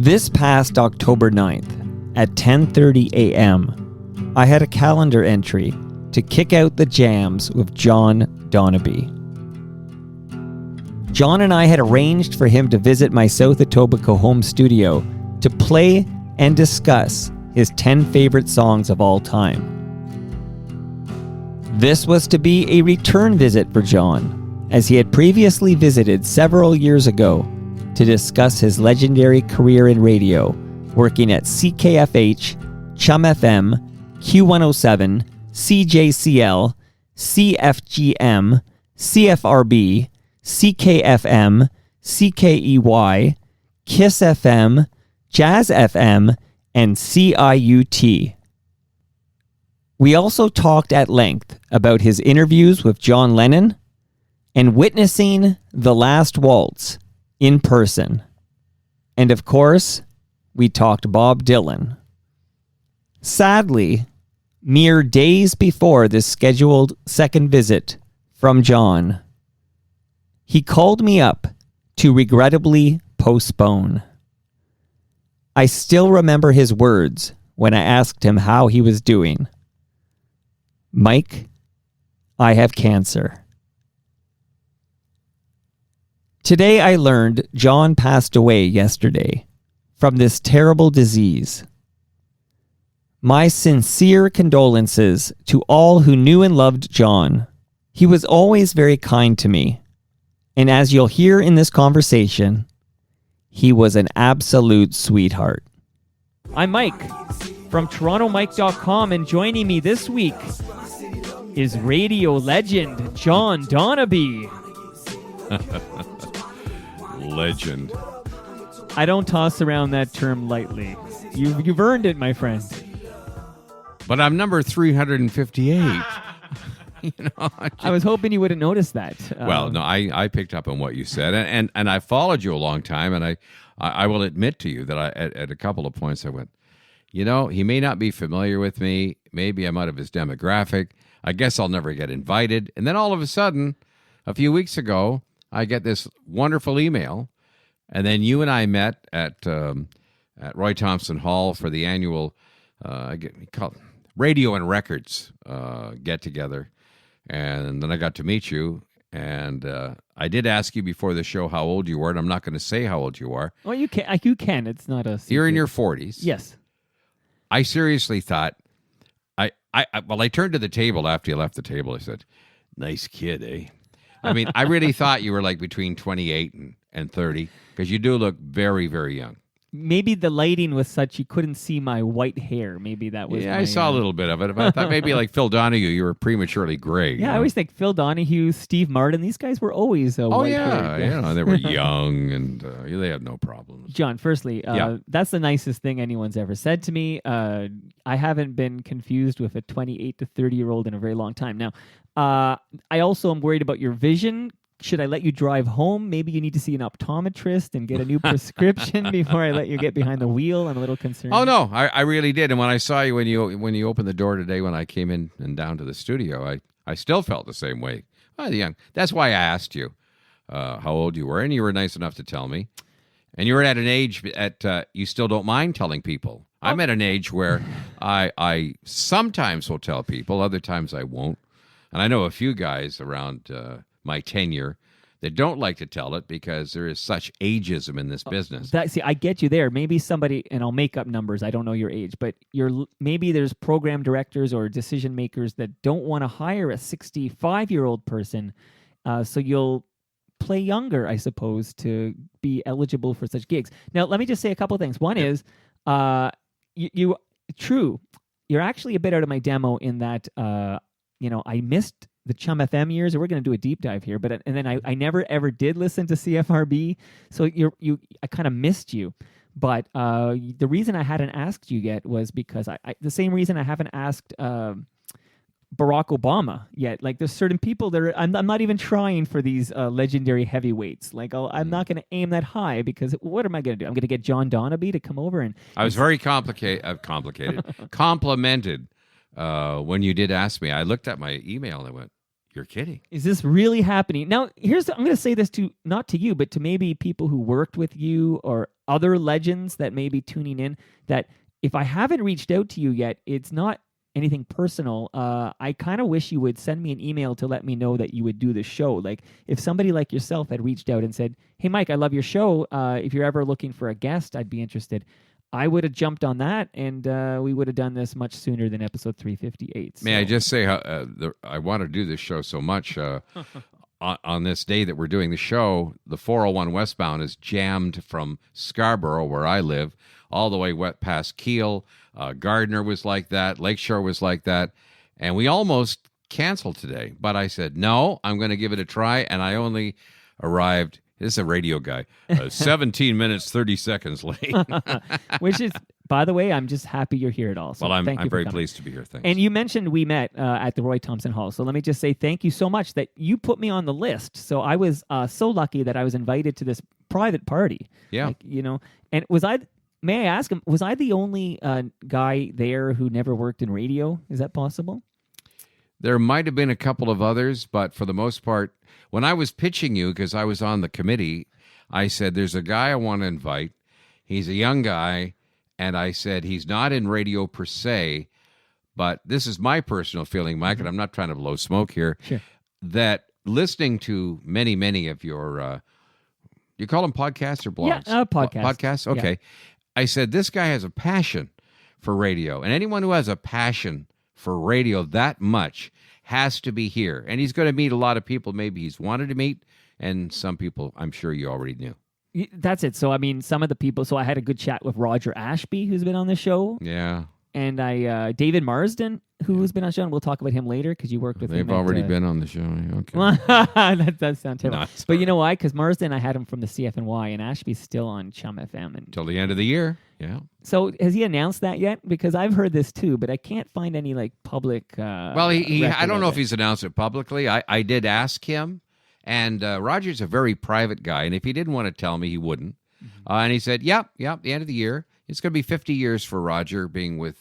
This past October 9th, at 10:30 a.m., I had a calendar entry to kick out the jams with John Donabie. John and I had arranged for him to visit my South Etobicoke home studio to play and discuss his 10 favorite songs of all time. This was to be a return visit for John, as he had previously visited several years ago to discuss his legendary career in radio, working at CKFH, Chum FM, Q107, CJCL, CFGM, CFRB, CKFM, CKEY, KISS FM, Jazz FM, and CIUT. We also talked at length about his interviews with John Lennon and witnessing The Last Waltz in person. And of course, we talked Bob Dylan. Sadly, mere days before this scheduled second visit from John, he called me up to regrettably postpone. I still remember his words when I asked him how he was doing. "Mike, I have cancer." Today I learned John passed away yesterday from this terrible disease. My sincere condolences to all who knew and loved John. He was always very kind to me, and as you'll hear in this conversation, he was an absolute sweetheart. I'm Mike from TorontoMike.com, and joining me this week is radio legend John Donabie. Legend. I don't toss around that term lightly. You've earned it, my friend. But I'm number 358. I was hoping you wouldn't notice that. Well, no, I picked up on what you said, and I followed you a long time, and I will admit to you that at a couple of points I went, he may not be familiar with me. Maybe I'm out of his demographic. I guess I'll never get invited. And then all of a sudden, a few weeks ago, I get this wonderful email, and then you and I met at Roy Thompson Hall for the annual Radio and Records get-together. And then I got to meet you, and I did ask you before the show how old you were, and I'm not going to say how old you are. Well, you can. You can. It's not a secret. You're in your 40s. Yes. I seriously thought, I turned to the table after you left the table. I said, "Nice kid, eh?" I mean, I really thought you were like between 28 and 30, because you do look very, very young. Maybe the lighting was such you couldn't see my white hair. Maybe that was. Yeah, I saw a little bit of it. But I thought maybe like Phil Donahue, you were prematurely gray. Yeah, I always think Phil Donahue, Steve Martin, these guys were always white hair. They were young and they had no problems. John, firstly, that's the nicest thing anyone's ever said to me. I haven't been confused with a 28 to 30-year-old in a very long time. Now, I also am worried about your vision. Should I let you drive home? Maybe you need to see an optometrist and get a new prescription before I let you get behind the wheel. I'm a little concerned. Oh, no, I really did. And when I saw you when you opened the door today, when I came in and down to the studio, I still felt the same way. Oh, young. That's why I asked you how old you were, and you were nice enough to tell me. And you're at an age you still don't mind telling people. Oh. I'm at an age where I sometimes will tell people, other times I won't. And I know a few guys around my tenure that don't like to tell it because there is such ageism in this business. I get you there. Maybe somebody, and I'll make up numbers, I don't know your age, but maybe there's program directors or decision makers that don't want to hire a 65-year-old person, so you'll play younger, I suppose, to be eligible for such gigs. Now, let me just say a couple of things. One is, you're actually a bit out of my demo in that, I missed the Chum FM years, and we're going to do a deep dive here. And then I never ever did listen to CFRB, so I kind of missed you. But the reason I hadn't asked you yet was because the same reason I haven't asked Barack Obama yet. Like there's certain people that I'm not even trying for these legendary heavyweights. Like I'm not going to aim that high because what am I going to do? I'm going to get John Donabie to come over and. I was very complicated, complimented when you did ask me. I looked at my email and I went, You're kidding. Is this really happening? Now, I'm going to say this to not to you, but to maybe people who worked with you or other legends that may be tuning in, that if I haven't reached out to you yet, it's not anything personal. I kind of wish you would send me an email to let me know that you would do the show. Like if somebody like yourself had reached out and said, "Hey, Mike, I love your show. If you're ever looking for a guest, I'd be interested." I would have jumped on that, and we would have done this much sooner than episode 358. So. May I just say, I want to do this show so much. On this day that we're doing the show, the 401 westbound is jammed from Scarborough, where I live, all the way past Kiel. Gardner was like that. Lakeshore was like that. And we almost canceled today. But I said, no, I'm going to give it a try. And I only arrived... This is a radio guy. 17 minutes, 30 seconds late. Which is, by the way, I'm just happy you're here at all. So well, I'm very coming. pleased to be here. Thanks. And you mentioned we met at the Roy Thompson Hall. So let me just say thank you so much that you put me on the list. So I was so lucky that I was invited to this private party. Yeah. And may I ask him, was I the only guy there who never worked in radio? Is that possible? There might have been a couple of others, but for the most part, when I was pitching you, because I was on the committee, I said, there's a guy I want to invite. He's a young guy, and I said, he's not in radio per se, but this is my personal feeling, Mike, and I'm not trying to blow smoke here, sure. That listening to many, many of your, you call them podcasts or blogs? Yeah, podcasts. Podcasts? Okay. Yeah. I said, this guy has a passion for radio, and anyone who has a passion for radio that much has to be here. And he's going to meet a lot of people maybe he's wanted to meet, and some people I'm sure you already knew. That's it. So, I mean, some of the people, so I had a good chat with Roger Ashby, who's been on the show. Yeah. And David Marsden, who's been on the show, and we'll talk about him later because you worked with him. They've already been on the show. Okay. That does sound terrible. No, but you know why? Because Marsden, I had him from the CFNY, and Ashby's still on Chum FM. Until the end of the year. Yeah. So has he announced that yet? Because I've heard this too, but I can't find any public. Well, I don't know if he's announced it publicly. I did ask him, and Roger's a very private guy, and if he didn't want to tell me, he wouldn't. Mm-hmm. And he said, "Yep, the end of the year. It's going to be 50 years for Roger being with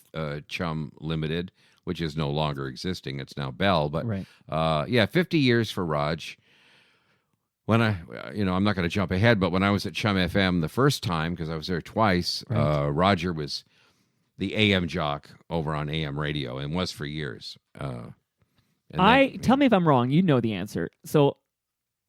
Chum Limited, which is no longer existing. It's now Bell, but right. 50 years for Raj." When I'm not going to jump ahead, but when I was at Chum FM the first time, because I was there twice, right. Roger was the AM jock over on AM radio and was for years. Tell me if I'm wrong. You know the answer. So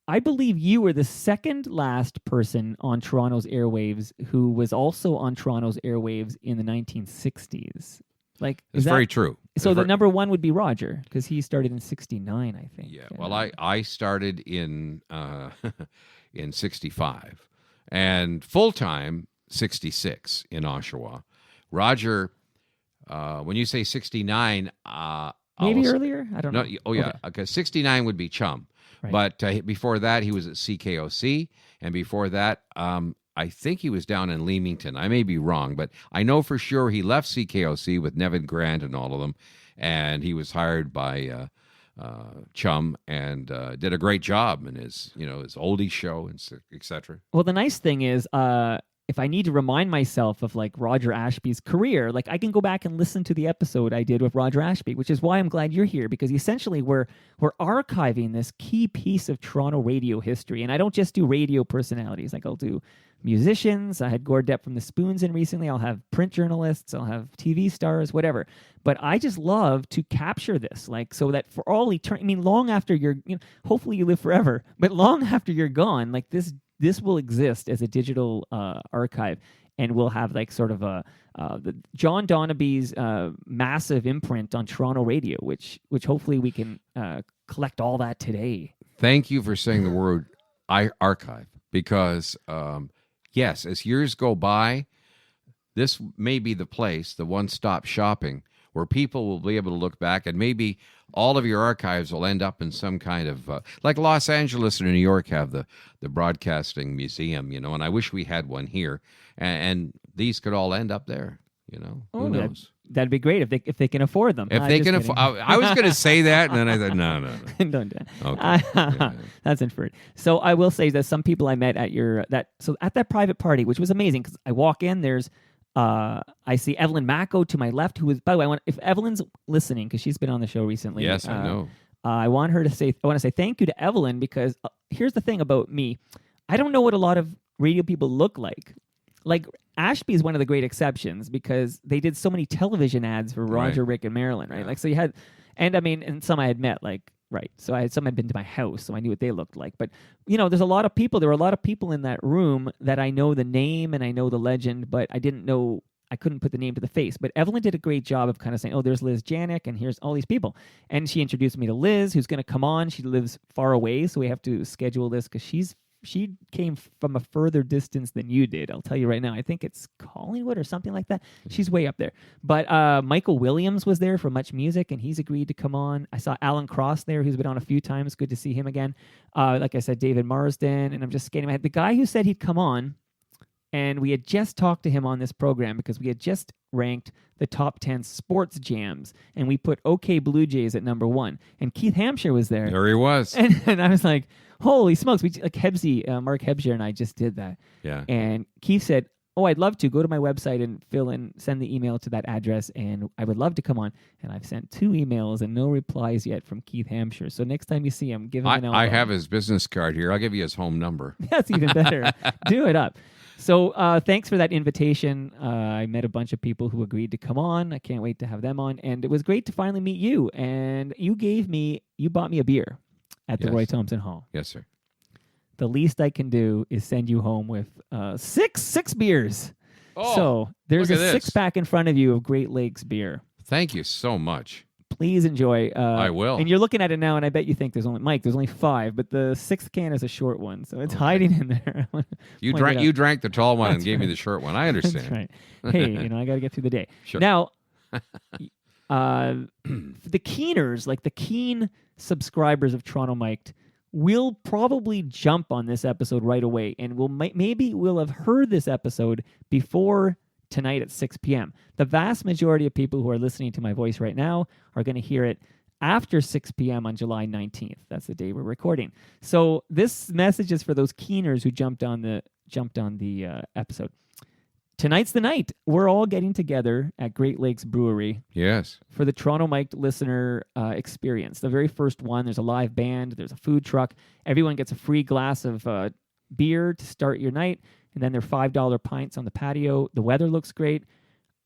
I believe you were the second last person on Toronto's airwaves who was also on Toronto's airwaves in the 1960s. It's very true. So the number one would be Roger, because he started in 69, I think. Yeah, well, I started in 65, and full-time 66 in Oshawa. Roger, when you say 69... maybe earlier? I don't know. Oh, yeah, because 69 would be Chum. Right. But before that, he was at CKOC, and before that... I think he was down in Leamington. I may be wrong, but I know for sure he left CKOC with Nevin Grant and all of them, and he was hired by Chum and did a great job in his oldie show and etc. Well, the nice thing is, if I need to remind myself of Roger Ashby's career, I can go back and listen to the episode I did with Roger Ashby, which is why I'm glad you're here, because essentially we're archiving this key piece of Toronto radio history. And I don't just do radio personalities. I'll do musicians. I had Gord Depp from the Spoons in recently. I'll have print journalists. I'll have TV stars, whatever. But I just love to capture this, so that for all eternity, I mean, long after you're, hopefully you live forever, but long after you're gone, this will exist as a digital archive, and we'll have sort of the John Donabie's massive imprint on Toronto radio, which hopefully we can collect all that today. Thank you for saying the word archive, because yes, as years go by, this may be the place, the one-stop shopping, where people will be able to look back, and maybe all of your archives will end up in some kind of, like Los Angeles and New York have the broadcasting museum, and I wish we had one here, and these could all end up there, who knows? That'd be great if they can afford them. If they can afford, I was going to say that, and then I said, no. Don't do that. Okay. That's inferred. So I will say that some people I met at at that private party, which was amazing, because I walk in, there's I see Evelyn Macko to my left, who is, by the way, if Evelyn's listening, because she's been on the show recently. Yes, I know. I want to say thank you to Evelyn because here's the thing about me. I don't know what a lot of radio people look like. Like Ashby is one of the great exceptions because they did so many television ads for Roger, Rick, and Marilyn, right? Yeah. Like, so you had, and some I had met, like, right. So some had been to my house, so I knew what they looked like. But, there's a lot of people. There were a lot of people in that room that I know the name and I know the legend, but I couldn't put the name to the face. But Evelyn did a great job of kind of saying, oh, there's Liz Janik and here's all these people. And she introduced me to Liz, who's going to come on. She lives far away, so we have to schedule this because she came from a further distance than you did. I'll tell you right now. I think it's Collingwood or something like that. She's way up there. But Michael Williams was there from Much Music, and he's agreed to come on. I saw Alan Cross there, who's been on a few times. Good to see him again. Like I said, David Marsden, and I'm just skating my head. The guy who said he'd come on, and we had just talked to him on this program because we had just ranked the top 10 sports jams, and we put OK Blue Jays at number 1. And Keith Hampshire was there. There he was. And I was like, holy smokes. Mark Hebscher and I just did that. Yeah. And Keith said, oh, I'd love to. Go to my website and send the email to that address, and I would love to come on. And I've sent 2 emails and no replies yet from Keith Hampshire. So next time you see him, give him an elbow. I have his business card here. I'll give you his home number. That's even better. Do it up. So thanks for that invitation. I met a bunch of people who agreed to come on. I can't wait to have them on. And it was great to finally meet you. And you bought me a beer at the Roy Thompson Hall. Yes, sir. The least I can do is send you home with six beers. Oh, so there's a this. 6-pack in front of you of Great Lakes beer. Thank you so much. Please enjoy. I will. And you're looking at it now, and I bet you think there's only 5, but the 6th can is a short one, so it's hiding in there. You drank the tall one and gave me the short one. I understand. That's right. Hey, I got to get through the day. Sure. Now, the keeners, like the keen subscribers of Toronto Mic'd, will probably jump on this episode right away, and maybe we'll have heard this episode before tonight at 6 p.m. The vast majority of people who are listening to my voice right now are going to hear it after 6 p.m. on July 19th. That's the day we're recording. So this message is for those keeners who jumped on the episode. Tonight's the night. We're all getting together at Great Lakes Brewery. Yes. For the Toronto Mic'd listener experience. The very first one, there's a live band, there's a food truck. Everyone gets a free glass of beer to start your night. And then there are $5 pints on the patio. The weather looks great.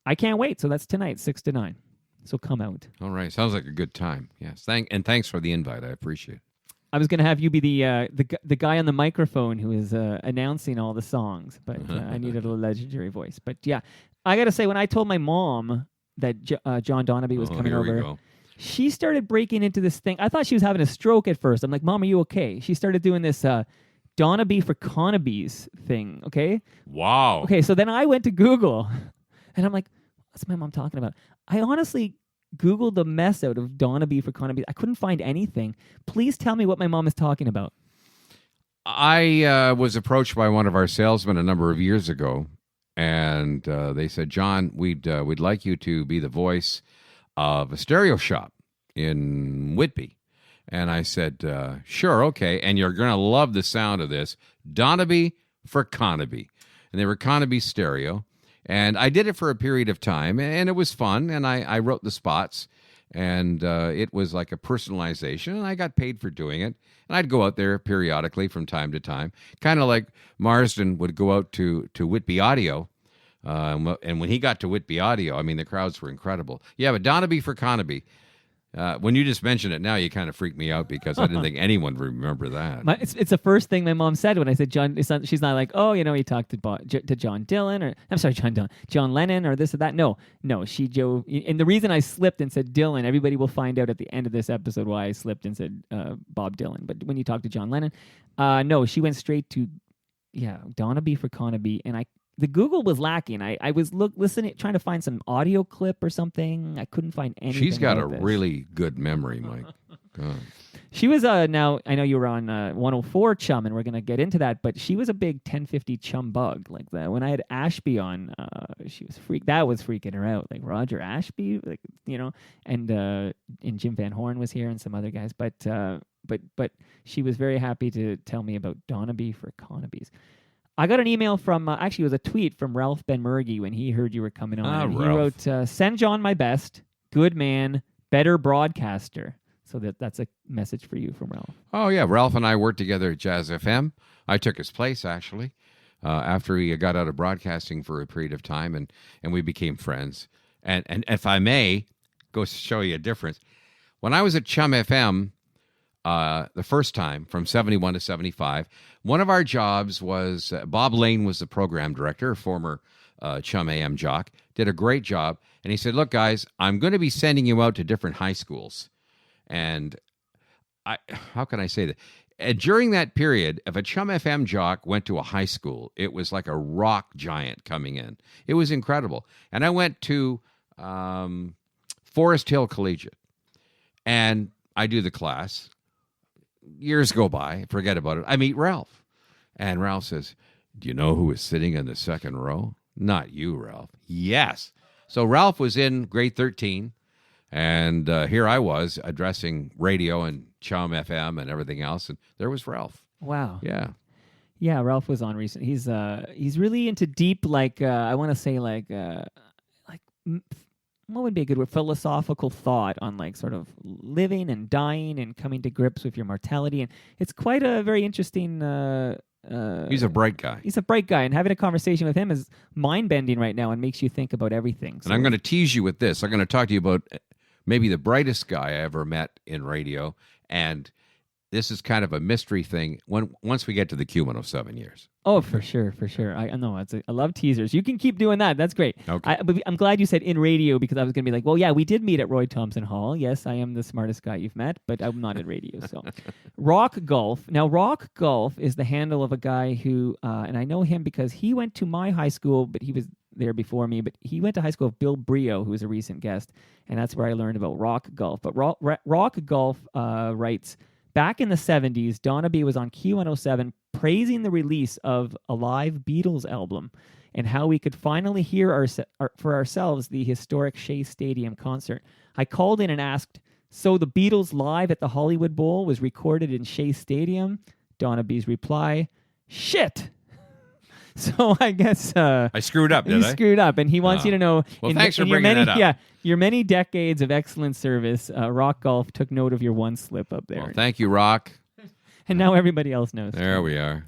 I can't wait. So that's tonight, 6 to 9. So come out. All right. Sounds like a good time. Yes. Thanks for the invite. I appreciate it. I was going to have you be the guy on the microphone who is announcing all the songs, but I needed a legendary voice. But yeah, I got to say, when I told my mom that John Donabie was coming over, she started breaking into this thing. I thought she was having a stroke at first. I'm like, Mom, are you okay? She started doing this Donabie for Conabies thing, okay? Wow. Okay, so then I went to Google, and I'm like, what's my mom talking about? I honestly Googled the mess out of Donabie for Conabies. I couldn't find anything. Please tell me what my mom is talking about. I was approached by one of our salesmen a number of years ago, and they said, John, we'd like you to be the voice of a stereo shop in Whitby. And I said, sure, okay. And you're going to love the sound of this. Donabie for Conaby. And they were Conaby stereo. And I did it for a period of time, and it was fun. And I wrote the spots, and it was like a personalization, and I got paid for doing it. And I'd go out there periodically from time to time, kind of like Marsden would go out to Whitby Audio. And when he got to Whitby Audio, I mean, the crowds were incredible. Yeah, but Donabie for Conaby. When you just mentioned it now, you kind of freaked me out because I didn't think anyone would remember that. It's the first thing my mom said when I said John. She's not like, oh, he talked to John Dylan, or I'm sorry, John Lennon, or this or that. No, and the reason I slipped and said Dylan, everybody will find out at the end of this episode why I slipped and said Bob Dylan. But when you talk to John Lennon, no, she went straight to Donabie for Conaby, and the Google was lacking. I was listening, trying to find some audio clip or something. I couldn't find anything. She's got a really good memory, Mike. God. She was now. I know you were on 104 Chum, and we're gonna get into that. But she was a big 1050 Chum bug. Like that when I had Ashby on, she was That was freaking her out. Like Roger Ashby, and Jim Van Horn was here and some other guys. But she was very happy to tell me about Donabie for Conabies. I got an email from, actually it was a tweet from Ralph Benmergui when he heard you were coming on. He wrote, send John my best, good man, better broadcaster. So that's a message for you from Ralph. Oh, yeah. Ralph and I worked together at Jazz FM. I took his place, actually, after he got out of broadcasting for a period of time, and we became friends. And if I may, go show you a difference. When I was at Chum FM the first time, from 71 to 75, one of our jobs was, Bob Lane was the program director, a former Chum AM jock, did a great job. And he said, look, guys, I'm going to be sending you out to different high schools. And how can I say that? And during that period, if a Chum FM jock went to a high school, it was like a rock giant coming in. It was incredible. And I went to Forest Hill Collegiate, and I do the class. Years go by, forget about it. I meet Ralph, and Ralph says, do you know who was sitting in the second row? Not you, Ralph. Yes. So Ralph was in grade 13, and here I was addressing radio and Chum FM and everything else, and there was Ralph. Wow. Yeah. Yeah, Ralph was on recently. He's really into deep, I want to say what would be a good word? Philosophical thought on sort of living and dying and coming to grips with your mortality, and it's quite a very interesting. He's a bright guy. He's a bright guy, and having a conversation with him is mind-bending right now and makes you think about everything. So. And I'm going to tease you with this. I'm going to talk to you about maybe the brightest guy I ever met in radio, and this is kind of a mystery thing once we get to the Q107 years. Oh, for sure. I know. I love teasers. You can keep doing that. That's great. Okay. But I'm glad you said in radio, because I was going to be like, well, yeah, we did meet at Roy Thompson Hall. Yes, I am the smartest guy you've met, but I'm not at radio. So, Rock Golf. Now, Rock Golf is the handle of a guy who, and I know him because he went to my high school, but he was there before me. But he went to high school with Bill Brio, who was a recent guest, and that's where I learned about Rock Golf. But Rock Golf writes, back in the 70s, Donabie was on Q107 praising the release of a live Beatles album and how we could finally hear for ourselves the historic Shea Stadium concert. I called in and asked, so the Beatles live at the Hollywood Bowl was recorded in Shea Stadium? Donabie's reply, shit! So I guess I screwed up, did I? You screwed up, and he wants you to know. Well, thanks for bringing that up. Yeah, your many decades of excellent service, Rock Golf took note of your one slip up there. Well, thank you, Rock. And now everybody else knows. There we are.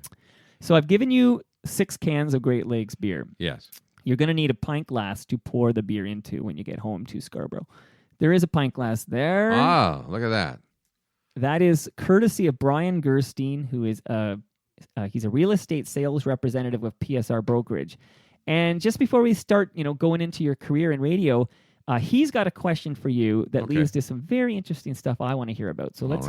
So I've given you 6 cans of Great Lakes beer. Yes. You're going to need a pint glass to pour the beer into when you get home to Scarborough. There is a pint glass there. Ah, look at that. That is courtesy of Brian Gerstein, who is he's a real estate sales representative of PSR Brokerage. And just before we start, going into your career in radio, he's got a question for you that leads to some very interesting stuff I want to hear about. So let's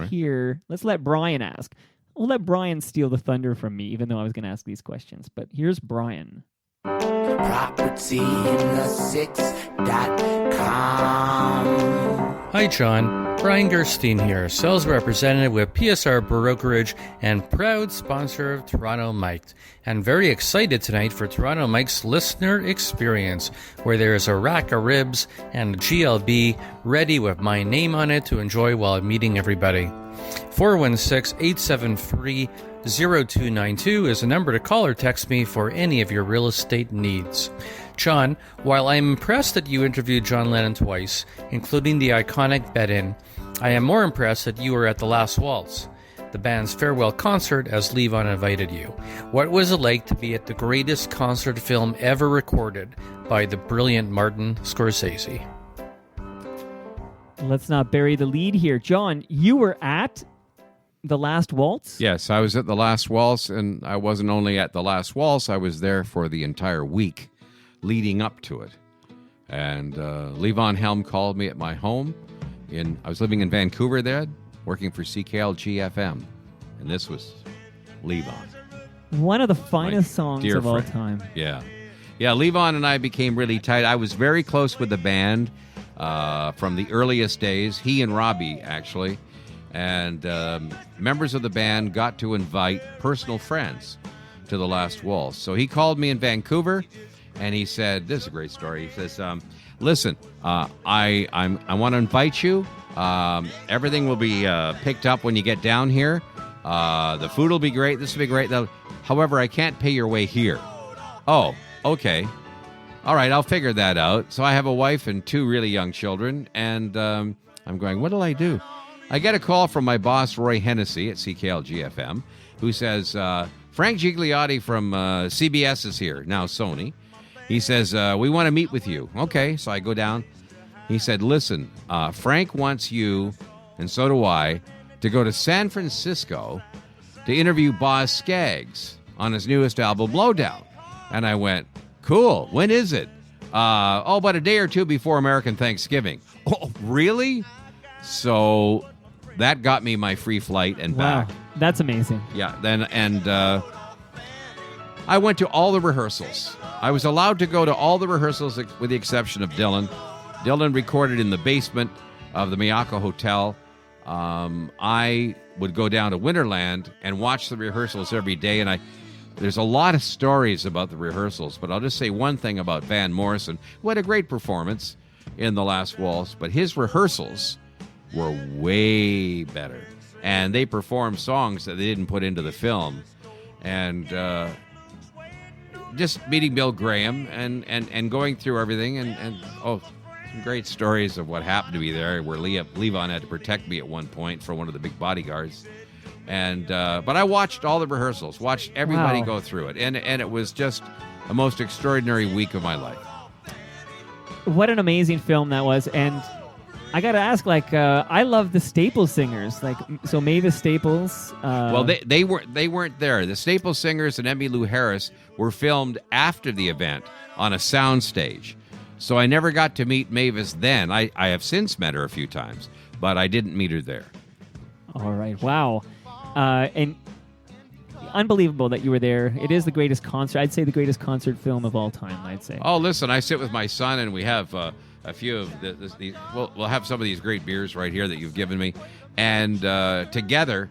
let Brian ask. We'll let Brian steal the thunder from me, even though I was going to ask these questions. But here's Brian. PropertyInTheSix.com. Hi, John. Brian Gerstein here, sales representative with PSR Brokerage and proud sponsor of Toronto Mic'd. And very excited tonight for Toronto Mic'd's listener experience, where there is a rack of ribs and a GLB ready with my name on it to enjoy while meeting everybody. 416-873-0292 is a number to call or text me for any of your real estate needs. John, while I'm impressed that you interviewed John Lennon twice, including the iconic Bet-In, I am more impressed that you were at the Last Waltz, the band's farewell concert, as Levon invited you. What was it like to be at the greatest concert film ever recorded by the brilliant Martin Scorsese? Let's not bury the lead here. John, you were at the Last Waltz? Yes, I was at the Last Waltz, and I wasn't only at the Last Waltz, I was there for the entire week leading up to it. And Levon Helm called me at my home. I was living in Vancouver then, working for CKLG FM. And this was Levon. One of the finest songs of all time. Yeah. Yeah, Levon and I became really tight. I was very close with the band from the earliest days. He and Robbie, actually. And members of the band got to invite personal friends to the Last Waltz. So he called me in Vancouver, and he said, this is a great story. He says, listen, I want to invite you. Everything will be picked up when you get down here. The food will be great. This will be great. However, I can't pay your way here. Oh, okay. All right, I'll figure that out. So I have a wife and 2 really young children, and I'm going, what'll I do? I get a call from my boss, Roy Hennessy at CKLG-FM, who says, Frank Gigliotti from CBS is here, now Sony. He says, we want to meet with you. Okay, so I go down. He said, listen, Frank wants you, and so do I, to go to San Francisco to interview Boz Scaggs on his newest album, Lowdown. And I went, cool, when is it? About a day or two before American Thanksgiving. Oh, really? So that got me my free flight and back. Wow, that's amazing. Yeah, I went to all the rehearsals. I was allowed to go to all the rehearsals with the exception of Dylan. Dylan recorded in the basement of the Miyako Hotel. I would go down to Winterland and watch the rehearsals every day, and there's a lot of stories about the rehearsals, but I'll just say one thing about Van Morrison, who had a great performance in The Last Waltz, but his rehearsals were way better. And they performed songs that they didn't put into the film. And just meeting Bill Graham and going through everything and some great stories of what happened to me there, where Levon had to protect me at one point from one of the big bodyguards. And but I watched all the rehearsals, watched everybody go through it, and it was just a most extraordinary week of my life. What an amazing film that was. And I got to ask, I love the Staples singers. So Mavis Staples. Well, they weren't there. The Staples singers and Emmylou Harris were filmed after the event on a soundstage. So I never got to meet Mavis then. I have since met her a few times, but I didn't meet her there. All right. Wow. And unbelievable that you were there. It is the greatest concert. I'd say the greatest concert film of all time, I'd say. Oh, listen, I sit with my son, and we have a few of these. We'll have some of these great beers right here that you've given me. And together,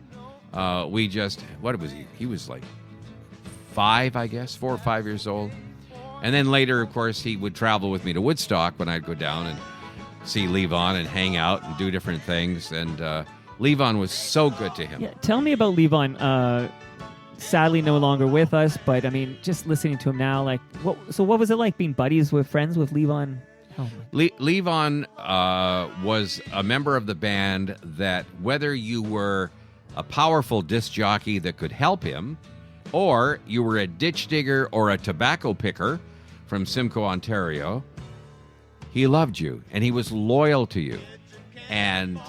we just, what was he? He was like 5, I guess, 4 or 5 years old. And then later, of course, he would travel with me to Woodstock when I'd go down and see Levon and hang out and do different things. And Levon was so good to him. Yeah, tell me about Levon. Sadly, no longer with us, but I mean, just listening to him now, what was it like being friends with Levon? Oh Levon was a member of the band that, whether you were a powerful disc jockey that could help him, or you were a ditch digger or a tobacco picker from Simcoe, Ontario, he loved you and he was loyal to you. And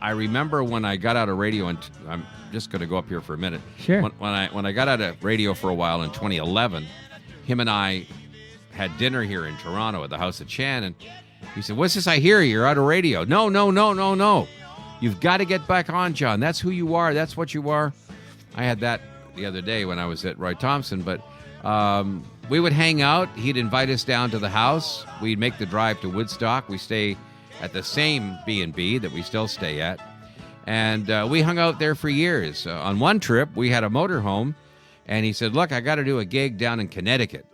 I remember when I got out of radio, and I'm just going to go up here for a minute. Sure. When I got out of radio for a while in 2011, him and I had dinner here in Toronto at the House of Chan, and he said, "What's this I hear? You're out of radio." No. You've got to get back on, John. That's who you are. That's what you are. I had that the other day when I was at Roy Thompson, but we would hang out. He'd invite us down to the house. We'd make the drive to Woodstock. We stay at the same B&B that we still stay at. And we hung out there for years. On one trip, we had a motorhome, and he said, "Look, I got to do a gig down in Connecticut,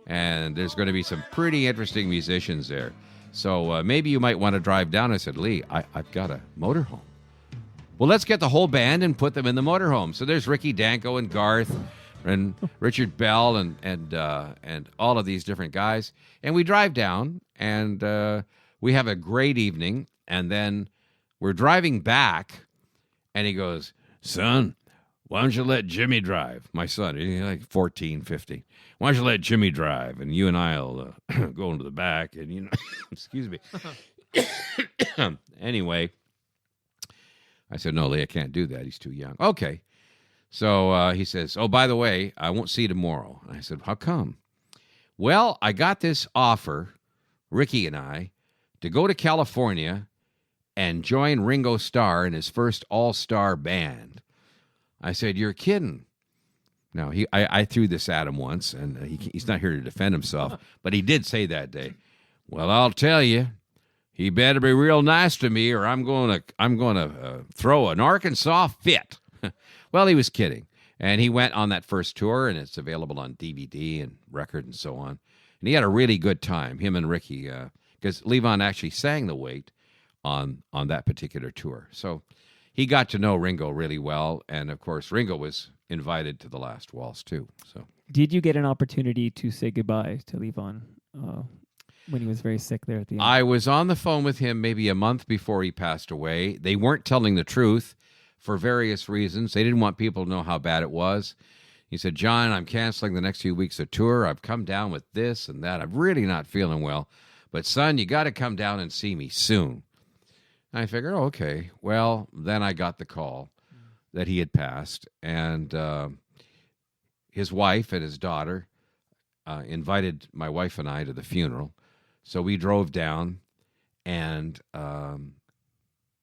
and there's going to be some pretty interesting musicians there. So maybe you might want to drive down." I said, "Lee, I've got a motorhome." "Well, let's get the whole band and put them in the motorhome." So there's Ricky Danko and Garth and Richard Bell and all of these different guys. And we drive down, and we have a great evening. And then we're driving back, and he goes, "Son, why don't you let Jimmy drive?" My son, he's like 14, 15. "Why don't you let Jimmy drive, and you and I'll go into the back, and, excuse me." Anyway, I said, "No, Lee, I can't do that. He's too young." "Okay." So he says, "Oh, by the way, I won't see you tomorrow." And I said, "How come?" "Well, I got this offer, Ricky and I, to go to California and join Ringo Starr in his first all-star band." I said, "You're kidding." Now, I threw this at him once, and he's not here to defend himself, but he did say that day, "Well, I'll tell you, he better be real nice to me, or I'm going to throw an Arkansas fit." Well, he was kidding, and he went on that first tour, and it's available on DVD and record and so on. And he had a really good time, him and Ricky, because Levon actually sang The Wait on that particular tour. So he got to know Ringo really well, and of course, Ringo was invited to The Last Waltz too. So, did you get an opportunity to say goodbye to Levon? when he was very sick there at the end. I was on the phone with him maybe a month before he passed away. They weren't telling the truth for various reasons. They didn't want people to know how bad it was. He said, John, I'm canceling the next few weeks of tour. I've come down with this and that. I'm really not feeling well. But, son, you got to come down and see me soon. And I figured, okay. Well, then I got the call that he had passed. And his wife and his daughter invited my wife and I to the funeral. So we drove down, and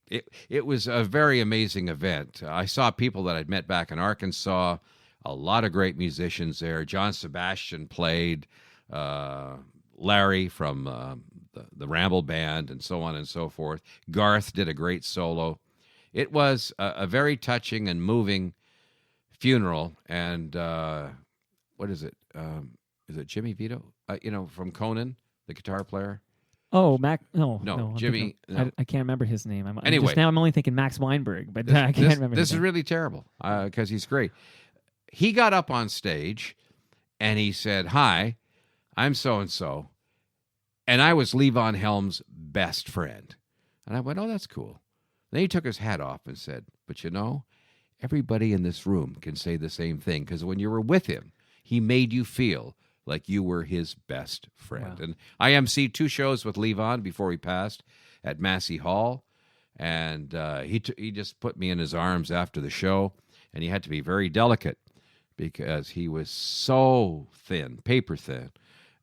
it was a very amazing event. I saw people that I'd met back in Arkansas, a lot of great musicians there. John Sebastian played, Larry from the Ramble Band, and so on and so forth. Garth did a great solo. It was a very touching and moving funeral. And what is it? Is it Jimmy Vito? From Conan, the guitar player. Oh, Mac. No, Jimmy. No. I can't remember his name. Anyway, I'm only thinking Max Weinberg, but I can't remember. This is really terrible because he's great. He got up on stage and he said, "Hi, I'm so and so, and I was Levon Helm's best friend." And I went, "Oh, that's cool." Then he took his hat off and said, "But everybody in this room can say the same thing because when you were with him, he made you feel like you were his best friend." Wow. And I emceed 2 shows with Levon before he passed at Massey Hall, and he just put me in his arms after the show, and he had to be very delicate because he was so thin, paper thin,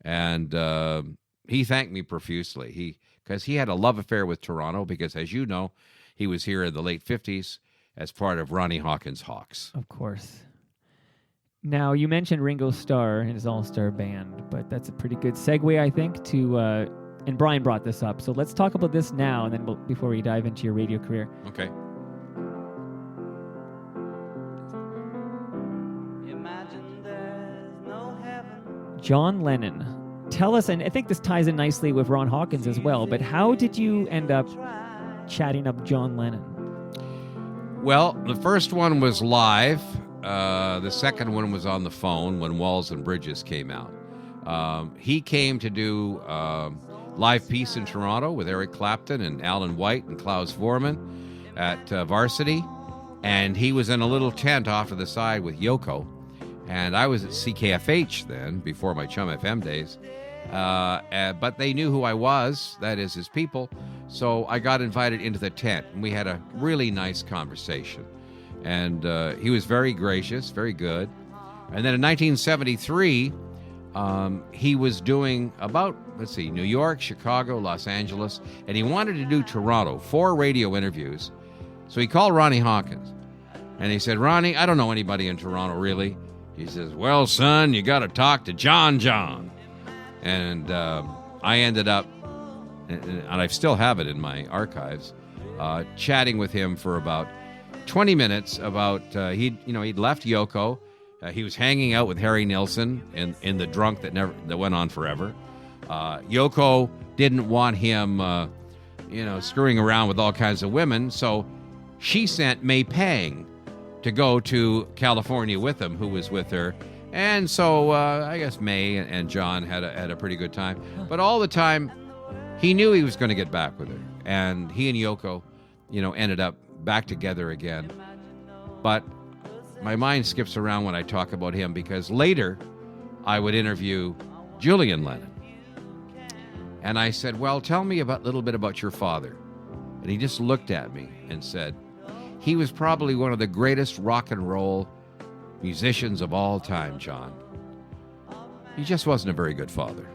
and he thanked me profusely. Because he had a love affair with Toronto because, as you know, he was here in the late 50s as part of Ronnie Hawkins' Hawks. Of course. Now, you mentioned Ringo Starr and his all-star band, but that's a pretty good segue, I think, to, and Brian brought this up, so let's talk about this now, and then before we dive into your radio career. Okay. John Lennon. Tell us, and I think this ties in nicely with Ron Hawkins as well, but how did you end up chatting up John Lennon? Well, the first one was live. The second one was on the phone when Walls and Bridges came out. He came to do live piece in Toronto with Eric Clapton and Alan White and Klaus Vormann at Varsity, and he was in a little tent off to the side with Yoko, and I was at CKFH then, before my Chum FM days, but they knew who I was, that is, his people, so I got invited into the tent, and we had a really nice conversation. And he was very gracious, very good. And then in 1973, he was doing about, New York, Chicago, Los Angeles, and he wanted to do Toronto, 4 radio interviews. So he called Ronnie Hawkins, and he said, "Ronnie, I don't know anybody in Toronto, really." He says, "Well, son, you got to talk to John." And I ended up, and I still have it in my archives, chatting with him for about 20 minutes about he'd left Yoko. He was hanging out with Harry Nilsson in the drunk that went on forever. Yoko didn't want him screwing around with all kinds of women, so she sent May Pang to go to California with him, who was with her. And so I guess May and John had a pretty good time. But all the time, he knew he was going to get back with her. And he and Yoko, ended up back together again. But my mind skips around when I talk about him because later I would interview Julian Lennon. And I said, "Well, tell me a little bit about your father." And he just looked at me and said, "He was probably one of the greatest rock and roll musicians of all time, John. He just wasn't a very good father."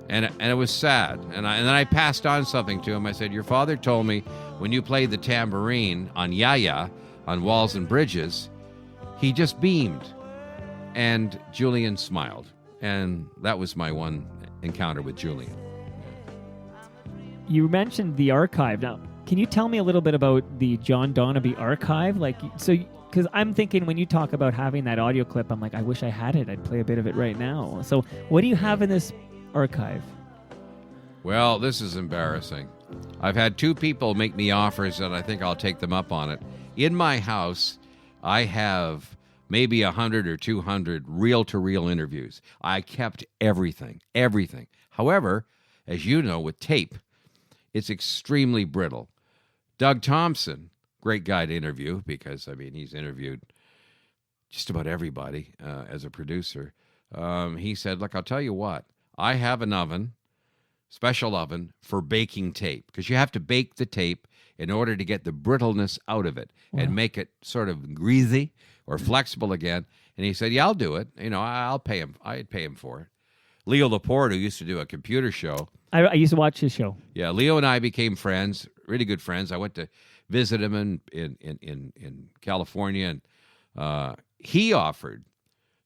And it was sad. And then I passed on something to him. I said, "Your father told me when you played the tambourine on Ya-Ya, on Walls and Bridges, he just beamed." And Julian smiled. And that was my one encounter with Julian. You mentioned the archive. Now, can you tell me a little bit about the John Donabie archive? Because I'm thinking when you talk about having that audio clip, I'm like, I wish I had it. I'd play a bit of it right now. So what do you have in this archive? Well, this is embarrassing. I've had 2 people make me offers, and I think I'll take them up on it. In my house, I have maybe 100 or 200 reel-to-reel interviews. I kept everything. However, as you know, with tape, it's extremely brittle. Doug Thompson, great guy to interview because, I mean, he's interviewed just about everybody as a producer. He said, look, I'll tell you what. I have an oven, special oven, for baking tape because you have to bake the tape in order to get the brittleness out of it and make it sort of greasy or flexible again. And he said, yeah, I'll do it. You know, I'll pay him. I'd pay him for it. Leo Laporte, who used to do a computer show. I used to watch his show. Yeah, Leo and I became friends, really good friends. I went to visit him in California, and he offered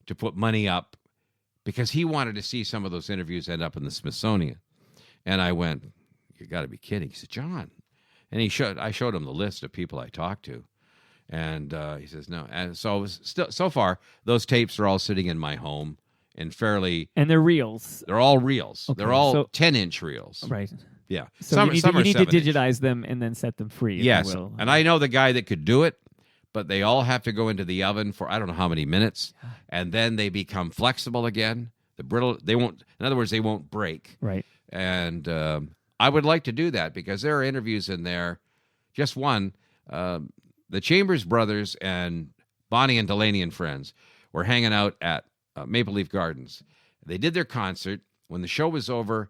to put money up because he wanted to see some of those interviews end up in the Smithsonian. And I went, you got to be kidding. He said, John. And I showed him the list of people I talked to. And he says, no. And so it was so far, those tapes are all sitting in my home and And they're reels. They're all reels. Okay, they're all 10-inch reels. Right. Yeah. So you need to 7-inch. digitize them and then set them free. if Yes. you will. And I know the guy that could do it, but they all have to go into the oven for I don't know how many minutes, and then they become flexible again. The brittle, they won't. In other words, they won't break. Right. And I would like to do that because there are interviews in there. Just one, the Chambers brothers and Bonnie and Delaney and friends were hanging out at Maple Leaf Gardens. They did their concert. When the show was over,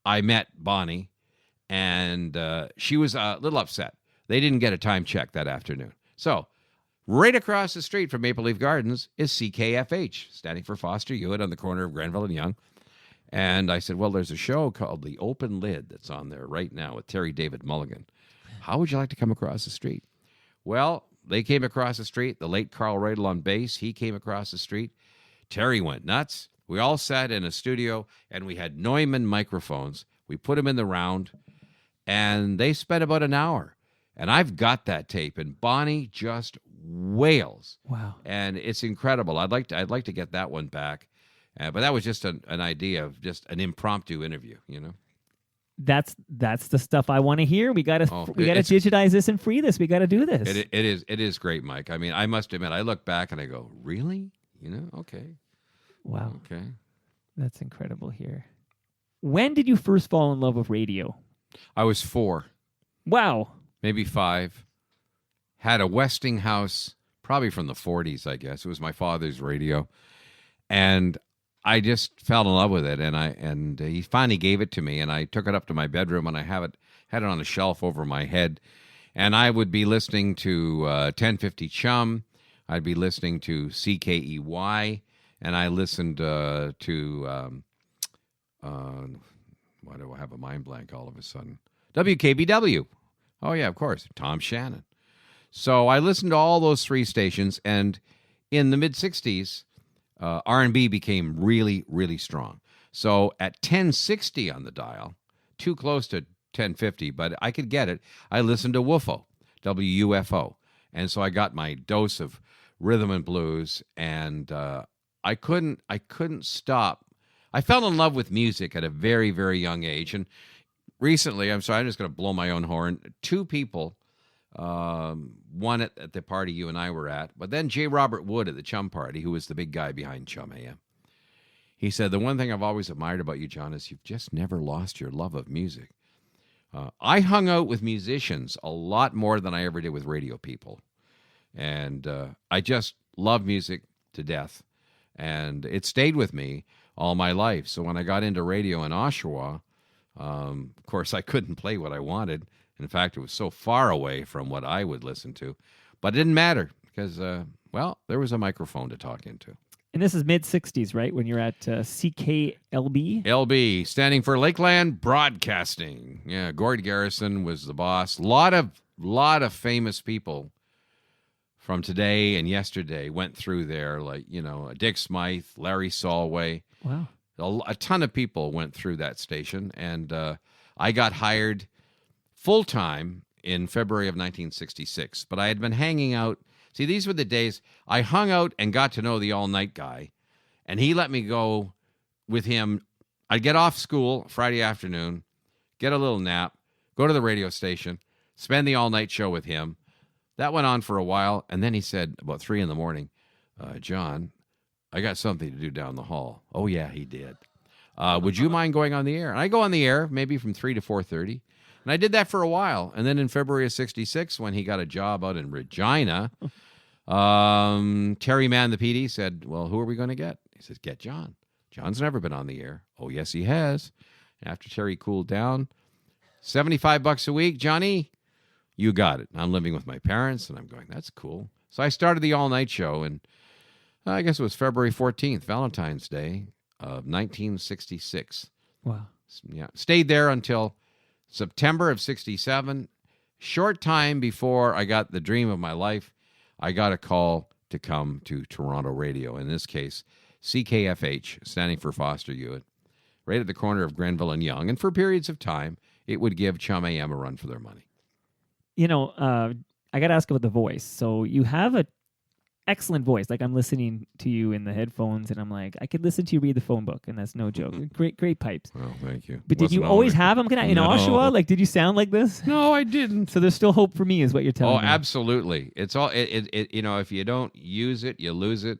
I met Bonnie, and she was a little upset. They didn't get a time check that afternoon. So right across the street from Maple Leaf Gardens is CKFH, standing for Foster Hewitt on the corner of Granville and Yonge. And I said, well, there's a show called The Open Lid that's on there right now with Terry David Mulligan. How would you like to come across the street? Well, they came across the street. The late Carl Radel on bass, he came across the street. Terry went nuts. We all sat in a studio, and we had Neumann microphones. We put them in the round, and they spent about an hour. And I've got that tape, and Bonnie just wails. Wow. And it's incredible. I'd like to get that one back. But that was just an idea of just an impromptu interview, you know. That's the stuff I want to hear. We gotta it's- digitize this and free this. We gotta do this. It is great, Mike. I mean, I must admit, I look back and I go, really? You know, okay. Wow. Okay. That's incredible here. When did you first fall in love with radio? I was 4, Wow. maybe 5. Had a Westinghouse, probably from the 40s, I guess. It was my father's radio. And I just fell in love with it, and he finally gave it to me, and I took it up to my bedroom, and I had it on a shelf over my head, and I would be listening to 1050 Chum, I'd be listening to CKEY, and I listened to why do I have a mind blank all of a sudden? WKBW. Oh yeah, of course, Tom Shannon. So I listened to all those 3 stations, and in the mid '60s. R&B became really, really strong. So at 1060 on the dial, too close to 1050, but I could get it. I listened to WUFO, WUFO. And so I got my dose of rhythm and blues, and I couldn't stop. I fell in love with music at a very, very young age. And recently, I'm just going to blow my own horn. 2 people, one at the party you and I were at, but then J. Robert Wood at the Chum Party, who was the big guy behind Chum AM. He said, the one thing I've always admired about you, John, is you've just never lost your love of music. I hung out with musicians a lot more than I ever did with radio people. And I just love music to death. And it stayed with me all my life. So when I got into radio in Oshawa, of course, I couldn't play what I wanted. In fact, it was so far away from what I would listen to. But it didn't matter because, there was a microphone to talk into. And this is mid-'60s, right? When you're at CKLB? LB, standing for Lakeland Broadcasting. Yeah, Gord Garrison was the boss. Lot of famous people from today and yesterday went through there, like, you know, Dick Smythe, Larry Solway. Wow. A ton of people went through that station, and I got hired full-time in February of 1966, but I had been hanging out. See, these were the days I hung out and got to know the all-night guy, and he let me go with him. I'd get off school Friday afternoon, get a little nap, go to the radio station, spend the all-night show with him. That went on for a while, and then he said, about 3 a.m, John, I got something to do down the hall. Oh, yeah, he did. Would you mind going on the air? And I go on the air maybe from 3 to 4:30. And I did that for a while. And then in February of 66, when he got a job out in Regina, Terry Mann, the PD, said, well, who are we going to get? He says, get John. John's never been on the air. Oh, yes, he has. After Terry cooled down, $75 a week, Johnny, you got it. I'm living with my parents, and I'm going, that's cool. So I started the all-night show, and I guess it was February 14th, Valentine's Day of 1966. Wow. Yeah, stayed there until September of 67. Short time before I got the dream of my life, I got a call to come to Toronto radio. In this case, CKFH, standing for Foster Hewitt, right at the corner of Grenville and Yonge. And for periods of time, it would give Chum AM a run for their money. You know, I got to ask about the voice. So you have a excellent voice. Like, I'm listening to you in the headphones, and I'm like, I could listen to you read the phone book, and that's no joke. Great pipes. Well, thank you. But did you always have them? In Oshawa? Like, did you sound like this? No, I didn't. So there's still hope for me, is what you're telling me. Oh, absolutely. It's all it. You know, if you don't use it, you lose it.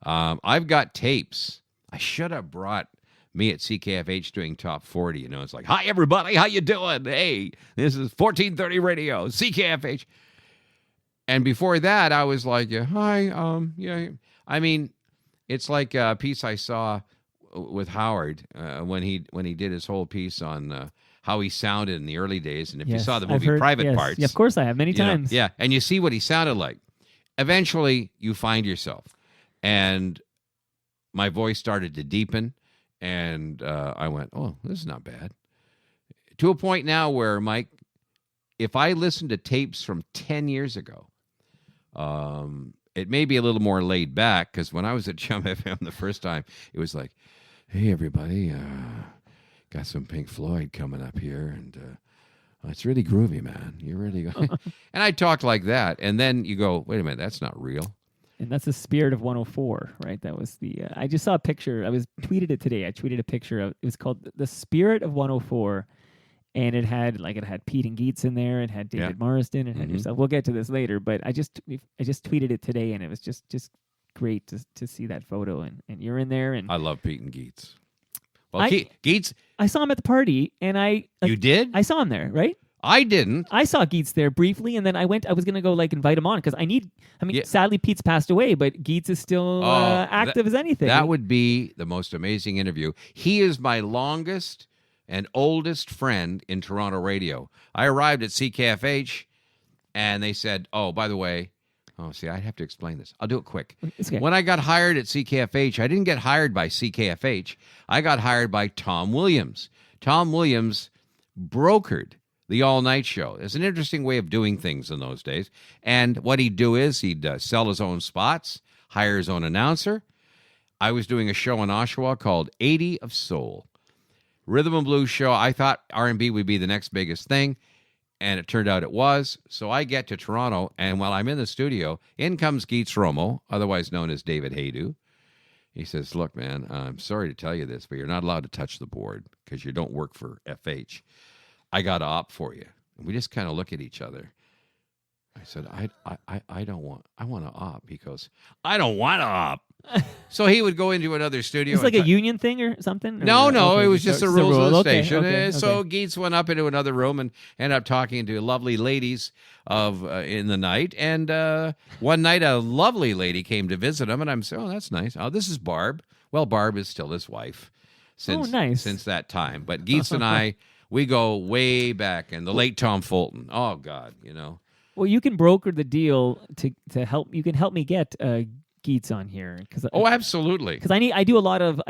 I've got tapes. I should have brought me at CKFH doing Top 40. You know, it's like, hi everybody, how you doing? Hey, this is 1430 Radio, CKFH. And before that, I was like, hi, yeah. I mean, it's like a piece I saw with Howard when he did his whole piece on how he sounded in the early days. And if you saw the movie Private Parts. Yeah, of course I have, many times. Yeah, and you see what he sounded like. Eventually, you find yourself. And my voice started to deepen, and I went, oh, this is not bad. To a point now where, Mike, if I listen to tapes from 10 years ago, it may be a little more laid back, because when I was at Chum FM the first time, it was like, hey, everybody, got some Pink Floyd coming up here, and it's really groovy, man. You really go. And I talked like that, and then you go, wait a minute, that's not real. And that's the spirit of 104, right? That was the, I just saw a picture. I tweeted it today. I tweeted a picture of, it was called The Spirit of 104. And it had Pete and Geets in there. It had David Marsden. It had yourself. We'll get to this later, but I just tweeted it today, and it was just great to see that photo. And you're in there. And I love Pete and Geets. Well, Geets. I saw him at the party, and you did? I saw him there, right? I didn't. I saw Geets there briefly, and then I was going to go invite him on, because sadly Pete's passed away, but Geets is still active as anything. That would be the most amazing interview. He is my longest and oldest friend in Toronto radio. I arrived at CKFH, and they said, oh, by the way, I'd have to explain this. I'll do it quick. Okay. When I got hired at CKFH, I didn't get hired by CKFH. I got hired by Tom Williams. Tom Williams brokered the all-night show. It's an interesting way of doing things in those days. And what he'd do is he'd sell his own spots, hire his own announcer. I was doing a show in Oshawa called 80 of Soul. Rhythm and blues show. I thought R&B would be the next biggest thing, and it turned out it was. So I get to Toronto, and while I'm in the studio, in comes Geets Romo, otherwise known as David Haydu. He says, look, man, I'm sorry to tell you this, but you're not allowed to touch the board because you don't work for FH. I got to opt for you. And we just kind of look at each other. I said, I don't want, I want to opt. He goes, I don't want to opt. So he would go into another studio. It's like a union thing or something? No, okay, it was just the rules of the station. Okay. So Geets went up into another room and ended up talking to lovely ladies in the night. And one night a lovely lady came to visit him, and I'm saying, oh, that's nice. Oh, this is Barb. Well, Barb is still his wife since that time. But Geets and I, we go way back, and the late Tom Fulton. Oh, God, Well, you can broker the deal to help. You can help me get Geets on here, absolutely. Because I do a lot of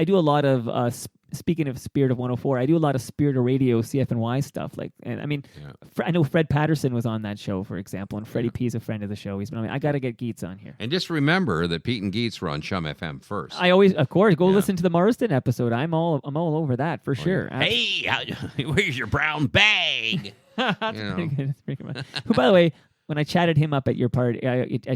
speaking of Spirit of 104, I do a lot of Spirit of Radio CFNY stuff. I know Fred Patterson was on that show, for example, and Freddie P is a friend of the show. I got to get Geets on here. And just remember that Pete and Geets were on Chum FM first. I always, of course, go listen to the Marsden episode. I'm all over that for sure. Yeah. Hey, where's your brown bag? That's pretty good. Who, by the way, when I chatted him up at your party,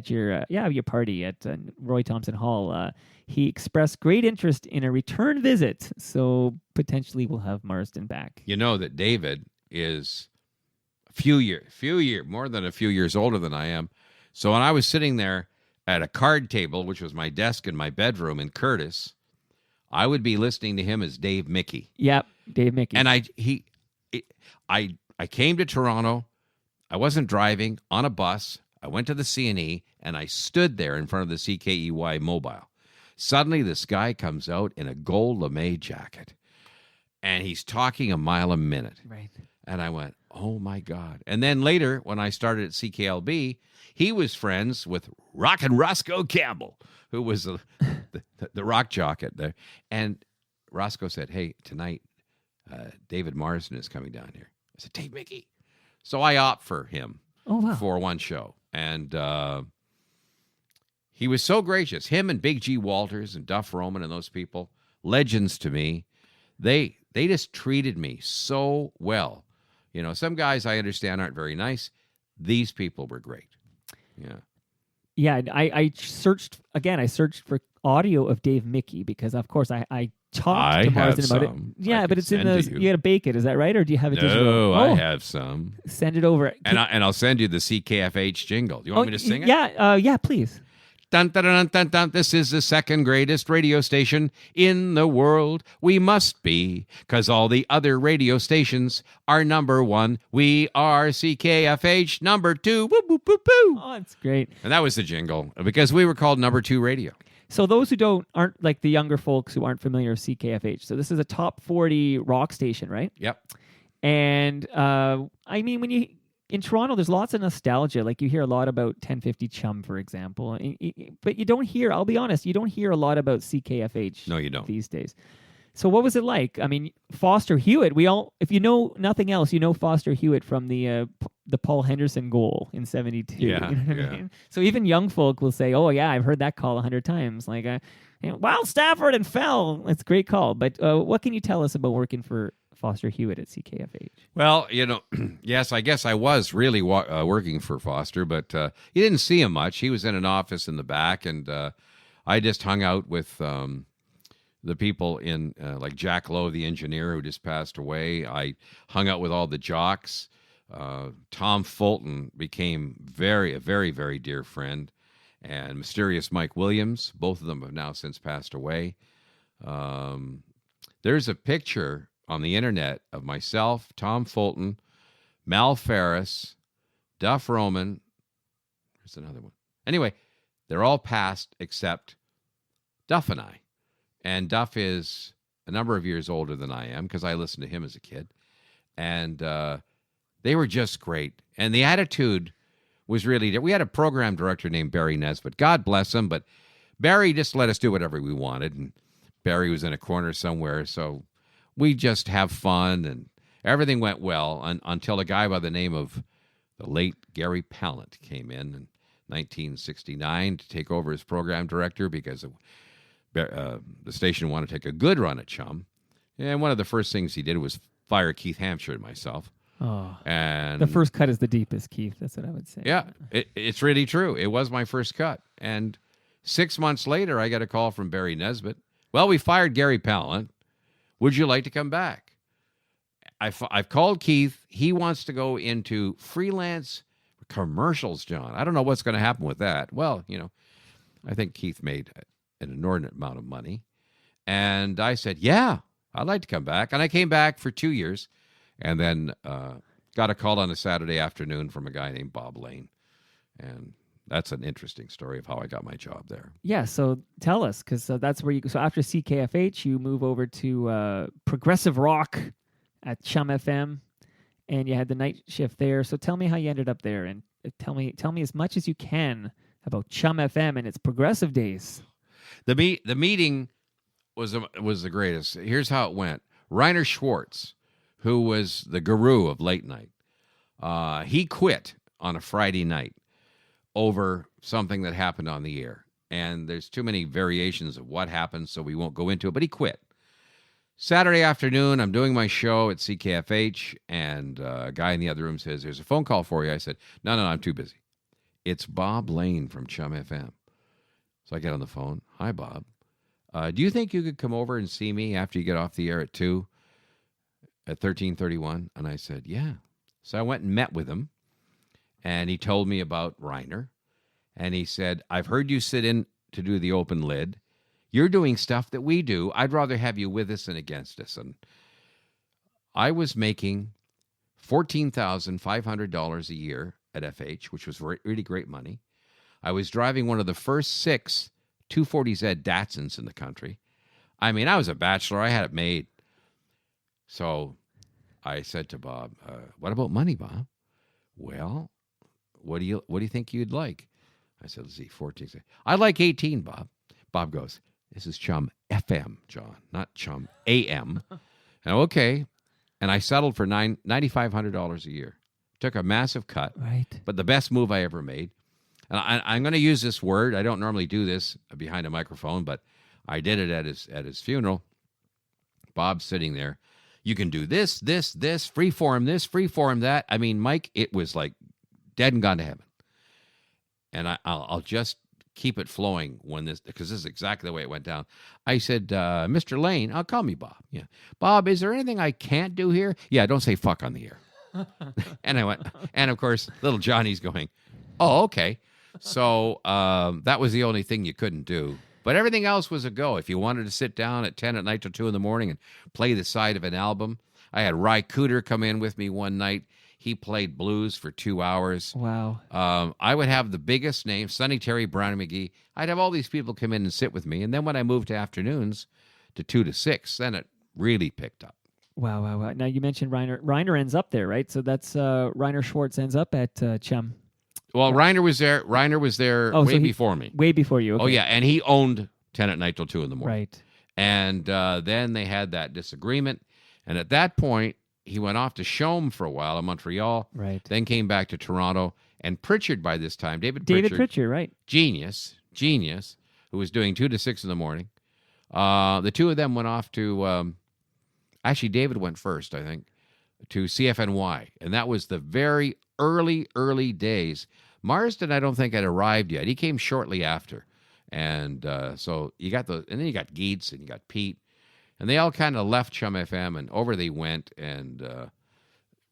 your party at Roy Thompson Hall, he expressed great interest in a return visit. So potentially we'll have Marsden back. You know that David is more than a few years older than I am. So when I was sitting there at a card table, which was my desk in my bedroom in Curtis, I would be listening to him as Dave Mickey. Yep, Dave Mickey. And I came to Toronto. I wasn't driving, on a bus. I went to the CNE, and I stood there in front of the CKEY mobile. Suddenly, this guy comes out in a gold lame jacket, and he's talking a mile a minute. Right. And I went, oh, my God. And then later, when I started at CKLB, he was friends with Rockin' Roscoe Campbell, who was the rock jock there. And Roscoe said, hey, tonight, David Marsden is coming down here. I said, Dave Mickey. So I opt for him for one show. And he was so gracious. Him and Big G. Walters and Duff Roman and those people, legends to me, they just treated me so well. You know, some guys I understand aren't very nice. These people were great. Yeah. Yeah, I searched for audio of Dave Mickey because, of course, I talked to Marsden about it. Yeah, but it's in the. You got to bake it, is that right, or do you have it digital? No, I have some. Send it over, and I'll send you the CKFH jingle. Do you want me to sing it? Yeah, please. Dun, dun, dun, dun, dun. This is the second greatest radio station in the world. We must be, because all the other radio stations are number one. We are CKFH number two. Woo, woo, woo, woo. Oh, it's great. And that was the jingle, because we were called number two radio. So those who aren't like the younger folks who aren't familiar with CKFH. So this is a top 40 rock station, right? Yep. And I mean, when you in Toronto, there's lots of nostalgia. Like you hear a lot about 1050 Chum, for example, but you don't hear. I'll be honest, you don't hear a lot about CKFH. No, you don't these days. So what was it like? I mean, Foster Hewitt. If you know nothing else, you know Foster Hewitt from the Paul Henderson goal in '72. Yeah, you know what I mean? So even young folk will say, "Oh yeah, I've heard that call 100 times." Like, Wild Stafford and fell. It's a great call. But what can you tell us about working for Foster Hewitt at CKFH? Well, yes, I guess I was really working for Foster, but you didn't see him much. He was in an office in the back, and I just hung out with the people in, like Jack Lowe, the engineer who just passed away. I hung out with all the jocks. Tom Fulton became a very, very dear friend, and Mysterious Mike Williams. Both of them have now since passed away. There's a picture on the internet of myself, Tom Fulton, Mal Ferris, Duff Roman. There's another one. Anyway, they're all passed except Duff and I. And Duff is a number of years older than I am because I listened to him as a kid. And they were just great. And the attitude was really... We had a program director named Barry Nesbitt. God bless him, but Barry just let us do whatever we wanted. And Barry was in a corner somewhere, so we just have fun, and everything went well until a guy by the name of the late Gary Pallant came in 1969 to take over as program director because the station wanted to take a good run at Chum. And one of the first things he did was fire Keith Hampshire and myself. Oh, and the first cut is the deepest, Keith. That's what I would say. Yeah, it's really true. It was my first cut. And 6 months later, I got a call from Barry Nesbitt. Well, we fired Gary Pallant. Would you like to come back? I've called Keith. He wants to go into freelance commercials, John. I don't know what's going to happen with that. Well, I think Keith made an inordinate amount of money. And I said, yeah, I'd like to come back. And I came back for 2 years and then got a call on a Saturday afternoon from a guy named Bob Lane. And that's an interesting story of how I got my job there. Yeah, so tell us, because that's where you go. So after CKFH, you move over to Progressive Rock at Chum FM, and you had the night shift there. So tell me how you ended up there, and tell me as much as you can about Chum FM and its progressive days. The meeting was the greatest. Here's how it went. Rainer Schwartz, who was the guru of late night, he quit on a Friday night over something that happened on the air. And there's too many variations of what happened, so we won't go into it, but he quit. Saturday afternoon, I'm doing my show at CKFH, and a guy in the other room says, there's a phone call for you. I said, no, I'm too busy. It's Bob Lane from Chum FM. So I get on the phone. Hi, Bob. Do you think you could come over and see me after you get off the air at 2 at 1331? And I said, yeah. So I went and met with him. And he told me about Rainer. And he said, I've heard you sit in to do the open lid. You're doing stuff that we do. I'd rather have you with us than against us. And I was making $14,500 a year at FH, which was really great money. I was driving one of the first 6 240Z Datsuns in the country. I mean, I was a bachelor. I had it made. So I said to Bob, what about money, Bob? Well, what do you think you'd like? I said, let's see, 14. I'd like 18, Bob. Bob goes, this is Chum FM, John, not Chum AM. And okay. And I settled for $9,500 a year. Took a massive cut. Right. But the best move I ever made. And I'm going to use this word. I don't normally do this behind a microphone, but I did it at his funeral. Bob's sitting there. You can do this, freeform that. I mean, Mike, it was like dead and gone to heaven. And I'll just keep it flowing because this is exactly the way it went down. I said, Mr. Lane, call me Bob. Yeah, Bob, is there anything I can't do here? Yeah, don't say fuck on the air. And I went, and of course, little Johnny's going, oh, okay. So that was the only thing you couldn't do. But everything else was a go. If you wanted to sit down at 10 at night till 2 in the morning and play the side of an album. I had Ry Cooter come in with me one night. He played blues for 2 hours. Wow. I would have the biggest names, Sonny Terry, Brownie McGee. I'd have all these people come in and sit with me. And then when I moved to afternoons to 2 to 6, then it really picked up. Wow. Now, you mentioned Reiner. Reiner ends up there, right? So that's Reiner Schwartz ends up at Chum. Well, Reiner was there. Reiner was there before me. Way before you. Okay. Oh, yeah. And he owned 10 at night till 2 in the morning. Right. And then they had that disagreement. And at that point, he went off to Chaume for a while in Montreal. Right. Then came back to Toronto. And Pritchard by this time, David Pritchard, right. Genius, who was doing 2 to 6 in the morning. The two of them went off to, actually David went first, I think, to CFNY. And that was the very early days. Marsden, I don't think, had arrived yet. He came shortly after. And so you got and then you got Geets and you got Pete. And they all kind of left Chum FM and over they went and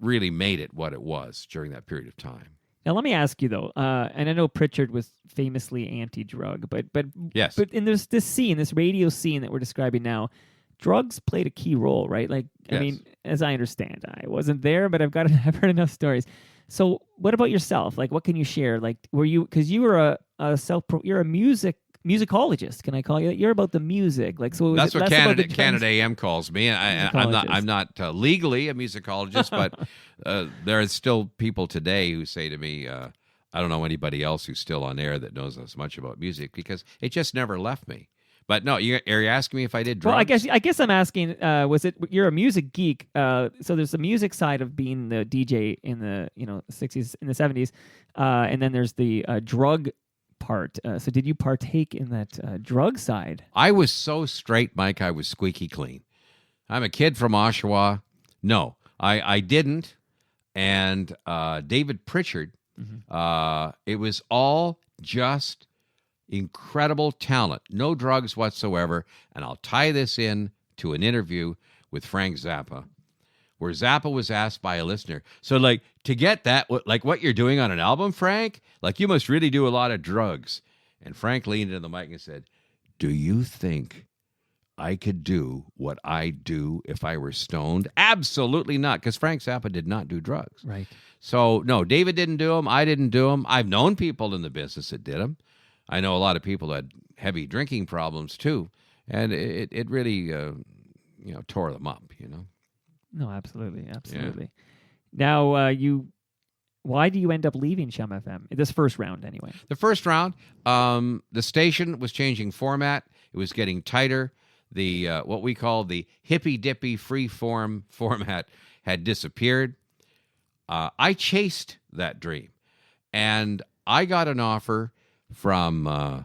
really made it what it was during that period of time. Now, let me ask you, though, and I know Pritchard was famously anti-drug, but yes. But in this radio scene that we're describing now, drugs played a key role, right? Like, yes. I mean, as I understand, I wasn't there, but I've heard enough stories. So what about yourself? Like, what can you share? Like, because you were you're a musicologist. Can I call you that? You're about the music. Like, so that's what Canada AM calls me. I'm not legally a musicologist, but there are still people today who say to me, I don't know anybody else who's still on air that knows as much about music because it just never left me. But no, are you asking me if I did drugs? Well, I guess I'm asking, you're a music geek, so there's the music side of being the DJ in the 60s, in the 70s, and then there's the drug part. So did you partake in that drug side? I was so straight, Mike, I was squeaky clean. I'm a kid from Oshawa. No, I didn't. And David Pritchard, it was all just incredible talent, no drugs whatsoever. And I'll tie this in to an interview with Frank Zappa, where Zappa was asked by a listener, so like to get that, like what you're doing on an album, Frank, like you must really do a lot of drugs. And Frank leaned into the mic and said, do you think I could do what I do if I were stoned? Absolutely not, because Frank Zappa did not do drugs. Right. So no, David didn't do them. I didn't do them. I've known people in the business that did them. I know a lot of people had heavy drinking problems too, and it really tore them up. No, absolutely. Yeah. Now, why do you end up leaving Chum FM? This first round, anyway. The first round, the station was changing format. It was getting tighter. The what we call the hippy dippy free form format had disappeared. I chased that dream, and I got an offer from,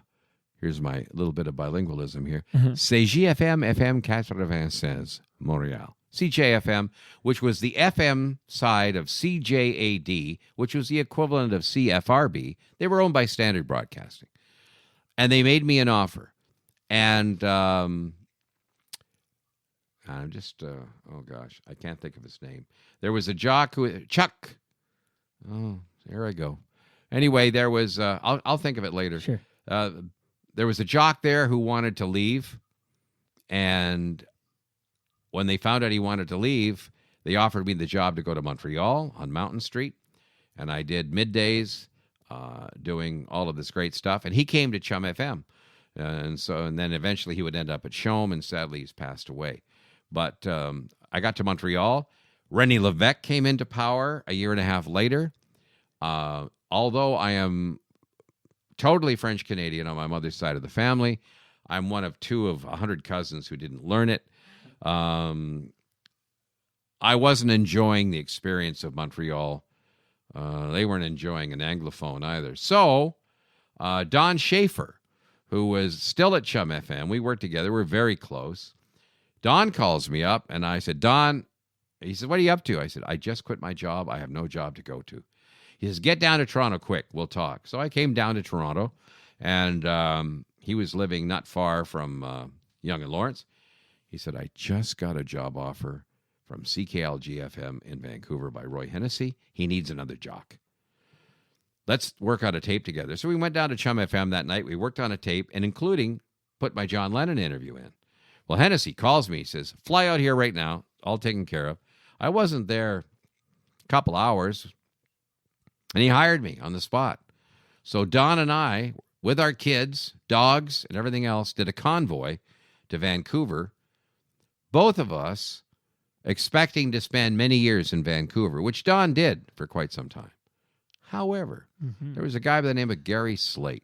here's my little bit of bilingualism here, CJFM FM 96 Montreal. CJFM, which was the FM side of CJAD, which was the equivalent of CFRB. They were owned by Standard Broadcasting. And they made me an offer. And I'm just, oh gosh, I can't think of his name. There was a jock Chuck. Oh, there I go. Anyway, there was, I'll think of it later. Sure. there was a jock there who wanted to leave, and when they found out he wanted to leave, they offered me the job to go to Montreal on Mountain Street, and I did middays doing all of this great stuff. And he came to Chum FM, and then eventually he would end up at Chom, and sadly he's passed away. But I got to Montreal. René Lévesque came into power a year and a half later. Although I am totally French Canadian on my mother's side of the family, I'm one of 2 of 100 cousins who didn't learn it. I wasn't enjoying the experience of Montreal. They weren't enjoying an Anglophone either. So Don Schaefer, who was still at Chum FM, we worked together. We're very close. Don calls me up, and I said, Don, he said, what are you up to? I said, I just quit my job. I have no job to go to. He says, get down to Toronto quick. We'll talk. So I came down to Toronto, and he was living not far from Yonge and Lawrence. He said, I just got a job offer from CKLG-FM in Vancouver by Roy Hennessy. He needs another jock. Let's work on a tape together. So we went down to Chum FM that night. We worked on a tape, and including put my John Lennon interview in. Well, Hennessy calls me. He says, fly out here right now. All taken care of. I wasn't there a couple hours, and he hired me on the spot. So Don and I, with our kids, dogs, and everything else, did a convoy to Vancouver. Both of us expecting to spend many years in Vancouver, which Don did for quite some time. However, there was a guy by the name of Gary Slate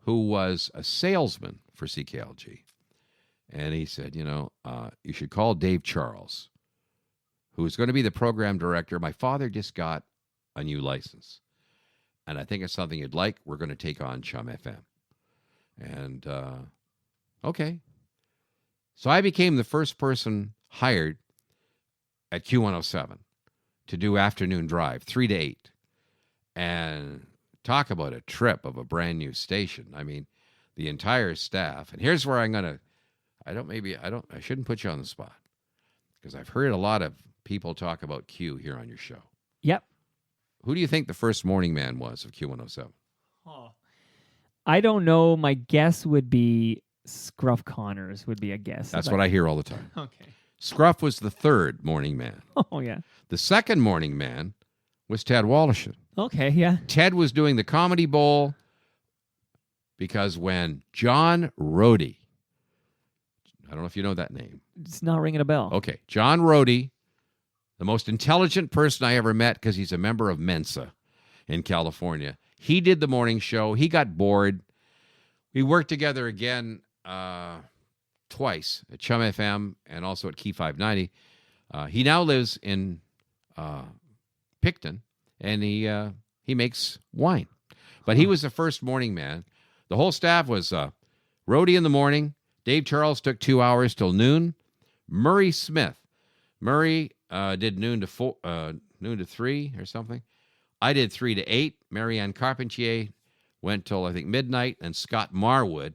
who was a salesman for CKLG. And he said, you should call Dave Charles, who is going to be the program director. My father just got a new license, and I think it's something you'd like. We're going to take on Chum FM. And, okay. So I became the first person hired at Q107 to do afternoon drive, 3 to 8. And talk about a trip of a brand new station. I mean, the entire staff. And here's where I'm going to, I shouldn't put you on the spot, because I've heard a lot of people talk about Q here on your show. Yep. Who do you think the first morning man was of Q107? Oh. I don't know. My guess would be Scruff Connors would be a guess. That's what I hear all the time. Okay. Scruff was the third morning man. Oh, yeah. The second morning man was Ted Wallachin. Okay, yeah. Ted was doing the Comedy Bowl because when John Rohde, I don't know if you know that name. It's not ringing a bell. Okay. John Rohde, the most intelligent person I ever met because he's a member of Mensa in California. He did the morning show. He got bored. We worked together again twice at Chum FM and also at Key 590. He now lives in Picton, and he makes wine. But he was the first morning man. The whole staff was Rohde in the morning. Dave Charles took 2 hours till noon. Murray Smith. Murray did noon to 3 or something. I did 3 to 8. Marianne Carpentier went till, I think, midnight. And Scott Marwood.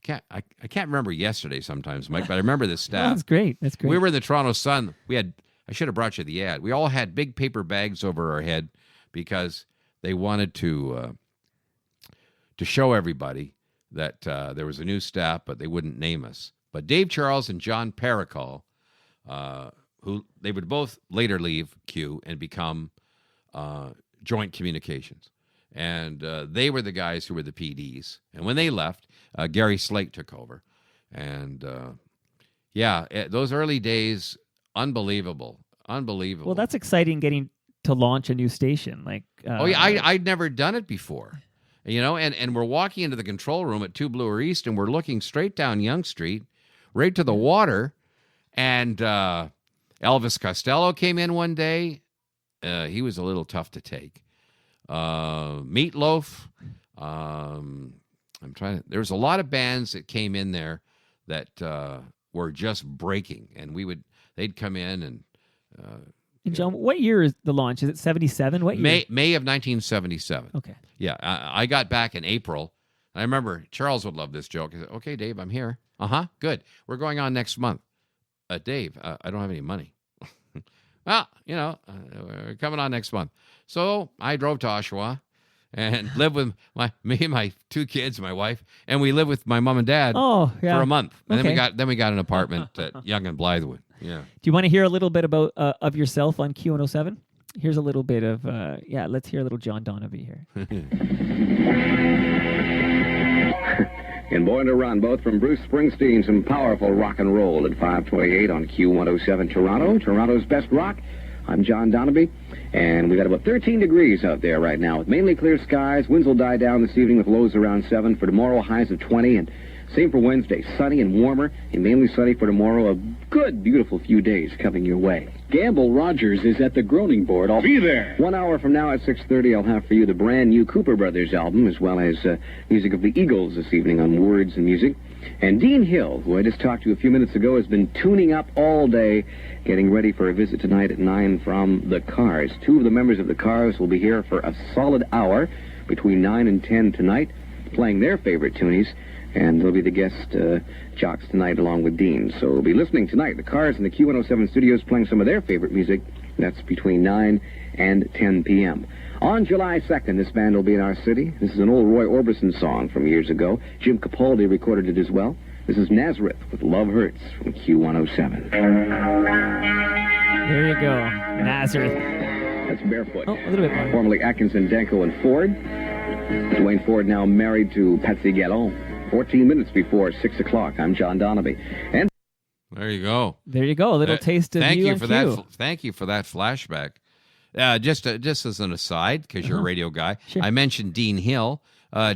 I can't remember yesterday sometimes, Mike, but I remember this staff. That's great. That's great. We were in the Toronto Sun. I should have brought you the ad. We all had big paper bags over our head because they wanted to show everybody that there was a new staff, but they wouldn't name us. But Dave Charles and John Paracol, who they would both later leave Q and become Joint Communications. And they were the guys who were the PDs. And when they left, Gary Slate took over. And, those early days, unbelievable. Well, that's exciting getting to launch a new station. I'd never done it before. And we're walking into the control room at 2 Bloor East, and we're looking straight down Yonge Street, right to the water. And Elvis Costello came in one day. He was a little tough to take. Meatloaf. There was a lot of bands that came in there that were just breaking, and they'd come in and. John, what year is the launch? Is it 77? What year? May of 1977. Okay. Yeah, I got back in April. I remember Charles would love this joke. He said, "Okay, Dave, I'm here. Good. We're going on next month." Dave, I don't have any money. Well, we're coming on next month. So I drove to Oshawa, and live with me and my 2 kids, my wife, and we lived with my mom and dad Oh, yeah. for a month. And Okay. then we got an apartment at Yonge and Blythewood. Yeah. Do you want to hear a little bit about of yourself on Q107? Here's a little bit of let's hear a little John Donabie here. And Born to Run, both from Bruce Springsteen, some powerful rock and roll at 528 on Q107 Toronto, Toronto's best rock. I'm John Donabie, and we've got about 13 degrees out there right now with mainly clear skies. Winds will die down this evening with lows around 7. For tomorrow, highs of 20, and same for Wednesday, sunny and warmer, and mainly sunny for tomorrow. A good, beautiful few days coming your way. Gamble Rogers is at the Groaning Board. I'll be there. 1 hour from now at 6:30, I'll have for you the brand new Cooper Brothers album, as well as music of the Eagles this evening on Words and Music. And Dean Hill, who I just talked to a few minutes ago, has been tuning up all day, getting ready for a visit tonight at 9 from the Cars. 2 of the members of the Cars will be here for a solid hour between 9 and 10 tonight, playing their favorite tunies. And they'll be the guest jocks tonight along with Dean. So we'll be listening tonight. The Cars in the Q107 studios playing some of their favorite music. That's between 9 and 10 p.m. On July 2nd, this band will be in our city. This is an old Roy Orbison song from years ago. Jim Capaldi recorded it as well. This is Nazareth with Love Hurts from Q107. There you go, Nazareth. That's Barefoot. Oh, a little bit more. Formerly Atkinson, Danko, and Ford. Dwayne Ford now married to Patsy Gallo. 14 minutes before 6 o'clock. I'm John Donabie. And There you go. There you go, a little taste of Thank you you on for Q. that. Thank you for that flashback. Just as an aside, because you're a radio guy, Sure. I mentioned Dean Hill.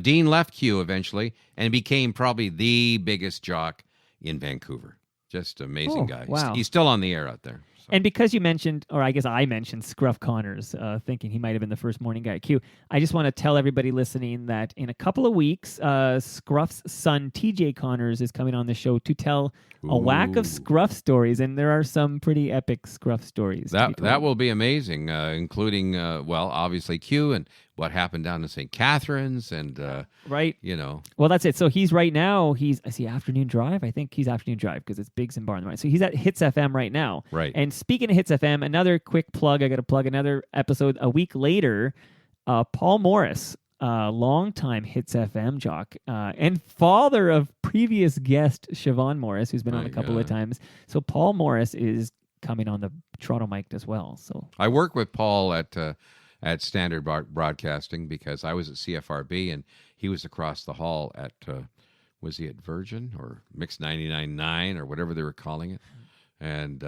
Dean left Q eventually and became probably the biggest jock in Vancouver. Just amazing guy. wow. He's still on the air out there. So. And because you mentioned, or I guess I mentioned Scruff Connors, thinking he might have been the first morning guy at Q, I just want to tell everybody listening that in a couple of weeks, Scruff's son, TJ Connors, is coming on the show to tell a whack of Scruff stories, and there are some pretty epic Scruff stories. That will be amazing, including, obviously Q and what happened down in St. Catharines and, right. Well, that's it. So he's right now, I see Afternoon Drive. I think he's Afternoon Drive because it's Biggs and Bar in the morning. So he's at Hits FM right now. Right. And speaking of Hits FM, another quick plug. I got to plug another episode a week later. Paul Morris, longtime Hits FM jock and father of previous guest Siobhan Morris, who's been on a couple of times. So Paul Morris is coming on the Toronto mic as well. So I work with Paul at Standard Broadcasting because I was at CFRB and he was across the hall at was he at Virgin or Mix 99.9 or whatever they were calling it. And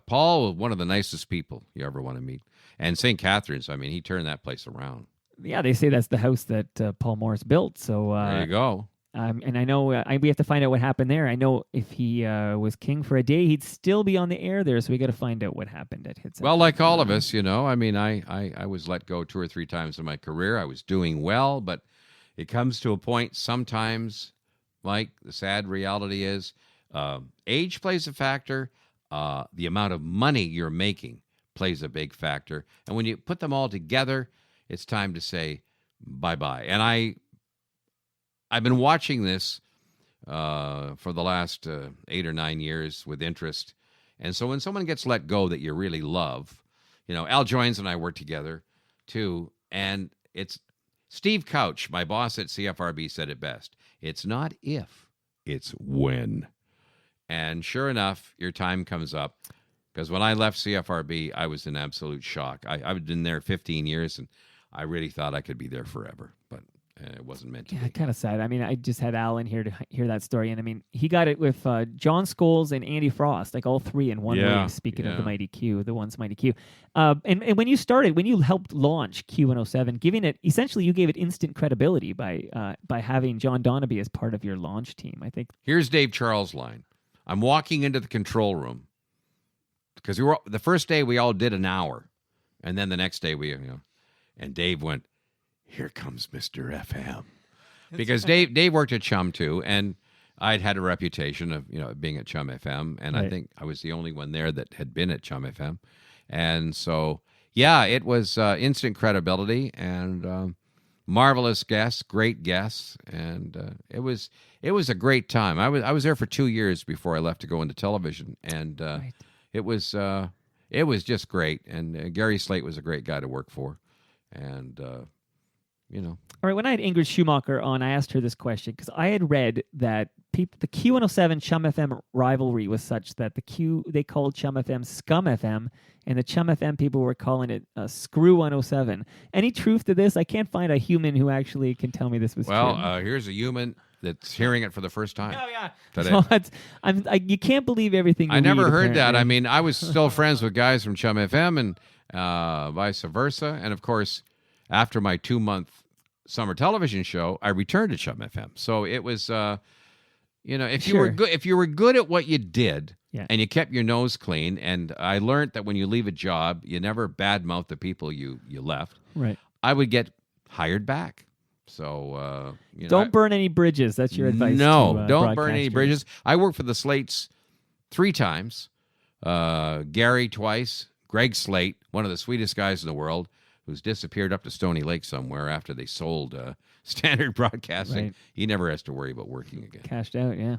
Paul, one of the nicest people you ever want to meet. And St. Catharines, I mean, he turned that place around. Yeah, they say that's the house that Paul Morris built. So there you go. And I know we have to find out what happened there. I know if he was king for a day, he'd still be on the air there. So we got to find out what happened at Hits. Well, like all of us, I mean, I was let go 2 or 3 times in my career. I was doing well, but it comes to a point sometimes, Mike, the sad reality is age plays a factor. The amount of money you're making plays a big factor. And when you put them all together, it's time to say bye-bye. And I've been watching this for the last 8 or 9 years with interest. And so when someone gets let go that you really love, Al Joines and I work together too. And it's Steve Couch, my boss at CFRB, said it best. It's not if, it's when. And sure enough, your time comes up. Because when I left CFRB, I was in absolute shock. I've been there 15 years, and I really thought I could be there forever. But it wasn't meant to be. Kind of sad. I mean, I just had Al in here to hear that story. And I mean, he got it with John Scholes and Andy Frost, like all 3 in one week, speaking of the Mighty Q, the once Mighty Q. And when you started, when you helped launch Q107, giving it, essentially you gave it instant credibility by having John Donabie as part of your launch team, I think. Here's Dave Charles' line. I'm walking into the control room because the first day we all did an hour. And then the next day and Dave went, "Here comes Mr. FM." Because Dave worked at Chum too, and I'd had a reputation of being at Chum FM, and I think I was the only one there that had been at Chum FM. And so, it was instant credibility and marvelous guests, great guests, and it was a great time. I was there for 2 years before I left to go into television, and it was just great. And Gary Slate was a great guy to work for, and All right, when I had Ingrid Schumacher on, I asked her this question because I had read that the Q107 Chum FM rivalry was such that they called Chum FM Scum FM, and the Chum FM people were calling it Screw 107. Any truth to this? I can't find a human who actually can tell me this was true. Well, here's a human that's hearing it for the first time. Oh, yeah. Today. So you can't believe everything you I never read, heard apparently. that. I mean, I was still friends with guys from Chum FM and vice versa. And, of course, after my 2-month summer television show, I returned to Chum FM. So it was, if you were good at what you did and you kept your nose clean, and I learned that when you leave a job, you never badmouth the people you left. Right. I would get hired back. So, don't burn any bridges. That's your advice. No, to, don't burn any broadcasters. bridges. I worked for the Slates 3 times. Gary twice. Greg Slate, one of the sweetest guys in the world, who's disappeared up to Stony Lake somewhere after they sold Standard Broadcasting. Right. He never has to worry about working again. Cashed out, yeah.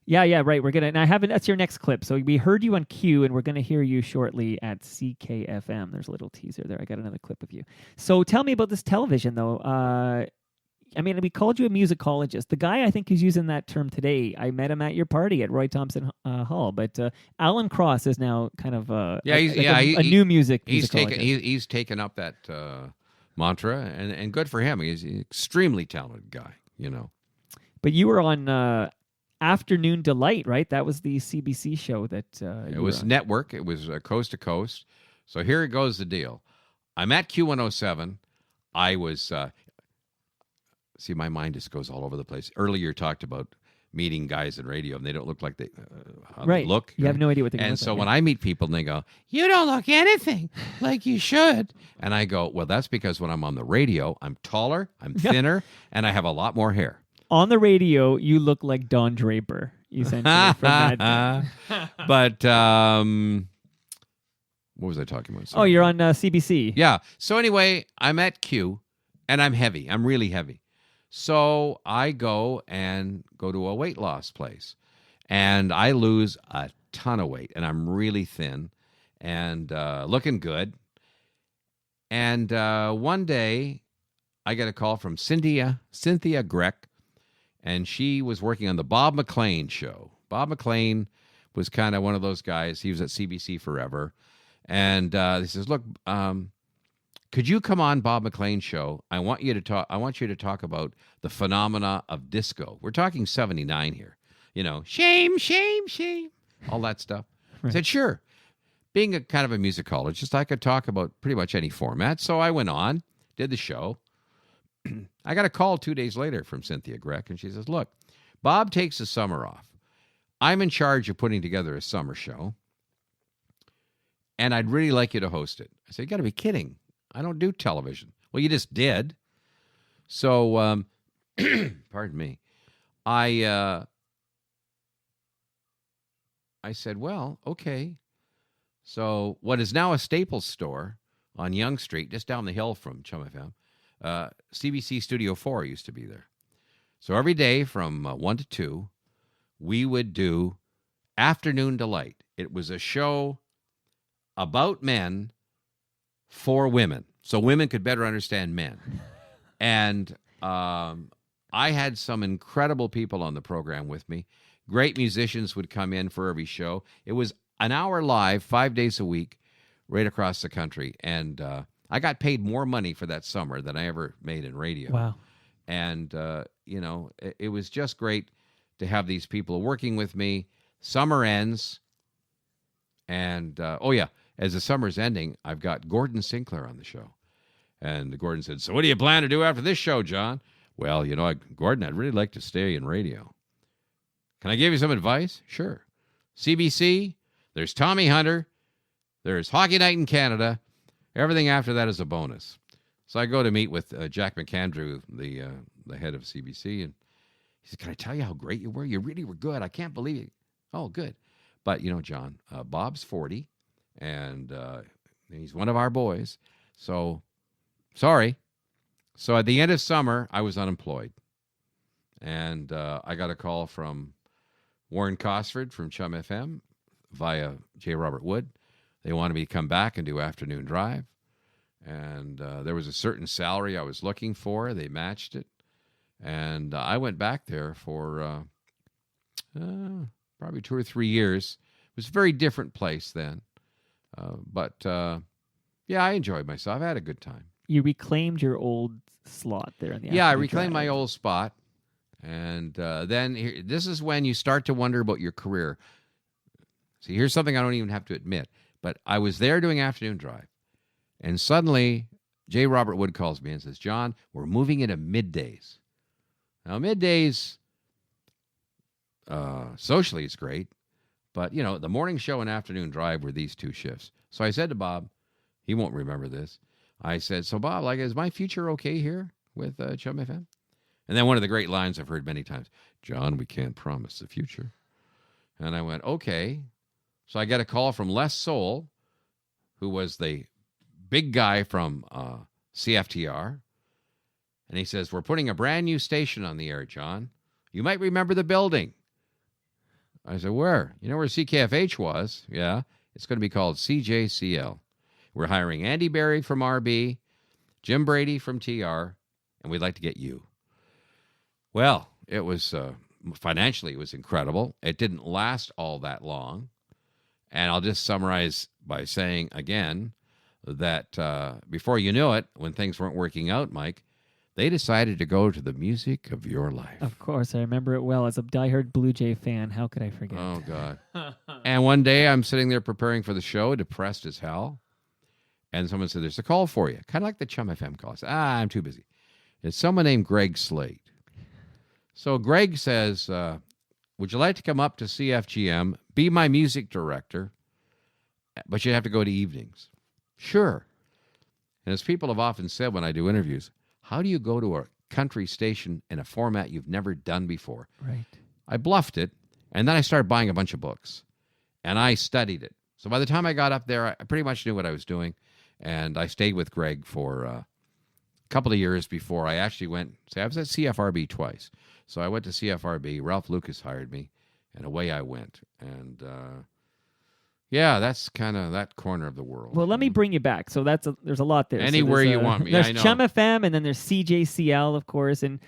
Yeah. Right. We're gonna. Now, that's your next clip. So we heard you on Q, and we're gonna hear you shortly at CKFM. There's a little teaser there. I got another clip of you. So tell me about this television, though. I mean, we called you a musicologist. The guy I think who's using that term today, I met him at your party at Roy Thompson Hall. But Alan Cross is now kind of a new music. He's taken up that mantra, and good for him. He's an extremely talented guy. But you were on Afternoon Delight, right? That was the CBC show that it was network. It was coast to coast. So here goes the deal. I'm at Q107. I was. See, my mind just goes all over the place. Earlier, you talked about meeting guys in radio, and they don't look like they look. You have no idea what they look like. And so when I meet people, and they go, "You don't look anything like you should," and I go, "Well, that's because when I'm on the radio, I'm taller, I'm thinner, and I have a lot more hair." On the radio, you look like Don Draper, essentially. From that. But what was I talking about? Oh, you're on CBC. Yeah. So anyway, I'm at Q, and I'm heavy. I'm really heavy. So I go to a weight loss place, and I lose a ton of weight, and I'm really thin and looking good. And one day, I get a call from Cynthia Greck, and she was working on the Bob McLean show. Bob McLean was kind of one of those guys. He was at CBC forever, and he says, "Look, could you come on Bob McLean's show? I want you to talk about the phenomena of disco. We're talking 79 here. Shame, shame, shame, all that stuff." Right. I said, "Sure." Being a kind of a musicologist, I could talk about pretty much any format. So I went on, did the show. I got a call 2 days later from Cynthia Greck, and she says, "Look, Bob takes the summer off. I'm in charge of putting together a summer show, and I'd really like you to host it." I said, "You got to be kidding. I don't do television." "Well, you just did." So, pardon me. I said, "Well, okay." So what is now a Staples store on Yonge Street, just down the hill from Chum FM, CBC Studio 4 used to be there. So every day from 1 to 2, we would do Afternoon Delight. It was a show about men for women, so women could better understand men. And I had some incredible people on the program with me. Great musicians would come in for every show. It was an hour live, 5 days a week, right across the country. And I got paid more money for that summer than I ever made in radio. Wow. And, it was just great to have these people working with me. Summer ends. And, as the summer's ending, I've got Gordon Sinclair on the show. And Gordon said, "So what do you plan to do after this show, John?" "Well, Gordon, I'd really like to stay in radio." "Can I give you some advice?" "Sure." CBC, there's Tommy Hunter, there's Hockey Night in Canada. Everything after that is a bonus. So I go to meet with Jack McAndrew, the head of CBC, and he said, "Can I tell you how great you were? You really were good. I can't believe it." "Oh, good." "But, John, Bob's 40, and he's one of our boys. So, sorry." So at the end of summer, I was unemployed. And I got a call from Warren Cosford from Chum FM via J. Robert Wood. They wanted me to come back and do Afternoon Drive. And there was a certain salary I was looking for. They matched it. And I went back there for probably 2 or 3 years. It was a very different place then. But yeah, I enjoyed myself. I had a good time. You reclaimed your old slot there in the Yeah, I afternoon reclaimed my drive. old spot. And then this is when you start to wonder about your career. See, here's something I don't even have to admit. But I was there doing afternoon drive. And suddenly, J. Robert Wood calls me and says, John, we're moving into middays. Now, middays, socially is great. But, you know, the morning show and afternoon drive were these 2 shifts. So I said to Bob, he won't remember this. I said, so Bob, like, is my future okay here with Chum FM? And then one of the great lines I've heard many times, John, we can't promise the future. And I went, okay. So I get a call from Les Soul, who was the big guy from CFTR. And he says, we're putting a brand new station on the air, John. You might remember the building. I said, where? You know where CKFH was? Yeah. It's going to be called CJCL. We're hiring Andy Berry from RB, Jim Brady from TR, and we'd like to get you. Well, it was financially, it was incredible. It didn't last all that long. And I'll just summarize by saying again that before you knew it, when things weren't working out, Mike, they decided to go to the music of your life. Of course, I remember it well. As a diehard Blue Jay fan, how could I forget? Oh, God. And one day I'm sitting there preparing for the show, depressed as hell. And someone said, there's a call for you. Kind of like the Chum FM call. I said, I'm too busy. It's someone named Greg Slate. So Greg says, would you like to come up to CFGM, be my music director, but you have to go to evenings? Sure. And as people have often said when I do interviews, how do you go to a country station in a format you've never done before? Right. I bluffed it, and then I started buying a bunch of books, and I studied it. So by the time I got up there, I pretty much knew what I was doing, and I stayed with Greg for a couple of years before I actually went. I was at CFRB twice. So I went to CFRB. Ralph Lucas hired me, and away I went. And yeah, that's kind of that corner of the world. Well, let me bring you back. So there's a lot there. Anywhere you want me. There's I know. Chum FM, and then there's CJCL, of course. And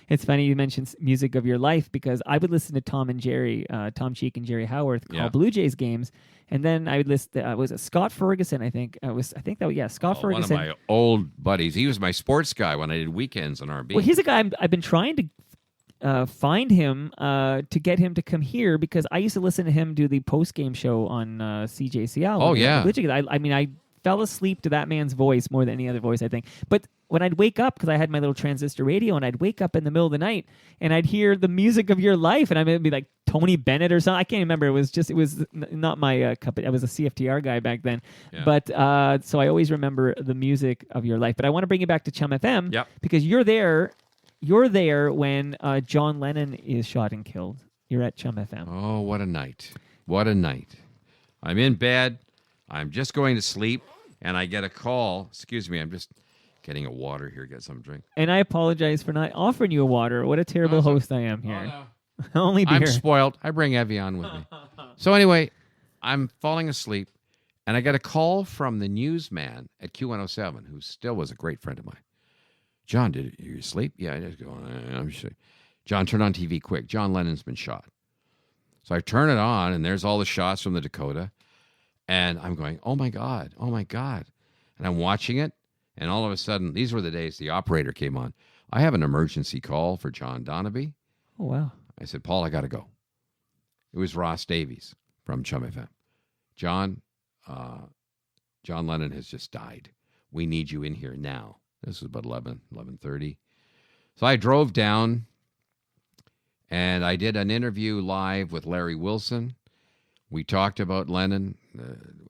it's funny you mentioned music of your life because I would listen to Tom Cheek and Jerry Howarth call Blue Jays games, and then I would listen. Was it Scott Ferguson? I think Scott Ferguson. One of my old buddies. He was my sports guy when I did weekends on RB. Well, he's a guy I've been trying to find him to get him to come here because I used to listen to him do the post-game show on CJCL. Oh, yeah. I mean, I fell asleep to that man's voice more than any other voice, I think. But when I'd wake up, because I had my little transistor radio, and I'd wake up in the middle of the night, and I'd hear the music of your life, and I'd be like Tony Bennett or something. I can't remember. It was not my cup. I was a CFTR guy back then. Yeah. But so I always remember the music of your life. But I want to bring you back to Chum FM because you're there. You're there when John Lennon is shot and killed. You're at Chum FM. Oh, what a night. What a night. I'm in bed. I'm just going to sleep, and I get a call. Excuse me, I'm just getting a water here. Get some drink. And I apologize for not offering you a water. What a terrible host I am here. Oh, no. Only beer. I'm spoiled. I bring Evian with me. So anyway, I'm falling asleep, and I get a call from the newsman at Q107, who still was a great friend of mine. John, did you sleep? Yeah, I just go, I'm sure. John, turn on TV quick. John Lennon's been shot. So I turn it on, and there's all the shots from the Dakota. And I'm going, oh, my God, oh, my God. And I'm watching it, and all of a sudden, these were the days the operator came on. I have an emergency call for John Donabie. Oh, wow. I said, Paul, I got to go. It was Ross Davies from Chum FM. John Lennon has just died. We need you in here now. This was about 11:30. So I drove down, and I did an interview live with Larry Wilson. We talked about Lennon,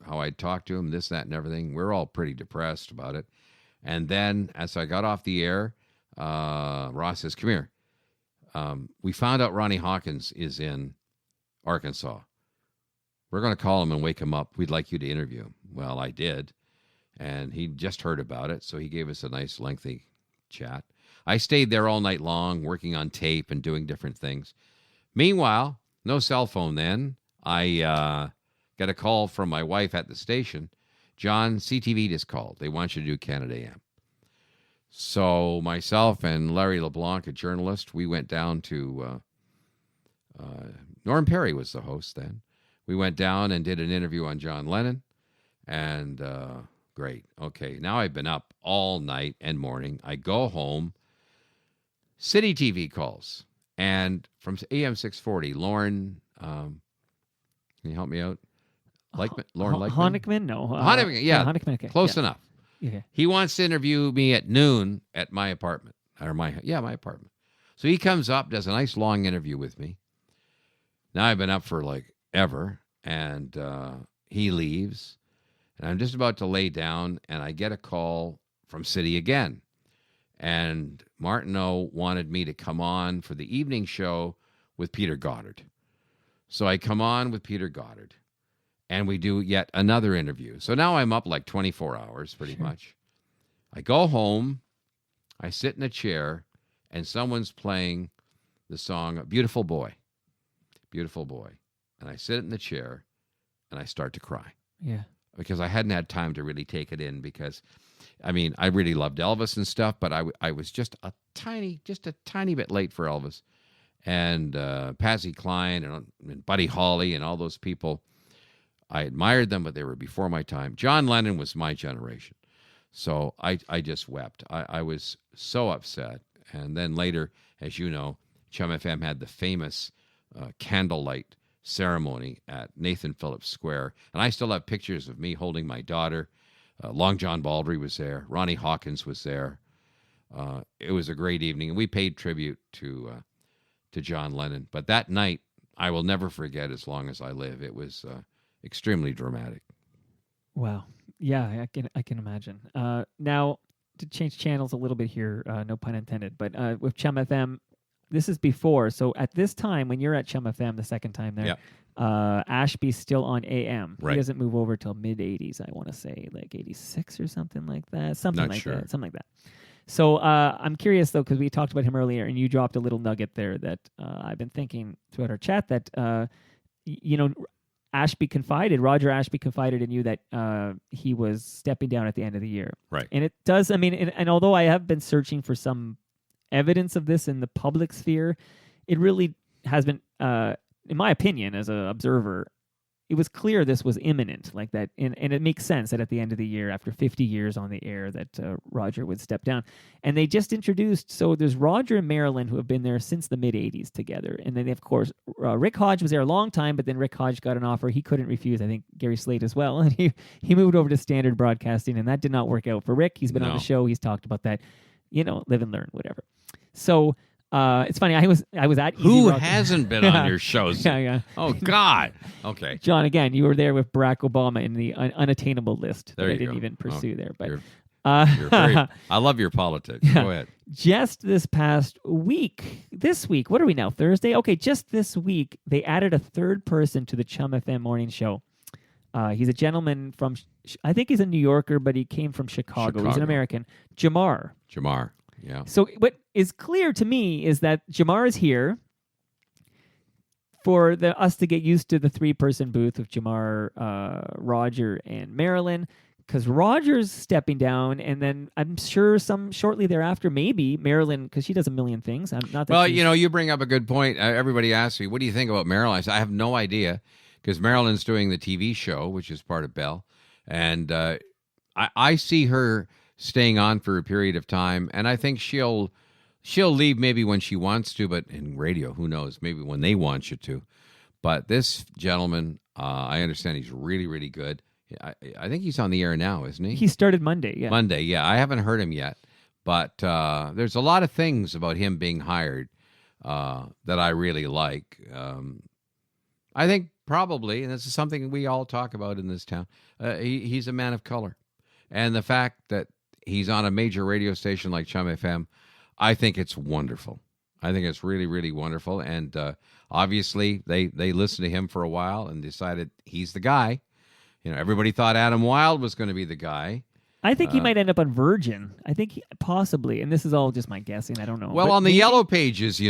how I talked to him, this, that, and everything. We're all pretty depressed about it. And then as I got off the air, Ross says, come here. We found out Ronnie Hawkins is in Arkansas. We're going to call him and wake him up. We'd like you to interview him. Well, I did. And he just heard about it, so he gave us a nice, lengthy chat. I stayed there all night long, working on tape and doing different things. Meanwhile, no cell phone then. I got a call from my wife at the station. John, CTV just called. They want you to do Canada AM. So myself and Larry LeBlanc, a journalist, we went down to Norm Perry was the host then. We went down and did an interview on John Lennon. And great. Okay, now I've been up all night and morning. I go home. City TV calls. And from AM 640, Lauren, can you help me out? Lauren Leichman? Honigman? No. Honigman, yeah. Honigman, okay. Close enough. Yeah. He wants to interview me at noon at my apartment. My apartment. So he comes up, does a nice long interview with me. Now I've been up for like ever, and he leaves, and I'm just about to lay down, and I get a call from City again. And Martineau wanted me to come on for the evening show with Peter Goddard. So I come on with Peter Goddard. And we do yet another interview. So now I'm up like 24 hours, pretty much. I go home, I sit in a chair, and someone's playing the song Beautiful Boy. Beautiful Boy. And I sit in the chair, and I start to cry. Yeah. Because I hadn't had time to really take it in because, I mean, I really loved Elvis and stuff, but I was just a tiny bit late for Elvis. And Patsy Cline and Buddy Holly and all those people, I admired them, but they were before my time. John Lennon was my generation. So I just wept. I was so upset. And then later, as you know, Chum FM had the famous candlelight ceremony at Nathan Phillips Square. And I still have pictures of me holding my daughter. Long John Baldry was there. Ronnie Hawkins was there. It was a great evening. And we paid tribute to John Lennon. But that night, I will never forget as long as I live. It was extremely dramatic. Wow. Yeah, I can imagine. Now, to change channels a little bit here, no pun intended, but with Chum FM, this is before. So at this time, when you're at Chum FM the second time there, Ashby's still on AM. Right. He doesn't move over till mid-'80s, I want to say, like 86 or something like that. Something like that. So I'm curious, though, because we talked about him earlier, and you dropped a little nugget there that I've been thinking throughout our chat that, Roger Ashby confided in you that he was stepping down at the end of the year. Right. And it does, and although I have been searching for some evidence of this in the public sphere, it really has been, in my opinion, as an observer, it was clear this was imminent, like that, and it makes sense that at the end of the year, after 50 years on the air, that Roger would step down. And they just introduced, so there's Roger and Marilyn who have been there since the mid-'80s together. And then, of course, Rick Hodge was there a long time, but then Rick Hodge got an offer he couldn't refuse. I think Gary Slate as well. And he moved over to Standard Broadcasting, and that did not work out for Rick. He's been on the show. He's talked about that, live and learn, whatever. So it's funny. I was at Easy Who Rock. hasn't been on your shows? Yeah. Oh God. Okay. John, again, you were there with Barack Obama in the unattainable list that I didn't even pursue there. But you're very, I love your politics. Go ahead. Just this week, what are we now? Thursday? Okay, just this week, they added a third person to the Chum FM morning show. He's a gentleman from, I think he's a New Yorker, but he came from Chicago. He's an American. Jamar. Yeah. So what is clear to me is that Jamar is here for us to get used to the three-person booth of Jamar, Roger, and Marilyn, because Roger's stepping down, and then I'm sure shortly thereafter, maybe Marilyn, because she does a million things. You bring up a good point. Everybody asks me, what do you think about Marilyn? I said, I have no idea, because Marilyn's doing the TV show, which is part of Bell, and I see her staying on for a period of time, and I think she'll leave maybe when she wants to, but in radio, who knows, maybe when they want you to. But this gentleman, I understand he's really, really good. I think he's on the air now, isn't he? He started Monday, yeah. Monday, yeah. I haven't heard him yet, but there's a lot of things about him being hired that I really like. I think probably, and this is something we all talk about in this town, he's a man of color. And the fact that he's on a major radio station like Chum FM, I think it's wonderful. I think it's really, really wonderful. And obviously, they listened to him for a while and decided he's the guy. Everybody thought Adam Wilde was going to be the guy. I think he might end up on Virgin. I think possibly, and this is all just my guessing. I don't know. Well, on the Yellow Pages,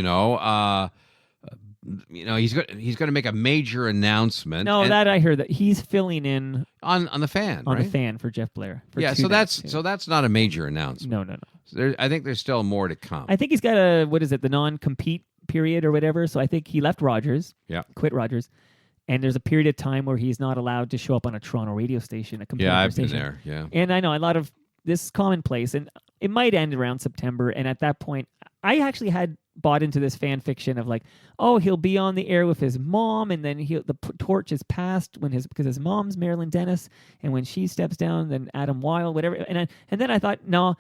he's going to make a major announcement. No, that I heard that he's filling in on the fan, on right? the fan for Jeff Blair. For Yeah, 2 so nights. that's not a major announcement. No. I think there's still more to come. I think he's got the non-compete period or whatever. So I think he left Rogers. Yeah. Quit Rogers. And there's a period of time where he's not allowed to show up on a Toronto radio station, a competitor I've station. been there. Yeah. And I know a lot of this is commonplace, and it might end around September. And at that point, I actually had bought into this fan fiction of like, oh, he'll be on the air with his mom, and then the torch is passed because his mom's Marilyn Dennis, and when she steps down, then Adam Weil, whatever. And then I thought, no,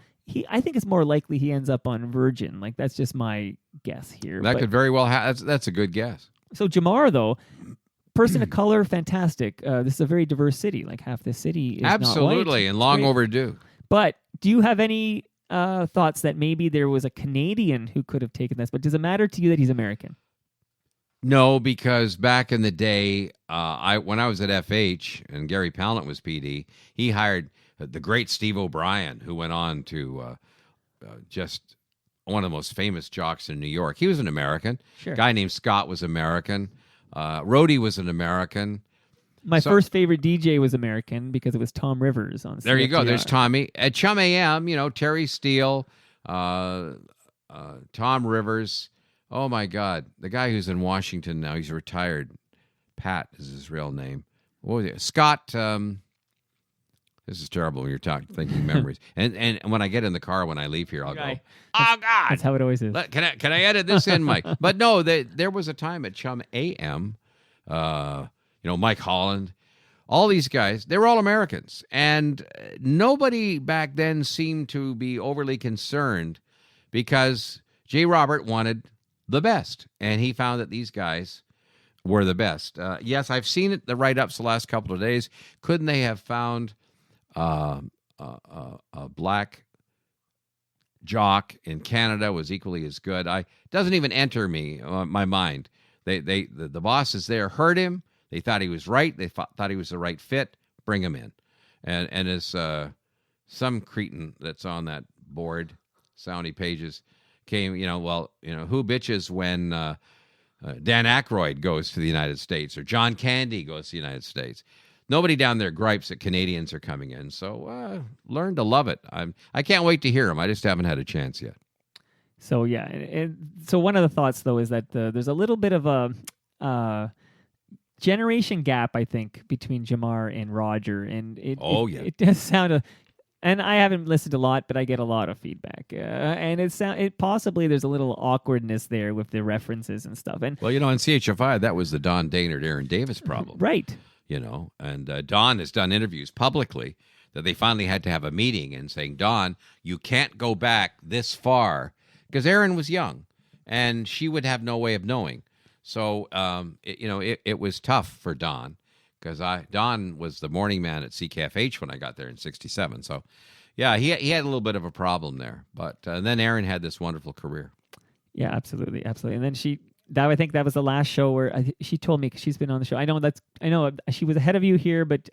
I think it's more likely he ends up on Virgin. Like that's just my guess here. That could very well that's a good guess. So Jamar, though, person of color, fantastic. This is a very diverse city. Like half the city is absolutely not white. and long overdue. But do you have any thoughts that maybe there was a Canadian who could have taken this? But does it matter to you that he's American? No, because back in the day, when I was at FH and Gary Pallant was PD, he hired the great Steve O'Brien, who went on to just one of the most famous jocks in New York. He was an American. Sure. A guy named Scott was American. Rhodey was an American. My first favorite DJ was American because it was Tom Rivers on. There you go. CFTR. There's Tommy at Chum AM. Terry Steele, Tom Rivers. Oh my God, the guy who's in Washington now. He's retired. Pat is his real name. What was it? Scott. This is terrible when you're thinking memories. And when I get in the car when I leave here, I'll go, oh God. That's how it always is. Can I edit this in, Mike? But no, there was a time at Chum AM. Mike Holland, all these guys, they were all Americans. And nobody back then seemed to be overly concerned because J. Robert wanted the best. And he found that these guys were the best. Yes, I've seen it, the write-ups the last couple of days. Couldn't they have found a black jock in Canada was equally as good? Doesn't even enter my mind. The bosses there heard him. They thought he was right. They thought he was the right fit. Bring him in. And as some cretin that's on that board, Soundy Pages, came, who bitches when Dan Aykroyd goes to the United States or John Candy goes to the United States? Nobody down there gripes that Canadians are coming in. So learn to love it. I can't wait to hear him. I just haven't had a chance yet. So, yeah. And so one of the thoughts, though, is that there's a little bit of a generation gap, I think, between Jamar and Roger. And it does sound and I haven't listened a lot, but I get a lot of feedback. And it possibly there's a little awkwardness there with the references and stuff. And well, on CHFI, that was the Don Daynard, Aaron Davis problem. Right. And Don has done interviews publicly that they finally had to have a meeting and saying, Don, you can't go back this far because Aaron was young and she would have no way of knowing. So, it was tough for Don because Don was the morning man at CKFH when I got there in 1967. So, yeah, he had a little bit of a problem there. But then Aaron had this wonderful career. Yeah, absolutely. And then I think that was the last show where she told me, because she's been on the show. I know she was ahead of you here, but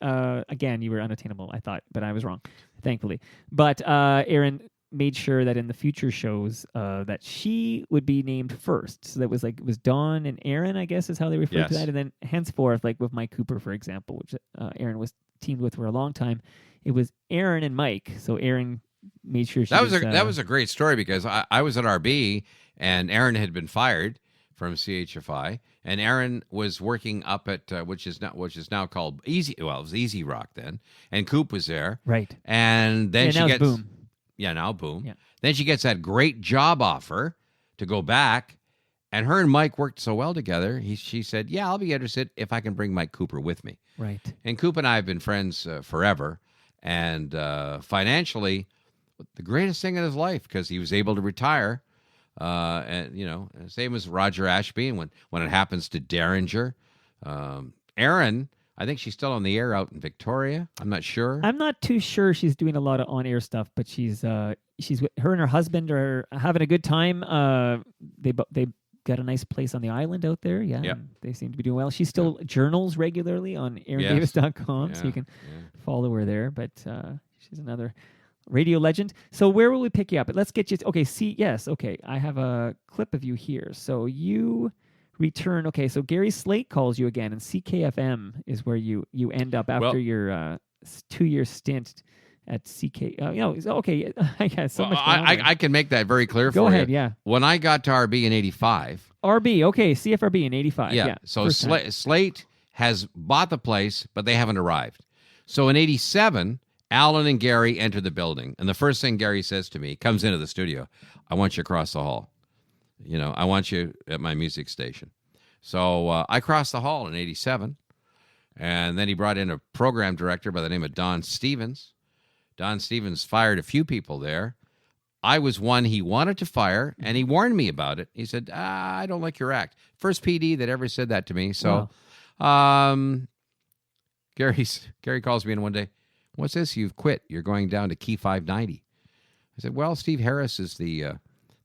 again, you were unattainable, I thought, but I was wrong, thankfully. But Aaron made sure that in the future shows that she would be named first. So that was it was Dawn and Aaron, I guess is how they referred to that. And then henceforth, like with Mike Cooper, for example, which Aaron was teamed with for a long time, it was Aaron and Mike. So Aaron made sure that was a great story because I was at RB and Aaron had been fired from CHFI, and Aaron was working up at which is now called Easy. Well, it was Easy Rock then, and Coop was there, right? And then she gets Boom. Yeah, now Boom. Yeah. Then she gets that great job offer to go back, and her and Mike worked so well together. She said, "Yeah, I'll be interested if I can bring Mike Cooper with me." Right. And Coop and I have been friends forever, and financially, the greatest thing in his life because he was able to retire. And same as Roger Ashby, and when it happens to Derringer, Aaron, I think she's still on the air out in Victoria. I'm not sure. I'm not too sure she's doing a lot of on-air stuff, but she's her and her husband are having a good time. They got a nice place on the island out there. Yeah, yep. They seem to be doing well. She still journals regularly on aarondavis.com, so you can follow her there. But she's another radio legend. So where will we pick you up? Let's get you. Okay, okay. I have a clip of you here. So you return. Okay, so Gary Slate calls you again, and CKFM is where you end up after your 2-year stint at CK. Okay, I got so much. I can make that very clear for you. Go ahead, yeah. When I got to RB in 85. RB, okay, CFRB in 85. Yeah. So Slate has bought the place, but they haven't arrived. So in 87, Alan and Gary enter the building, and the first thing Gary says to me, comes into the studio, I want you across the hall. I want you at my music station. So I crossed the hall in 87, and then he brought in a program director by the name of Don Stevens. Don Stevens fired a few people there. I was one he wanted to fire, and he warned me about it. He said, I don't like your act. First PD that ever said that to me. So Gary calls me in one day, what's this? You've quit. You're going down to Key 590. I said, well, Steve Harris is the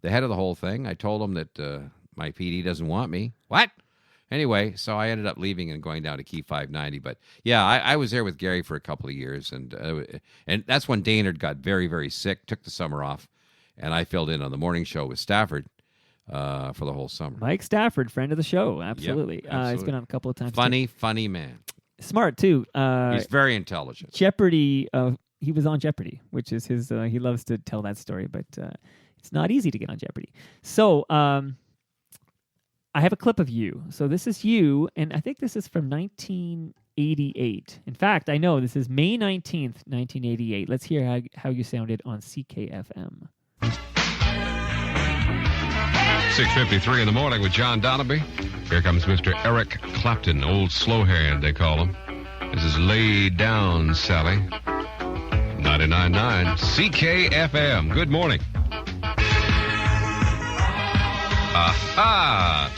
head of the whole thing. I told him that my PD doesn't want me. What? Anyway, so I ended up leaving and going down to Key 590. But, yeah, I was there with Gary for a couple of years, and that's when Daynard got very, very sick, took the summer off, and I filled in on the morning show with Stafford for the whole summer. Mike Stafford, friend of the show, absolutely. Yep, absolutely. He's been on a couple of times. Funny man. Smart, too. He's very intelligent. Jeopardy, he was on Jeopardy, which is his, he loves to tell that story, but it's not easy to get on Jeopardy. So I have a clip of you. So this is you, and I think this is from 1988. In fact, I know this is May 19th, 1988. Let's hear how you sounded on CKFM. 6:53 in the morning with John Donabie. Here comes Mr. Eric Clapton, old slow hand, they call him. This is Lay Down, Sally. 99.9 CKFM. Good morning. Aha!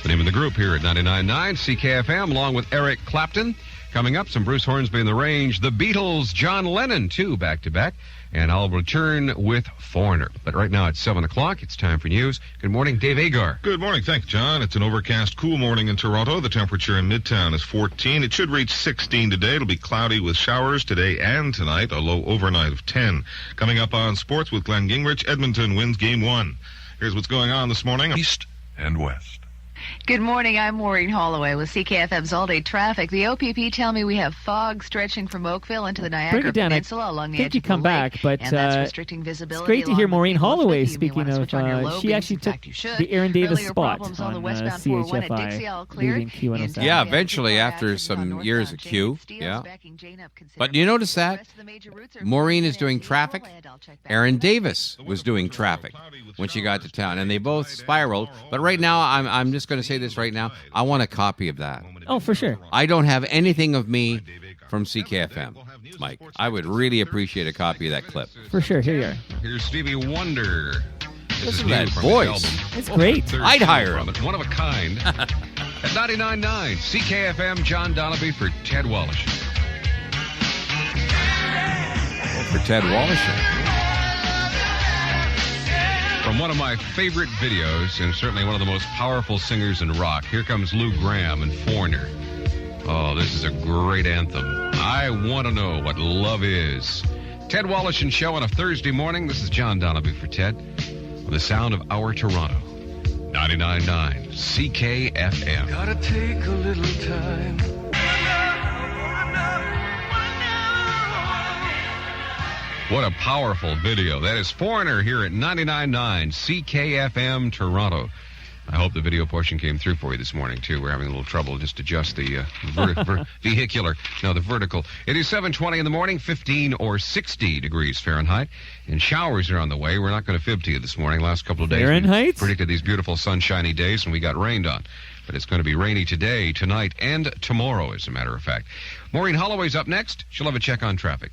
The name of the group here at 99.9 CKFM, along with Eric Clapton. Coming up, some Bruce Hornsby in the range. The Beatles, John Lennon, too, back-to-back. And I'll return with Foreigner. But right now it's 7 o'clock. It's time for news. Good morning, Dave Agar. Good morning. Thanks, John. It's an overcast, cool morning in Toronto. The temperature in Midtown is 14. It should reach 16 today. It'll be cloudy with showers today and tonight, a low overnight of 10. Coming up on sports with Glenn Gingrich, Edmonton wins Game 1. Here's what's going on this morning. East and West. Good morning. I'm Maureen Holloway with CKFM's all-day traffic. The OPP tell me we have fog stretching from Oakville into the Niagara Peninsula along the edge of the lake. Back, but and that's restricting visibility. It's great to hear Maureen Holloway. Speaking of, she actually took the Aaron Davis spot on CHFI, leaving Q107. Yeah, eventually after some years of Q. Yeah. But do you notice that? Maureen is doing traffic. Aaron Davis was doing traffic when she got to town, and they both spiraled. But right now, I'm just going to say this right now. I want a copy of that. Oh, for sure. I don't have anything of me from CKFM, Mike. I would really appreciate a copy of that clip. For sure. Here you are. Here's Stevie Wonder. Listen to that voice. It's great. I'd hire him. It's one of a kind. At 99.9 CKFM, John Donabie for Ted Wallish. For Ted Wallish. From one of my favorite videos, and certainly one of the most powerful singers in rock, here comes Lou Gramm and Foreigner. Oh, this is a great anthem. I want to know what love is. Ted Wallish and Show on a Thursday morning. This is John Donabie for Ted. On the sound of our Toronto. 99.9 CKFM. Gotta take a little time. What a powerful video. That is Foreigner here at 99.9 CKFM Toronto. I hope the video portion came through for you this morning, too. We're having a little trouble just adjust the the vertical. It is 7:20 in the morning, 15 or 60 degrees Fahrenheit, and showers are on the way. We're not going to fib to you this morning. Last couple of days, Fahrenheit? we predicted these beautiful sunshiny days, and we got rained on. But it's going to be rainy today, tonight, and tomorrow, as a matter of fact. Maureen Holloway's up next. She'll have a check on traffic.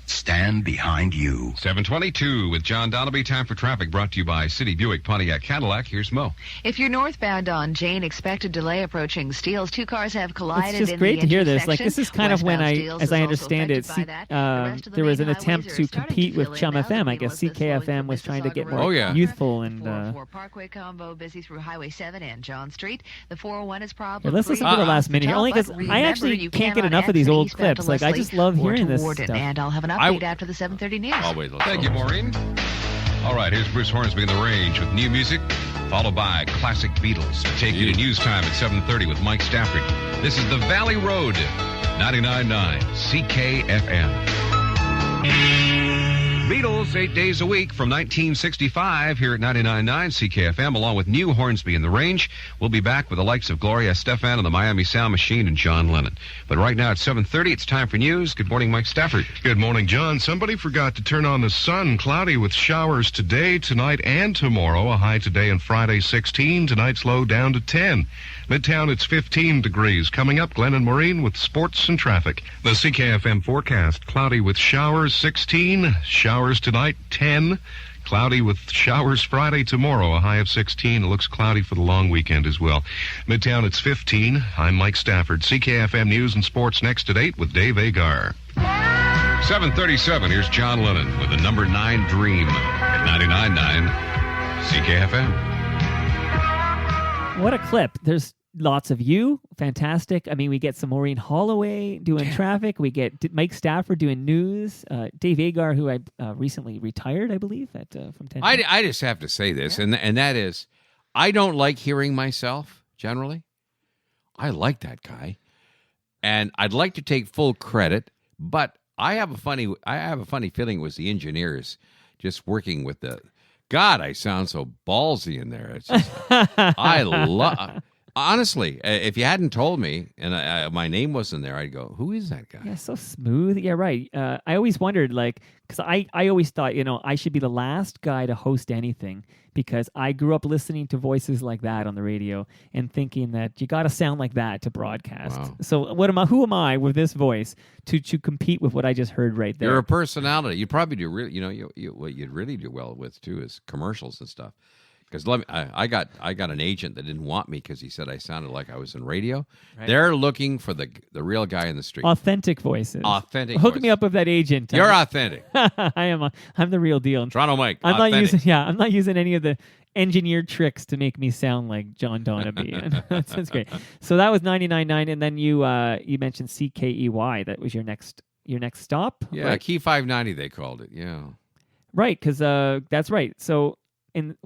Stand behind you. 7:22 with John Donabie. Time for traffic brought to you by City Buick Pontiac Cadillac. Here's Mo. If you're northbound on Jane, expected delay approaching Steeles. 2 cars have collided. It's just great to hear this. Like, this is kind of when as I understand it, there was an attempt to compete with Chum FM. I guess CKFM was trying to get more youthful and. 404 Parkway combo busy through Highway 7 and John Street. The 401 is problem. Let's listen to the last minute here, only because I actually can't get enough of these old clips. Like, I just love hearing this stuff. And I'll have an update after the 7:30 news. Always. Thank you, Maureen. All right, here's Bruce Hornsby in the range with new music. followed by Classic Beatles. Take you to news time at 7:30 with Mike Stafford. This is the Valley Road, 99.9 CKFM. Beatles, 8 days a week from 1965 here at 99.9 CKFM, along with New Hornsby in the Range. We'll be back with the likes of Gloria Estefan and the Miami Sound Machine and John Lennon. But right now at 7:30, it's time for news. Good morning, Mike Stafford. Good morning, John. Somebody forgot to turn on the sun. Cloudy with showers today, tonight, and tomorrow. A high today and Friday, 16. Tonight's low down to 10. Midtown, it's 15 degrees. Coming up, Glenn and Maureen with sports and traffic. The CKFM forecast, cloudy with showers, 16. Showers tonight, 10. Cloudy with showers Friday, tomorrow, a high of 16. It looks cloudy for the long weekend as well. Midtown, it's 15. I'm Mike Stafford. CKFM News and Sports next at 8 with Dave Agar. 7:37, here's John Lennon with the number 9 Dream at 99.9 CKFM. What a clip. There's lots of you. Fantastic. I mean, we get some Maureen Holloway doing traffic. We get Mike Stafford doing news. Dave Agar, who I recently retired, I believe, from 10. I just have to say this, and that is, I don't like hearing myself, generally. I like that guy. And I'd like to take full credit, but I have a funny feeling it was the engineers just working with the... God, I sound so ballsy in there. It's just, I love... Honestly, if you hadn't told me and my name wasn't there, I'd go, who is that guy? Yeah, so smooth. Yeah, right. I always wondered, because I always thought, I should be the last guy to host anything because I grew up listening to voices like that on the radio and thinking that you got to sound like that to broadcast. Wow. So who am I with this voice to compete with what I just heard right there? You're a personality. You'd probably do really, what you'd really do well with too is commercials and stuff. Because I got an agent that didn't want me because he said I sounded like I was in radio. Right. They're looking for the real guy in the street. Authentic voices. Authentic. Hook me up with that agent. You're authentic. I'm the real deal. Toronto Mike. I'm not using any of the engineered tricks to make me sound like John Donabie. That's great. So that was 99.9, and then you mentioned CKEY. That was your next stop. Yeah, right? Key 590 they called it. Yeah. Right, because that's right. So. And,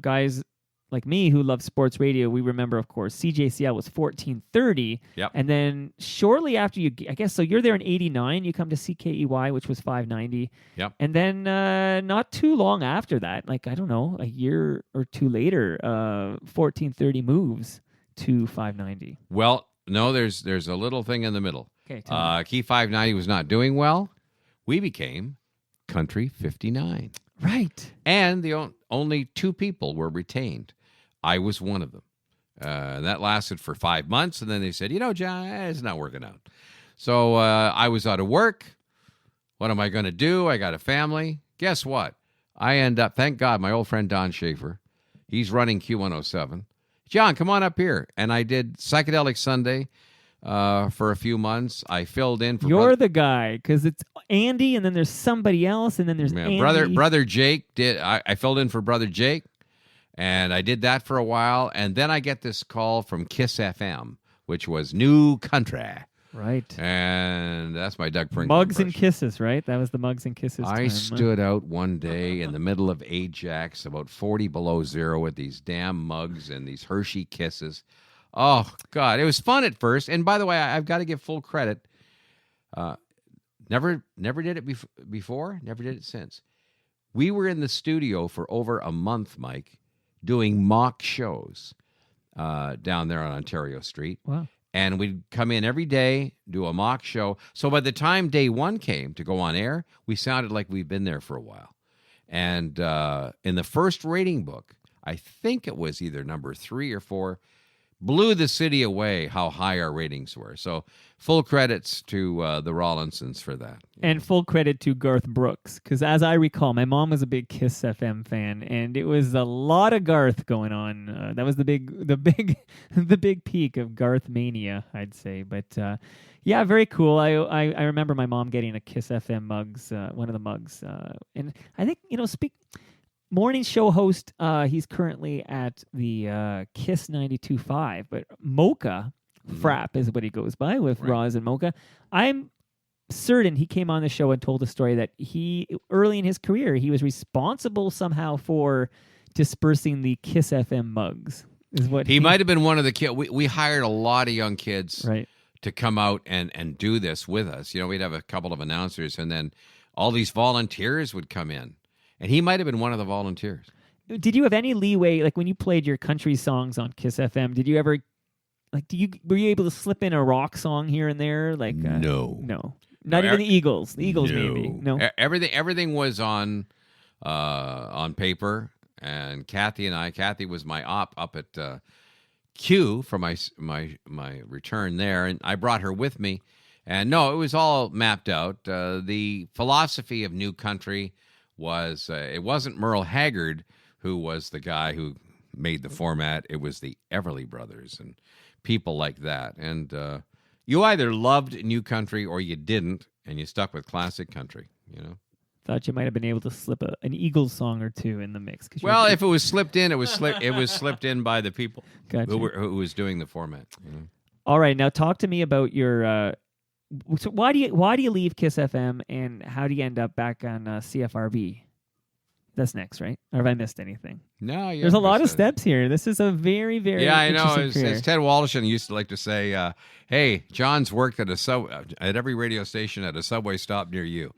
guys like me who love sports radio, we remember, of course, CJCL was 1430. Yep. And then shortly after so you're there in 89, you come to CKEY, which was 590. Yep. And then not too long after that, a year or two later, 1430 moves to 590. Well, no, there's a little thing in the middle. Okay. Key 590 was not doing well. We became Country 59. Right. And the only 2 people were retained. I was one of them. That lasted for 5 months, and then they said, John, it's not working out. So I was out of work. What am I going to do? I got a family. Guess what? I end up, thank God, my old friend Don Schaefer, he's running Q107. John, come on up here. And I did Psychedelic Sunday for a few months. I filled in for... You're the guy, because it's Andy, and then there's somebody else, and then there's Andy. Brother Jake did. I filled in for Brother Jake, and I did that for a while, and then I get this call from Kiss FM, which was New Country. Right. And that's my Doug Pringle Mugs impression. and Kisses, right? That was the Mugs and Kisses I time. stood out one day in the middle of Ajax, about 40 below zero, with these damn mugs and these Hershey Kisses. Oh, God. It was fun at first. And by the way, I've got to give full credit. Never did it before, never did it since. We were in the studio for over a month, Mike, doing mock shows down there on Ontario Street. Wow. And we'd come in every day, do a mock show. So by the time day 1 came to go on air, we sounded like we'd been there for a while. And in the first rating book, I think it was either number 3 or 4, blew the city away how high our ratings were. So full credits to the Rollinsons for that. And full credit to Garth Brooks, because as I recall, my mom was a big Kiss FM fan, and it was a lot of Garth going on. That was the big peak of Garth mania, I'd say. But yeah, very cool. I remember my mom getting a Kiss FM mugs, one of the mugs, and I think morning show host, he's currently at the Kiss 92.5, but Mocha Frapp is what he goes by with Roz and Mocha. I'm certain he came on the show and told a story that he, early in his career, he was responsible somehow for dispersing the Kiss FM mugs. Is what he might have been one of the kids. We hired a lot of young kids right. to come out and do this with us. You know, we'd have a couple of announcers, and then all these volunteers would come in. And he might have been one of the volunteers. Did you have any leeway, like when you played your country songs on Kiss FM, did you ever, like, were you able to slip in a rock song here and there? Like No. Not even the Eagles. The Eagles, no. maybe. No. Everything was on paper. And Kathy was my op up at Q for my return there, and I brought her with me. And no, it was all mapped out. The philosophy of New Country was it wasn't Merle Haggard who was the guy who made the format. It was the Everly Brothers and people like that. And you either loved New Country or you didn't, and you stuck with classic country, you know. Thought you might have been able to slip an Eagles song or two in the mix. Well, if it was slipped in, it was slipped in by the people gotcha. who was doing the format. You know? All right, now talk to me about your. So why do you leave Kiss FM, and how do you end up back on CFRB? That's next, right? Or have I missed anything? No, there's a lot of steps here. This is a very, very I know. interesting As Ted Waldischen used to like to say, "Hey, John's worked at every radio station at a subway stop near you."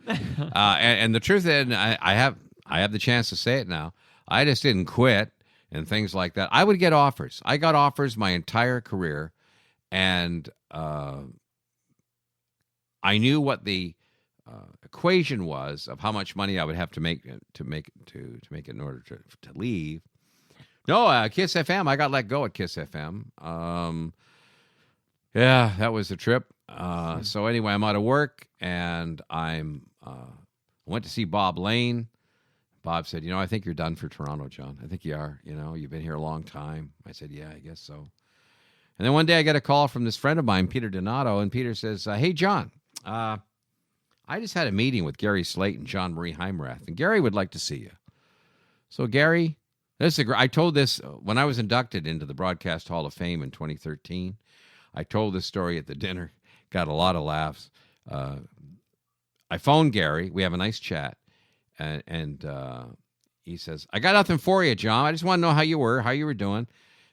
and the truth is, I have the chance to say it now. I just didn't quit and things like that. I would get offers. I got offers my entire career, and I knew what the equation was of how much money I would have to make in order to leave. No, Kiss FM. I got let go at Kiss FM. Yeah, that was the trip. So anyway, I'm out of work, and I went to see Bob Lane. Bob said, "I think you're done for Toronto, John. I think you are. You've been here a long time." I said, "Yeah, I guess so." And then one day I get a call from this friend of mine, Peter Donato, and Peter says, "Hey, John, I just had a meeting with Gary Slate and John Marie Heimrath, and Gary would like to see you." So Gary, I told this when I was inducted into the Broadcast Hall of Fame in 2013. I told this story at the dinner, got a lot of laughs. I phoned Gary. We have a nice chat, and he says, "I got nothing for you, John. I just want to know how you were doing.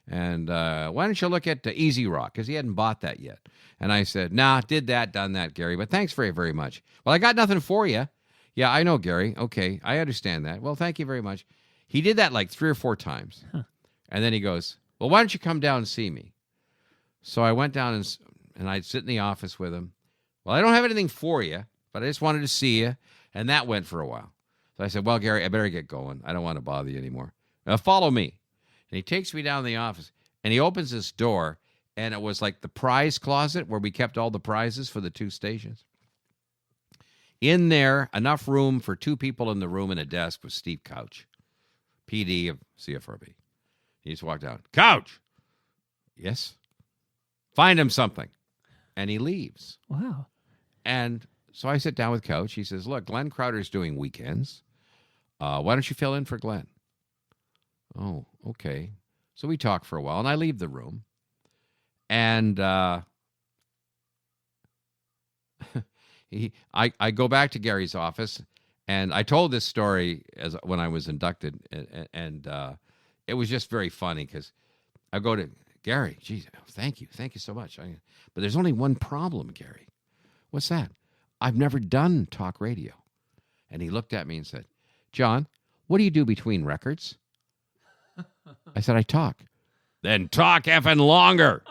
And why don't you look at Easy Rock?" Because he hadn't bought that yet. And I said, "Nah, done that, Gary. But thanks very, very much." "Well, I got nothing for you." "Yeah, I know, Gary. Okay, I understand that. Well, thank you very much." He did that like 3 or 4 times. Huh. And then he goes, "Well, why don't you come down and see me?" So I went down and I'd sit in the office with him. "Well, I don't have anything for you, but I just wanted to see you." And that went for a while. So I said, "Well, Gary, I better get going. I don't want to bother you anymore. Follow me." And he takes me down the office, and he opens this door, and it was like the prize closet where we kept all the prizes for the 2 stations. In there, enough room for 2 people in the room and a desk, was Steve Couch, PD of CFRB. He just walked out. "Couch!" "Yes?" "Find him something." And he leaves. Wow. And so I sit down with Couch. He says, "Look, Glenn Crowder's doing weekends. Why don't you fill in for Glenn?" "Oh, okay." So we talk for a while, and I leave the room. And I go back to Gary's office, and I told this story when I was inducted, and it was just very funny because I go to Gary. "Geez, thank you so much. But there's only one problem, Gary." "What's that?" "I've never done talk radio." And he looked at me and said, "John, what do you do between records?" I said, "I talk." "Then talk effing longer."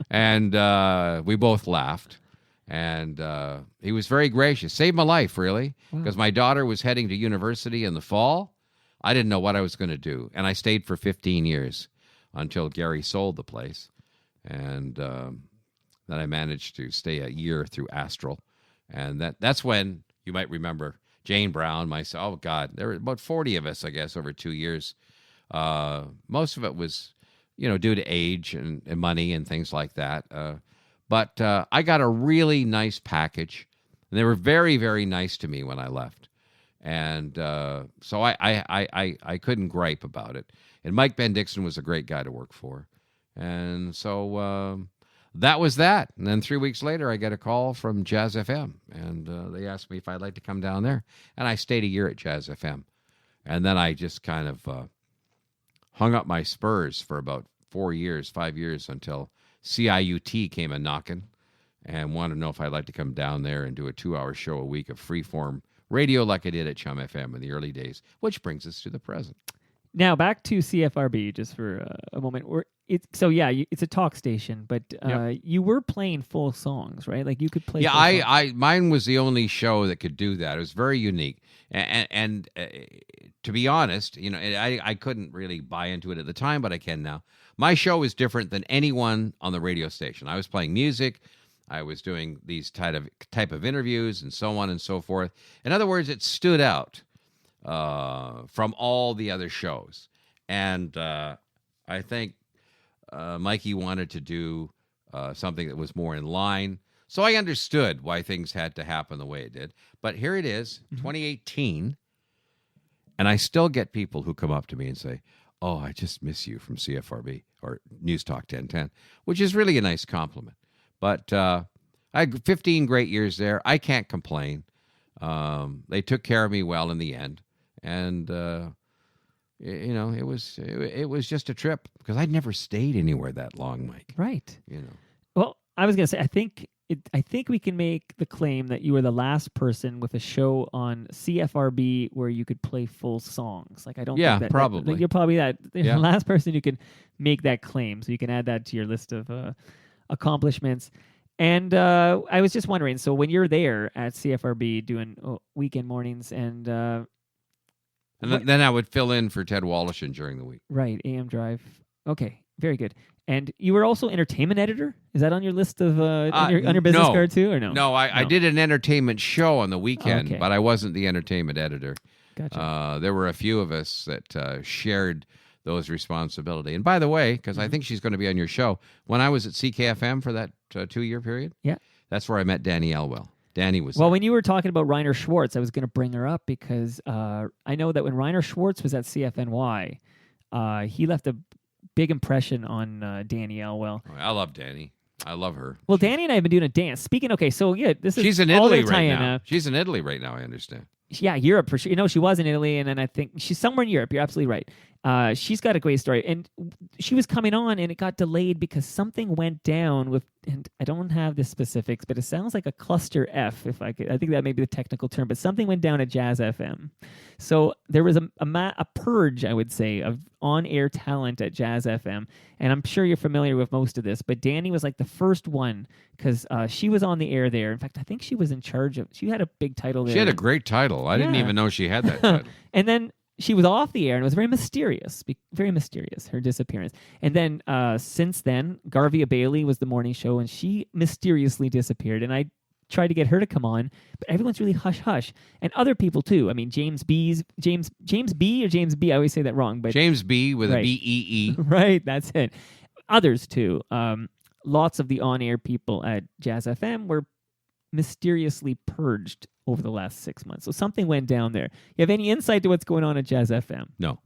And we both laughed. And he was very gracious. Saved my life, really, because my daughter was heading to university in the fall. I didn't know what I was going to do. And I stayed for 15 years until Gary sold the place. And then I managed to stay a year through Astral. And that's when, you might remember, Jane Brown, myself, oh, God, there were about 40 of us, I guess, over 2 years. Most of it was, due to age and money and things like that. But I got a really nice package, and they were very, very nice to me when I left. And so I couldn't gripe about it. And Mike Bendixson was a great guy to work for. And so that was that. And then 3 weeks later, I get a call from Jazz FM, and they asked me if I'd like to come down there. And I stayed a year at Jazz FM. And then I just kind of hung up my spurs for about 5 years, until CIUT came a-knocking and wanted to know if I'd like to come down there and do a 2-hour show a week of freeform radio like I did at Chum FM in the early days, which brings us to the present. Now, back to CFRB just for a moment. It's a talk station, but you were playing full songs, right? Like you could play. Yeah, mine was the only show that could do that. It was very unique, and to be honest, I couldn't really buy into it at the time, but I can now. My show is different than anyone on the radio station. I was playing music, I was doing these type of interviews, and so on and so forth. In other words, it stood out from all the other shows, and I think Mikey wanted to do something that was more in line. So I understood why things had to happen the way it did. But here it is, 2018, and I still get people who come up to me and say, "Oh, I just miss you from CFRB or News Talk 1010," which is really a nice compliment. But I had 15 great years there. I can't complain. They took care of me well in the end. And, it was just a trip because I'd never stayed anywhere that long, Mike. Right. Well, I was going to say, I think we can make the claim that you were the last person with a show on CFRB where you could play full songs. Like, I don't think that... probably. You're probably the last person who could make that claim. So you can add that to your list of accomplishments. And I was just wondering, so when you're there at CFRB doing weekend mornings and then I would fill in for Ted Wallachin during the week. Right, AM Drive. Okay, very good. And you were also entertainment editor? Is that on your list of on your business card too, or no? No, I did an entertainment show on the weekend, but I wasn't the entertainment editor. Gotcha. There were a few of us that shared those responsibility. And by the way, because I think she's going to be on your show, when I was at CKFM for that 2-year period, that's where I met Danny Elwell. Danny was well, there. when you were talking about Rainer Schwartz, I was going to bring her up because I know that when Rainer Schwartz was at CFNY, he left a big impression on Danny Elwell. I love Danny. I love her. Well, Danny and I have been doing a dance. Speaking, okay, so this is she's in Italy right now. She's in Italy right now, I understand. Yeah, Europe for sure. She was in Italy, and then I think she's somewhere in Europe. You're absolutely right. She's got a great story. And she was coming on, and it got delayed because something went down with, and I don't have the specifics, but it sounds like a cluster F, if I could. I think that may be the technical term, but something went down at Jazz FM. So there was a purge, I would say, of on-air talent at Jazz FM. And I'm sure you're familiar with most of this, but Danny was like the first one because she was on the air there. In fact, I think she was in charge of, she had a big title there. She had a great title. I didn't even know she had that title. And then she was off the air, and it was very mysterious, her disappearance. And then since then, Garvia Bailey was the morning show, and she mysteriously disappeared. And I tried to get her to come on, but everyone's really hush-hush. And other people, too. I mean, James B, I always say that wrong. But James B with a B-E-E. Right, that's it. Others, too. Lots of the on-air people at Jazz FM were mysteriously purged over the last 6 months. So something went down there. You have any insight to what's going on at Jazz FM? No.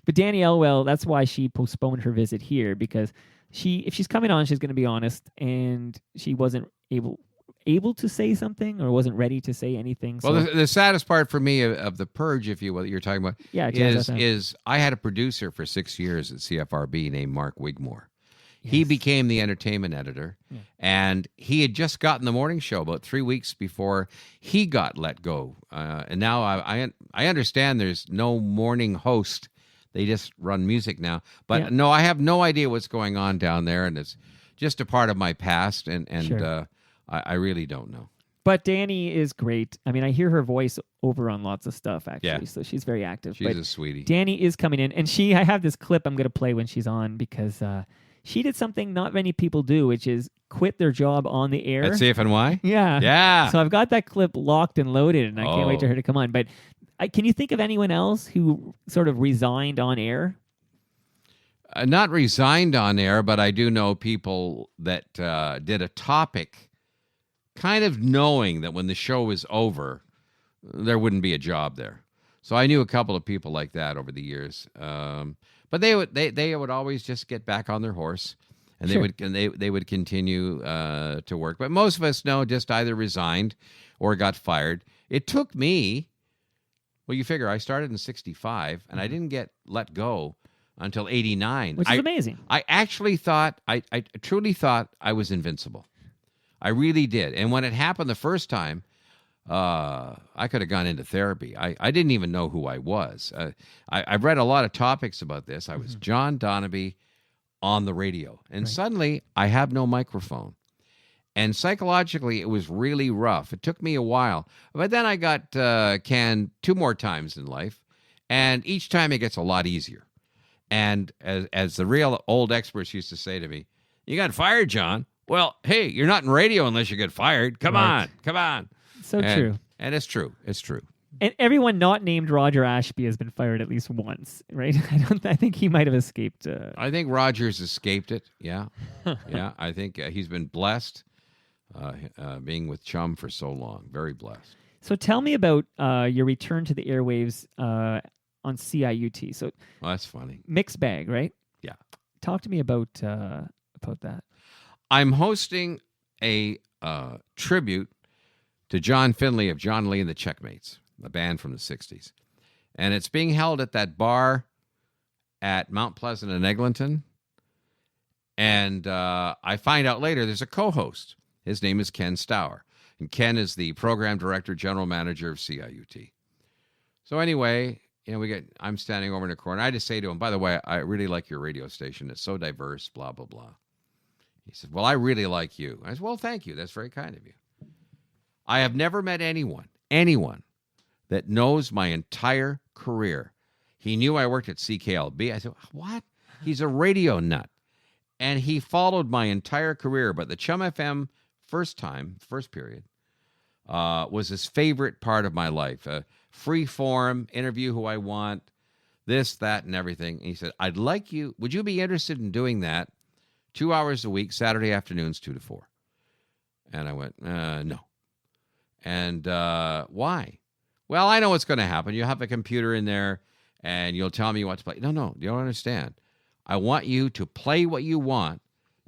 But Danny Elwell, that's why she postponed her visit here, because if she's coming on, she's going to be honest, and she wasn't able to say something or wasn't ready to say anything. Well, the saddest part for me of the purge, if you will, that you're talking about, is I had a producer for 6 years at CFRB named Mark Wigmore. Yes. He became the entertainment editor, and he had just gotten the morning show about 3 weeks before he got let go. And now I understand there's no morning host. They just run music now. But no, I have no idea what's going on down there, and it's just a part of my past, and sure. I really don't know. But Danny is great. I mean, I hear her voice over on lots of stuff, actually, so she's very active. She's a sweetie. Danny is coming in, and I have this clip I'm going to play when she's on, because she did something not many people do, which is quit their job on the air. At CFNY? Yeah. Yeah. So I've got that clip locked and loaded, and I can't wait for her to come on. But can you think of anyone else who sort of resigned on air? Not resigned on air, but I do know people that did a topic kind of knowing that when the show was over, there wouldn't be a job there. So I knew a couple of people like that over the years. But they would always just get back on their horse, and Sure. they would continue to work. But most of us just either resigned or got fired. It took me, well, you figure I started in 1965, and I didn't get let go until 89. Which is amazing. I actually thought, I truly thought I was invincible. I really did. And when it happened the first time, I could have gone into therapy. I didn't even know who I was. I've read a lot of topics about this. I was John Donabie on the radio. And suddenly I have no microphone. And psychologically, it was really rough. It took me a while. But then I got canned 2 more times in life. And each time it gets a lot easier. And as the real old experts used to say to me, you got fired, John. Well, hey, you're not in radio unless you get fired. Come on. So true. And it's true. It's true. And everyone not named Roger Ashby has been fired at least once, right? I think he might have escaped. I think Roger's escaped it. Yeah. Yeah. I think he's been blessed being with Chum for so long. Very blessed. So tell me about your return to the airwaves on CIUT. So well, that's funny. Mixed bag, right? Yeah. Talk to me about that. I'm hosting a tribute to John Finley of John Lee and the Checkmates, a band from the 60s. And it's being held at that bar at Mount Pleasant in Eglinton. And I find out later there's a co-host. His name is Ken Stour. And Ken is the program director, general manager of CIUT. So anyway, I'm standing over in the corner. I just say to him, by the way, I really like your radio station. It's so diverse, blah, blah, blah. He said, well, I really like you. I said, well, thank you. That's very kind of you. I have never met anyone that knows my entire career. He knew I worked at CKLB. I said, what? He's a radio nut. And he followed my entire career. But the Chum FM first period, was his favorite part of my life. Free form, interview who I want, this, that, and everything. And he said, would you be interested in doing that 2 hours a week, Saturday afternoons, 2 to 4? And I went, no. And why? Well, I know what's going to happen. You'll have a computer in there, and you'll tell me what to play. No, you don't understand. I want you to play what you want,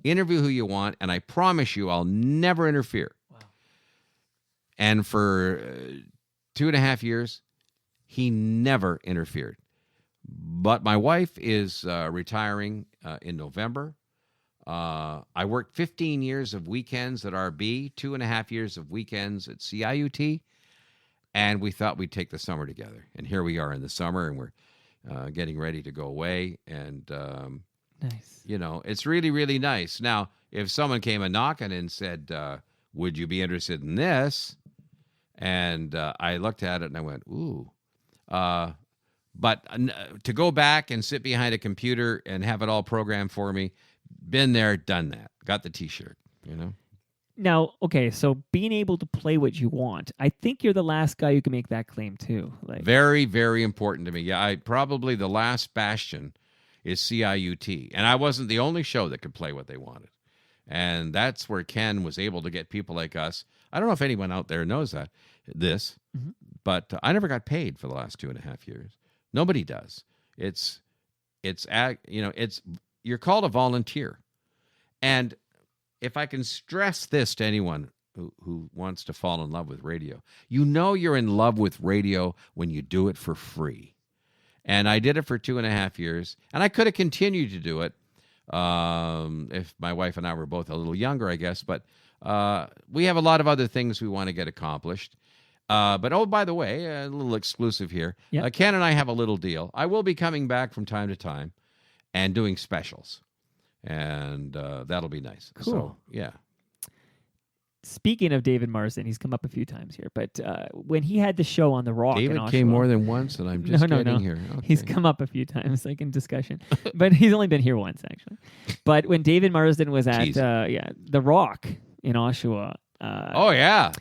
interview who you want, and I promise you I'll never interfere. Wow. And for 2.5 years, he never interfered. But my wife is retiring in November. I worked 15 years of weekends at RB, 2.5 years of weekends at CIUT, and we thought we'd take the summer together. And here we are in the summer, and we're getting ready to go away. And, nice. It's really, really nice. Now, if someone came a knocking and said, would you be interested in this? And I looked at it and I went, ooh. But to go back and sit behind a computer and have it all programmed for me, been there, done that. Got the T-shirt, Now, okay, so being able to play what you want, I think you're the last guy who can make that claim too. Very, very important to me. Yeah, probably the last bastion is CIUT. And I wasn't the only show that could play what they wanted. And that's where Ken was able to get people like us. I don't know if anyone out there knows this, but I never got paid for the last 2.5 years. Nobody does. You're called a volunteer. And if I can stress this to anyone who wants to fall in love with radio, you're in love with radio when you do it for free. And I did it for 2.5 years, and I could have continued to do it if my wife and I were both a little younger, I guess. But we have a lot of other things we want to get accomplished. But, by the way, a little exclusive here. Yep. Ken and I have a little deal. I will be coming back from time to time and doing specials. And that'll be nice. Cool. So, yeah. Speaking of David Marsden, he's come up a few times here, but when he had the show on The Rock David in Oshawa, came more than once, and I'm just getting here. Okay. He's come up a few times, like in discussion, but he's only been here once, actually. But when David Marsden was at The Rock in Oshawa... oh, yeah.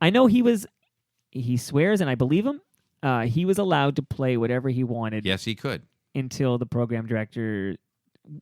I know he swears, and I believe him, he was allowed to play whatever he wanted. Yes, he could. Until the program director...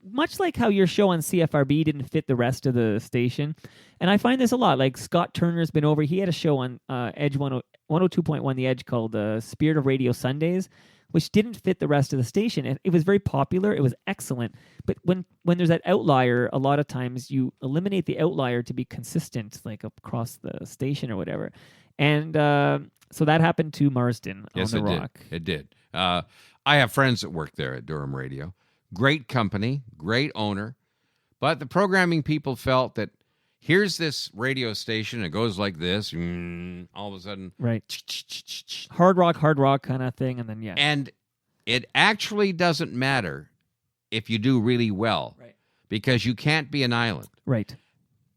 Much like how your show on CFRB didn't fit the rest of the station. And I find this a lot. Like Scott Turner's been over. He had a show on Edge 102.1 The Edge called Spirit of Radio Sundays, which didn't fit the rest of the station. And it was very popular. It was excellent. But when there's that outlier, a lot of times you eliminate the outlier to be consistent, like across the station or whatever. And so that happened to Marsden on The Rock. It did. I have friends that work there at Durham Radio. great company, great owner. But the programming people felt that here's this radio station. It goes like this. All of a sudden. Right. Hard rock kind of thing. And then, yeah. And it actually doesn't matter if you do really well. Right. Because you can't be an island. Right.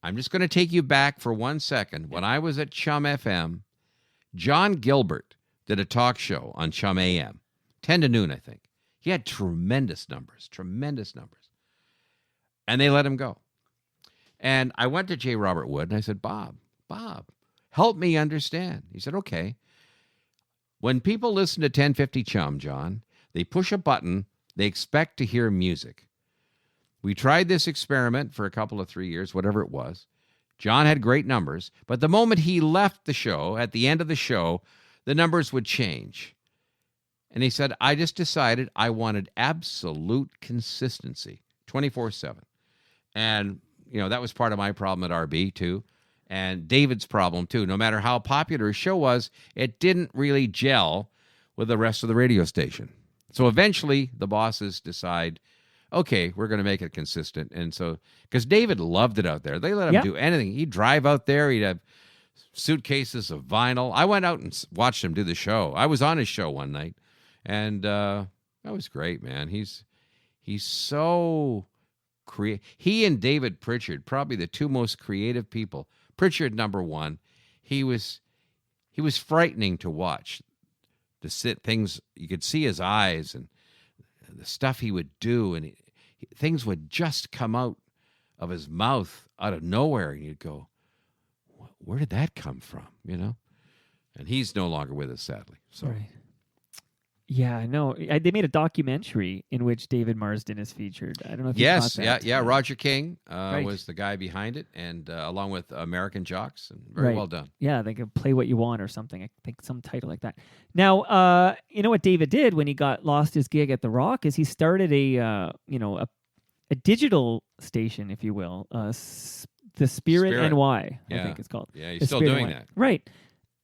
I'm just going to take you back for 1 second. When I was at Chum FM, John Gilbert did a talk show on Chum AM, 10 to noon, I think. He had tremendous numbers. And they let him go. And I went to J. Robert Wood, and I said, Bob, help me understand. He said, okay. When people listen to 1050 Chum, John, they push a button, they expect to hear music. We tried this experiment for a couple of 3 years, whatever it was. John had great numbers, but the moment he left the show, at the end of the show, the numbers would change. And he said, I just decided I wanted absolute consistency, 24/7. And, that was part of my problem at RB, too, and David's problem, too. No matter how popular his show was, it didn't really gel with the rest of the radio station. So eventually, the bosses decide, okay, we're going to make it consistent. And so, because David loved it out there. They let him do anything. He'd drive out there. He'd have suitcases of vinyl. I went out and watched him do the show. I was on his show one night. And that was great, man. He's so creative. He and David Pritchard, probably the two most creative people. Pritchard, number one. He was frightening to watch. Things, you could see his eyes and the stuff he would do, and things would just come out of his mouth out of nowhere, and you'd go, where did that come from, And he's no longer with us, sadly. So. Right. Yeah, I know. They made a documentary in which David Marsden is featured. I don't know if you caught that. Yeah. Roger King was the guy behind it, and along with American Jocks, and very well done. Yeah, they could Play What You Want or something. I think some title like that. Now, you know what David did when he lost his gig at The Rock is he started a digital station, if you will, the Spirit NY. I think it's called. Yeah, he's still doing that. Right.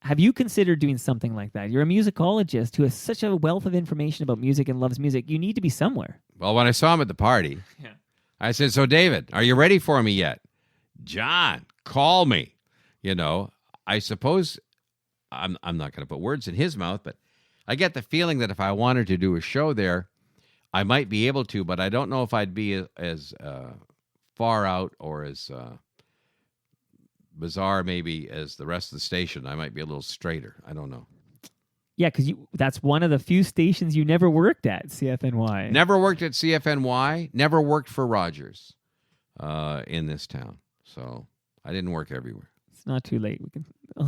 Have you considered doing something like that? You're a musicologist who has such a wealth of information about music and loves music. You need to be somewhere. Well, when I saw him at the party, I said, so David, are you ready for me yet? John, call me. I suppose I'm not going to put words in his mouth, but I get the feeling that if I wanted to do a show there, I might be able to, but I don't know if I'd be as far out or as bizarre maybe as the rest of the station. I might be a little straighter. I don't know. Yeah, because that's one of the few stations you never worked at, CFNY. Never worked at CFNY. Never worked for Rogers in this town. So I didn't work everywhere. It's not too late.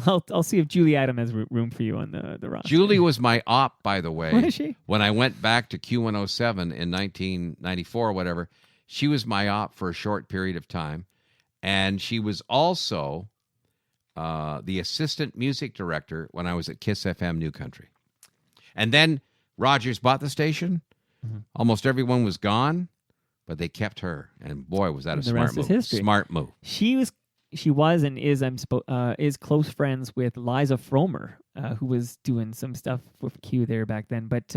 I'll see if Julie Adam has room for you on the roster. Julie was my op, by the way. What is she? When I went back to Q107 in 1994 or whatever, she was my op for a short period of time. And she was also the assistant music director when I was at Kiss FM New Country. And then Rogers bought the station. Mm-hmm. Almost everyone was gone, but they kept her. And boy, was that a smart move. Smart move. She was and is close friends with Liza Fromer, who was doing some stuff with Q there back then. But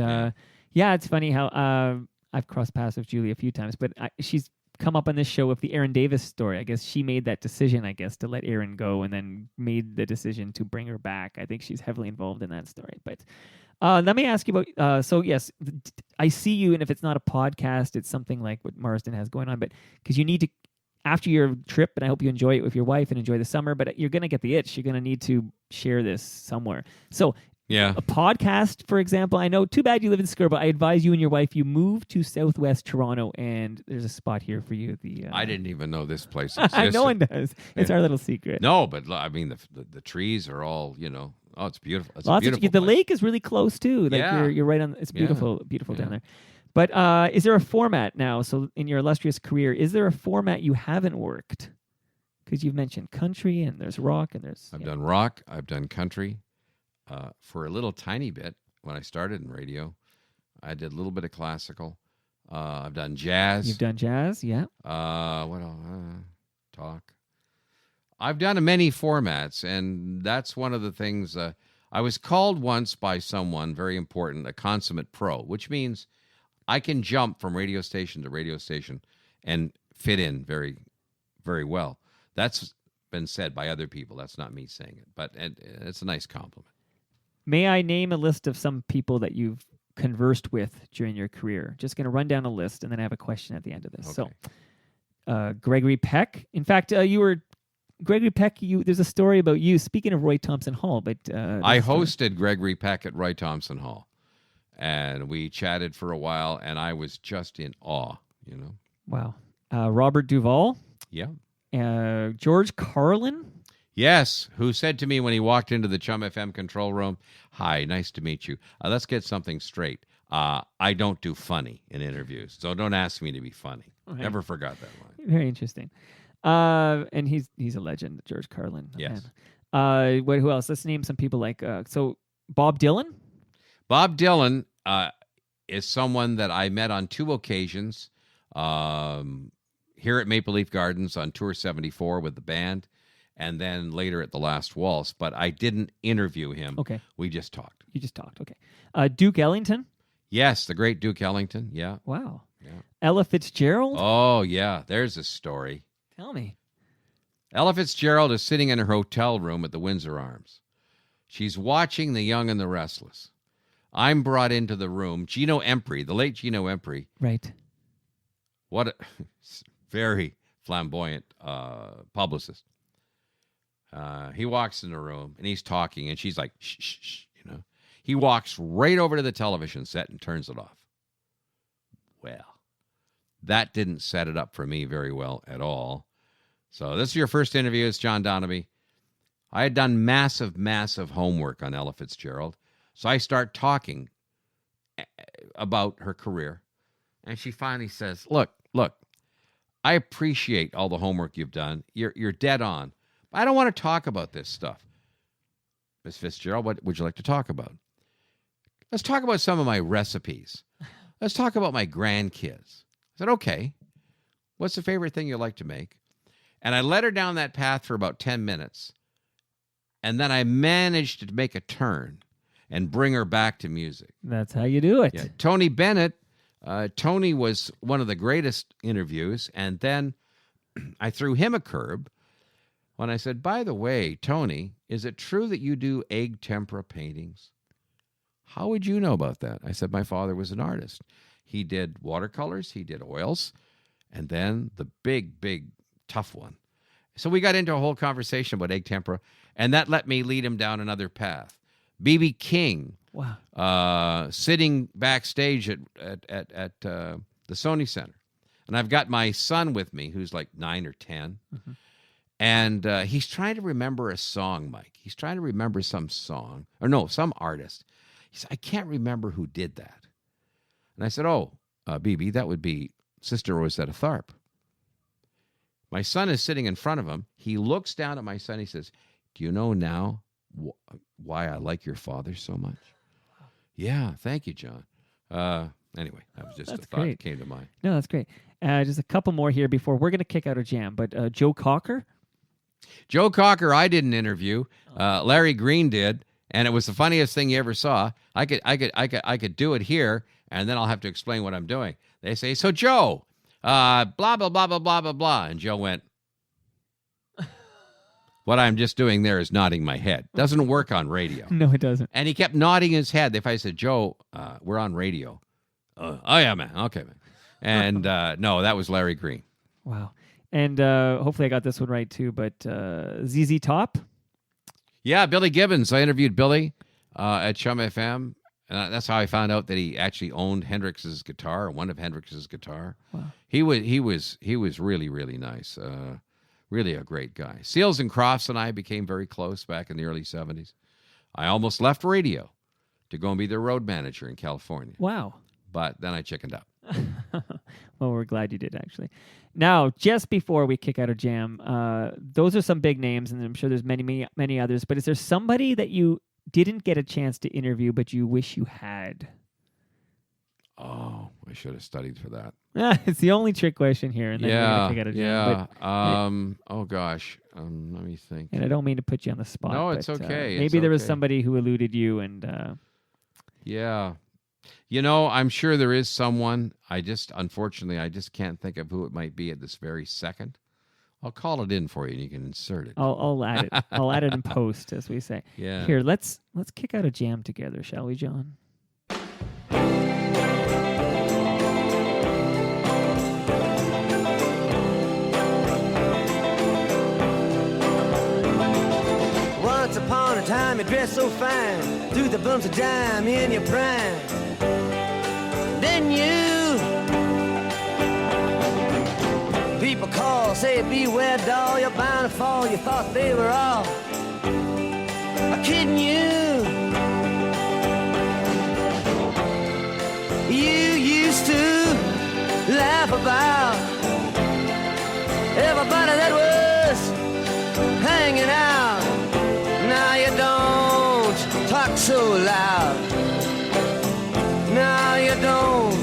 it's funny how I've crossed paths with Julie a few times, but she's come up on this show with the Aaron Davis story. I guess she made that decision, to let Aaron go and then made the decision to bring her back. I think she's heavily involved in that story. But let me ask you about, so yes, I see you, and if it's not a podcast, it's something like what Marsden has going on, but because you need to, after your trip, and I hope you enjoy it with your wife and enjoy the summer, but you're going to get the itch. You're going to need to share this somewhere. So a podcast, for example, I know, too bad you live in Scarborough. I advise you and your wife, you move to Southwest Toronto, and there's a spot here for you. I didn't even know this place existed. No one does. It's our little secret. No, but I mean, the trees are all, oh, it's beautiful. It's Lots a beautiful the lake is really close, too. Like you're right on, it's beautiful, beautiful down there. But is there a format now? So in your illustrious career, is there a format you haven't worked? Because you've mentioned country, and there's rock, and there's... I've done rock. I've done country. For a little tiny bit, when I started in radio, I did a little bit of classical. I've done jazz. You've done jazz, yeah. What else? Talk. I've done many formats, and that's one of the things. I was called once by someone very important, a consummate pro, which means I can jump from radio station to radio station and fit in very, very well. That's been said by other people. That's not me saying it, but it's a nice compliment. May I name a list of some people that you've conversed with during your career? Just going to run down a list, and then I have a question at the end of this. Okay. So, Gregory Peck. In fact, Gregory Peck. There's a story about you. Speaking of Roy Thompson Hall, but I hosted Gregory Peck at Roy Thompson Hall, and we chatted for a while, and I was just in awe. Wow. Robert Duvall. Yeah. George Carlin. Yes, who said to me when he walked into the Chum FM control room, "Hi, nice to meet you. Let's get something straight. I don't do funny in interviews, so don't ask me to be funny." Okay. Never forgot that line. Very interesting. And he's a legend, George Carlin. Yes. Who else? Let's name some people like Bob Dylan. Bob Dylan is someone that I met on 2 occasions here at Maple Leaf Gardens on Tour 74 with the band, and then later at the Last Waltz, but I didn't interview him. Okay. We just talked. You just talked, okay. Duke Ellington? Yes, the great Duke Ellington, yeah. Wow. Yeah. Ella Fitzgerald? Oh, yeah, there's a story. Tell me. Ella Fitzgerald is sitting in her hotel room at the Windsor Arms. She's watching The Young and the Restless. I'm brought into the room. Gino Empri, the late Gino Empri. Right. What a very flamboyant publicist. He walks in the room, and he's talking, and she's like, shh, shh, shh, He walks right over to the television set and turns it off. Well, that didn't set it up for me very well at all. So this is your first interview. It's John Donabie. I had done massive, massive homework on Ella Fitzgerald. So I start talking about her career. And she finally says, look, I appreciate all the homework you've done. You're dead on. I don't want to talk about this stuff. Miss Fitzgerald, what would you like to talk about? Let's talk about some of my recipes. Let's talk about my grandkids. I said, okay. What's the favorite thing you like to make? And I led her down that path for about 10 minutes. And then I managed to make a turn and bring her back to music. That's how you do it. Yeah. Tony Bennett. Tony was one of the greatest interviews. And then I threw him a curb when I said, by the way, Tony, is it true that you do egg tempera paintings? How would you know about that? I said, my father was an artist. He did watercolors, he did oils, and then the big, big, tough one. So we got into a whole conversation about egg tempera, and that let me lead him down another path. B.B. King, wow, sitting backstage at the Sony Center. And I've got my son with me, who's like 9 or 10. Mm-hmm. And he's trying to remember a song, Mike. He's trying to remember some song. Or no, some artist. He said, I can't remember who did that. And I said, BB, that would be Sister Rosetta Tharpe. My son is sitting in front of him. He looks down at my son. He says, do you know now why I like your father so much? Wow. Yeah, thank you, John. Anyway, that was just a thought that came to mind. No, that's great. Just a couple more here before we're going to kick out our jam. But Joe Cocker? Joe Cocker, I didn't interview. Larry Green did, and it was the funniest thing you ever saw. I could do it here, and then I'll have to explain what I'm doing. They say, so Joe, blah blah blah blah blah blah blah, and Joe went. What I'm just doing there is nodding my head. Doesn't work on radio. No, it doesn't. And he kept nodding his head. If I said, Joe, we're on radio. Oh yeah, man. Okay, man. And no, that was Larry Green. Wow. And hopefully I got this one right too, but ZZ Top? Yeah, Billy Gibbons. I interviewed Billy at Chum FM, and that's how I found out that he actually owned Hendrix's guitar, one of Hendrix's guitar. Wow. He was really, really nice. Really a great guy. Seals and Crofts and I became very close back in the early 70s. I almost left radio to go and be their road manager in California. Wow. But then I chickened out. Well, we're glad you did, actually. Now, just before we kick out our jam, those are some big names, and I'm sure there's many, many others, but is there somebody that you didn't get a chance to interview, but you wish you had? Oh, I should have studied for that. It's the only trick question here, and then we're going to kick out a jam. Yeah. Oh, gosh. Let me think. And I don't mean to put you on the spot. No, it's okay. Maybe there was somebody who eluded you, and... Yeah. I'm sure there is someone. Unfortunately, I just can't think of who it might be at this very second. I'll call it in for you, and you can insert it. I'll add it. I'll add it in post, as we say. Yeah. Here, let's kick out a jam together, shall we, John? Once upon a time you dressed so fine, threw the bumps of dime in your prime. Then people call, say beware doll, you're bound to fall. You thought they were all kidding you. You used to laugh about everybody that was hanging out. Now you don't talk so loud. Now you don't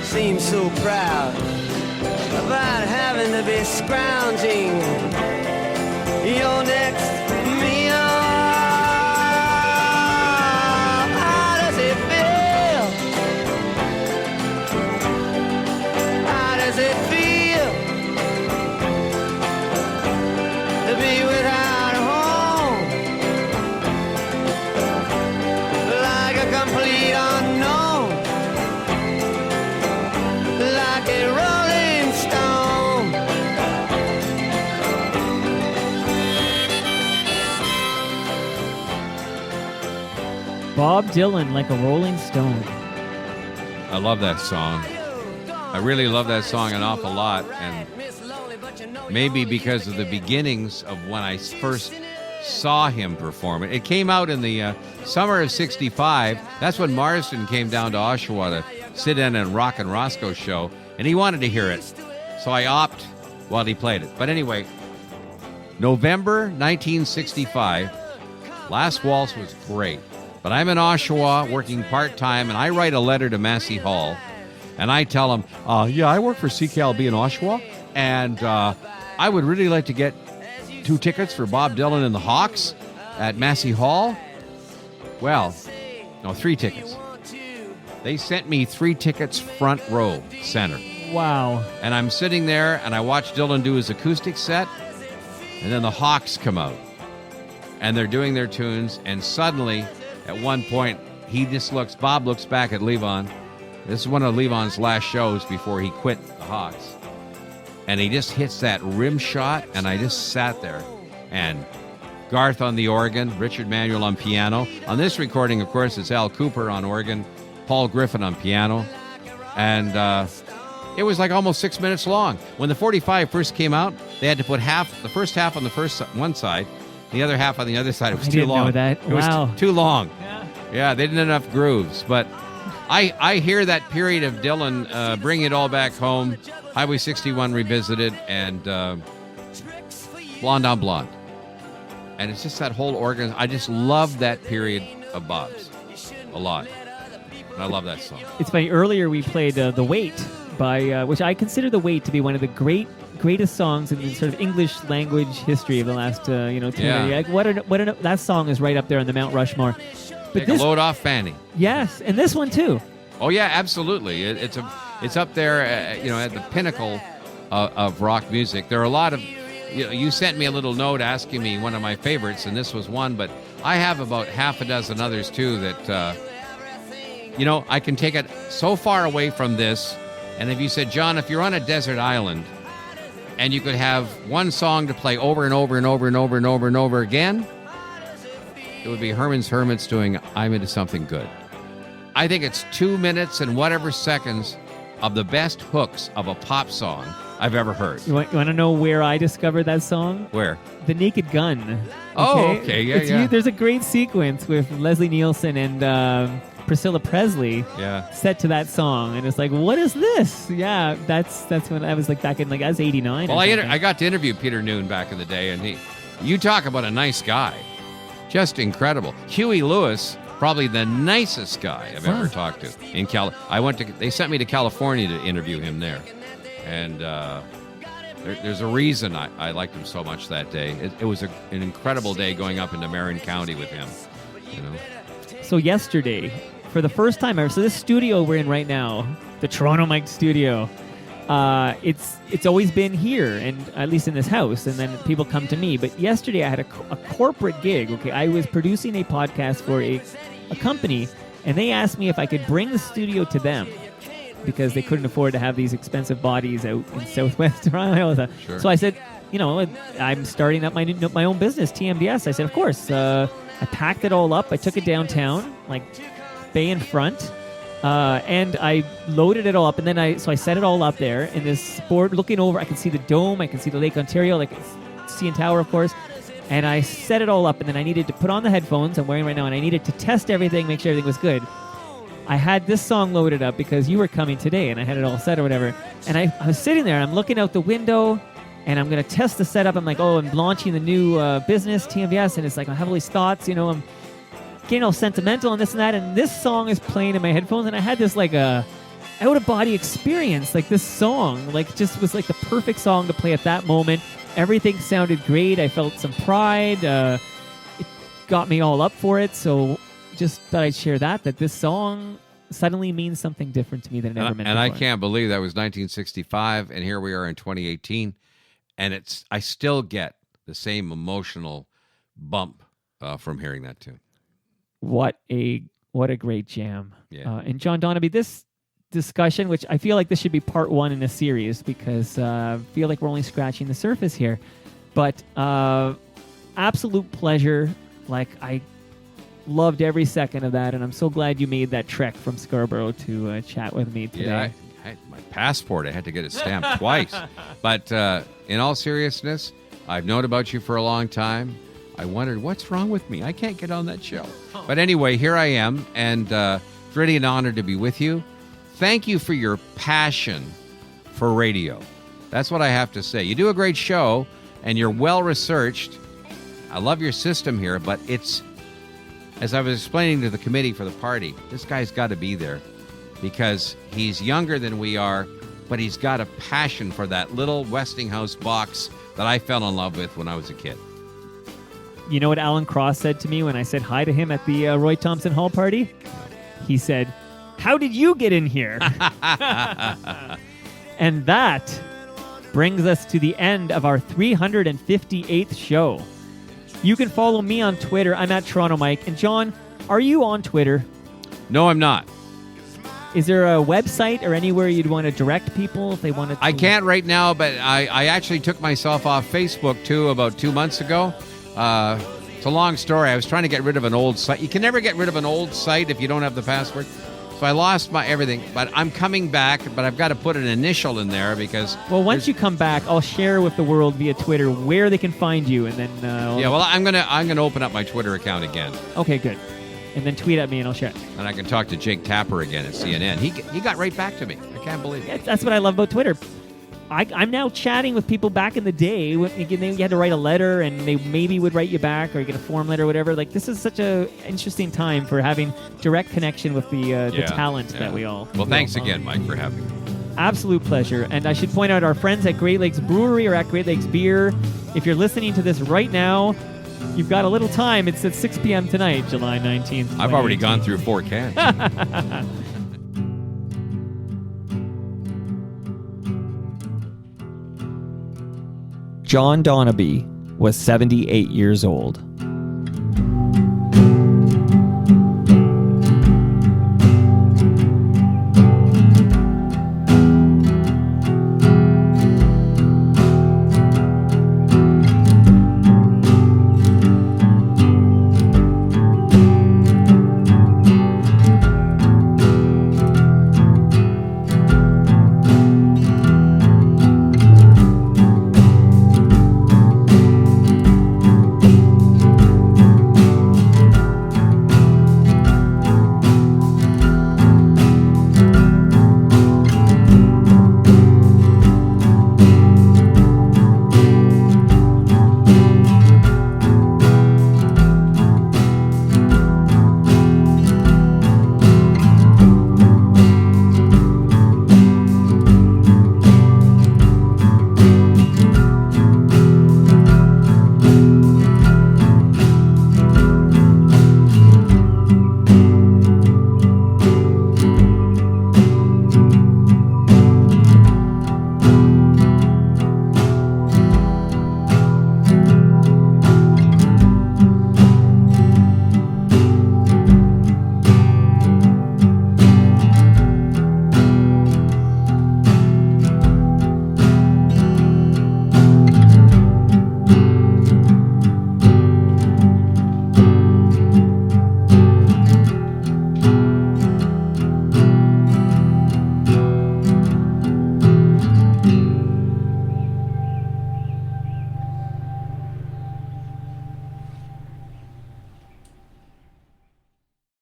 seem so proud about having to be scrounging your next meal. How does it feel? How does it feel to be without a home? Like a complete unknown, like a rolling stone. Bob Dylan, Like a Rolling Stone. I love that song. I really love that song an awful lot, and maybe because of the beginnings of when I first saw him perform it. It came out in the summer of '65. That's when Marsden came down to Oshawa to sit in a Rock and Roscoe show, and he wanted to hear it. So I opted while he played it. But anyway, November 1965, Last Waltz was great. But I'm in Oshawa working part-time, and I write a letter to Massey Hall, and I tell him, I work for CKLB in Oshawa, and I would really like to get 2 tickets for Bob Dylan and the Hawks at Massey Hall. Well, no, 3 tickets. They sent me 3 tickets front row center. Wow. And I'm sitting there, and I watch Dylan do his acoustic set, and then the Hawks come out, and they're doing their tunes, and suddenly, at one point, Bob looks back at Levon. This is one of Levon's last shows before he quit the Hawks. And he just hits that rim shot, and I just sat there. And Garth on the organ, Richard Manuel on piano. On this recording, of course, it's Al Cooper on organ, Paul Griffin on piano. And it was like almost 6 minutes long. When the 45 first came out, they had to put the first half on the one side, the other half on the other side. It was too long. I didn't know that. It was too long. Yeah, they didn't have enough grooves. But I hear that period of Dylan bring it all back home, Highway 61 revisited, and Blonde on Blonde. And it's just that whole organ. I just love that period of Bob's a lot. And I love that song. It's funny. Earlier we played The Wait by, which I consider The Wait to be one of the greatest songs in the sort of English language history of the last, 200 years. Like, that song is right up there on the Mount Rushmore. But Take a load off Fanny. Yes, and this one too. Oh yeah, absolutely. It's up there, at the pinnacle of rock music. There are a lot of, you sent me a little note asking me one of my favorites, and this was one. But I have about half a dozen others too that, I can take it so far away from this. And if you said, John, if you're on a desert island, and you could have one song to play over and over and over and over and over and over again, it would be Herman's Hermits doing I'm Into Something Good. I think it's 2 minutes and whatever seconds of the best hooks of a pop song I've ever heard. You want to know where I discovered that song? Where? The Naked Gun. Okay? Oh, okay, yeah. There's a great sequence with Leslie Nielsen and Priscilla Presley set to that song, and it's like, what is this? Yeah, that's when I was like back in I was 89. Well, I got to interview Peter Noon back in the day, and you talk about a nice guy, just incredible. Huey Lewis, probably the nicest guy I've ever talked to. They sent me to California to interview him there, and there's a reason I liked him so much that day. It was an incredible day going up into Marin County with him. So yesterday, for the first time ever, so this studio we're in right now, the Toronto Mike Studio, it's always been here, and at least in this house, and then people come to me. But yesterday I had a corporate gig. Okay, I was producing a podcast for a company, and they asked me if I could bring the studio to them because they couldn't afford to have these expensive bodies out in Southwest Toronto. Sure. So I said, I'm starting up my own business, TMDS. I said, of course. I packed it all up. I took it downtown, like bay in front. And I loaded it all up, and then I set it all up there in this board, looking over. I can see the dome, I can see the Lake Ontario, like CN Tower, of course. And I set it all up, and then I needed to put on the headphones I'm wearing right now, and I needed to test everything, make sure everything was good. I had this song loaded up because you were coming today, and I had it all set or whatever. And I was sitting there, and I'm looking out the window, and I'm going to test the setup. I'm like, I'm launching the new business, TMVS, and it's like I have all these thoughts, I'm getting all sentimental and this and that, and this song is playing in my headphones, and I had this like a out-of-body experience. Like this song just was like the perfect song to play at that moment. Everything sounded great. I felt some pride. It got me all up for it, so just thought I'd share that this song suddenly means something different to me than it ever meant and before. I can't believe that was 1965, and here we are in 2018, and I still get the same emotional bump from hearing that tune. What a great jam. Yeah. And John Donabie, this discussion, which I feel like this should be part one in a series because I feel like we're only scratching the surface here. But absolute pleasure. Like, I loved every second of that, and I'm so glad you made that trek from Scarborough to chat with me today. Yeah, I had my passport. I had to get it stamped twice. But in all seriousness, I've known about you for a long time. I wondered, what's wrong with me? I can't get on that show. But anyway, here I am, and it's really an honor to be with you. Thank you for your passion for radio. That's what I have to say. You do a great show, and you're well-researched. I love your system here, but it's, as I was explaining to the committee for the party, this guy's got to be there because he's younger than we are, but he's got a passion for that little Westinghouse box that I fell in love with when I was a kid. You know what Alan Cross said to me when I said hi to him at the Roy Thompson Hall party? He said, "How did you get in here?" And that brings us to the end of our 358th show. You can follow me on Twitter. I'm at Toronto Mike. And John, are you on Twitter? No, I'm not. Is there a website or anywhere you'd want to direct people if they wanted to? I can't right now, but I actually took myself off Facebook, too, about 2 months ago. It's a long story. I was trying to get rid of an old site. You can never get rid of an old site if you don't have the password. So I lost my everything, but I'm coming back, but I've got to put an initial in there because... Well, once you come back, I'll share with the world via Twitter where they can find you, and then... I'm gonna open up my Twitter account again. Okay, good. And then tweet at me, and I'll share it. And I can talk to Jake Tapper again at CNN. He got right back to me. I can't believe it. That's what I love about Twitter. I'm now chatting with people back in the day when you had to write a letter and they maybe would write you back or you get a form letter or whatever. Like, this is such a interesting time for having direct connection with the talent that we all... Well, thanks again, Mike, for having me. Absolute pleasure. And I should point out our friends at Great Lakes Brewery or at Great Lakes Beer. If you're listening to this right now, you've got a little time. It's at 6 p.m. tonight, July 19th. I've already gone through 4 cans. John Donabie was 78 years old.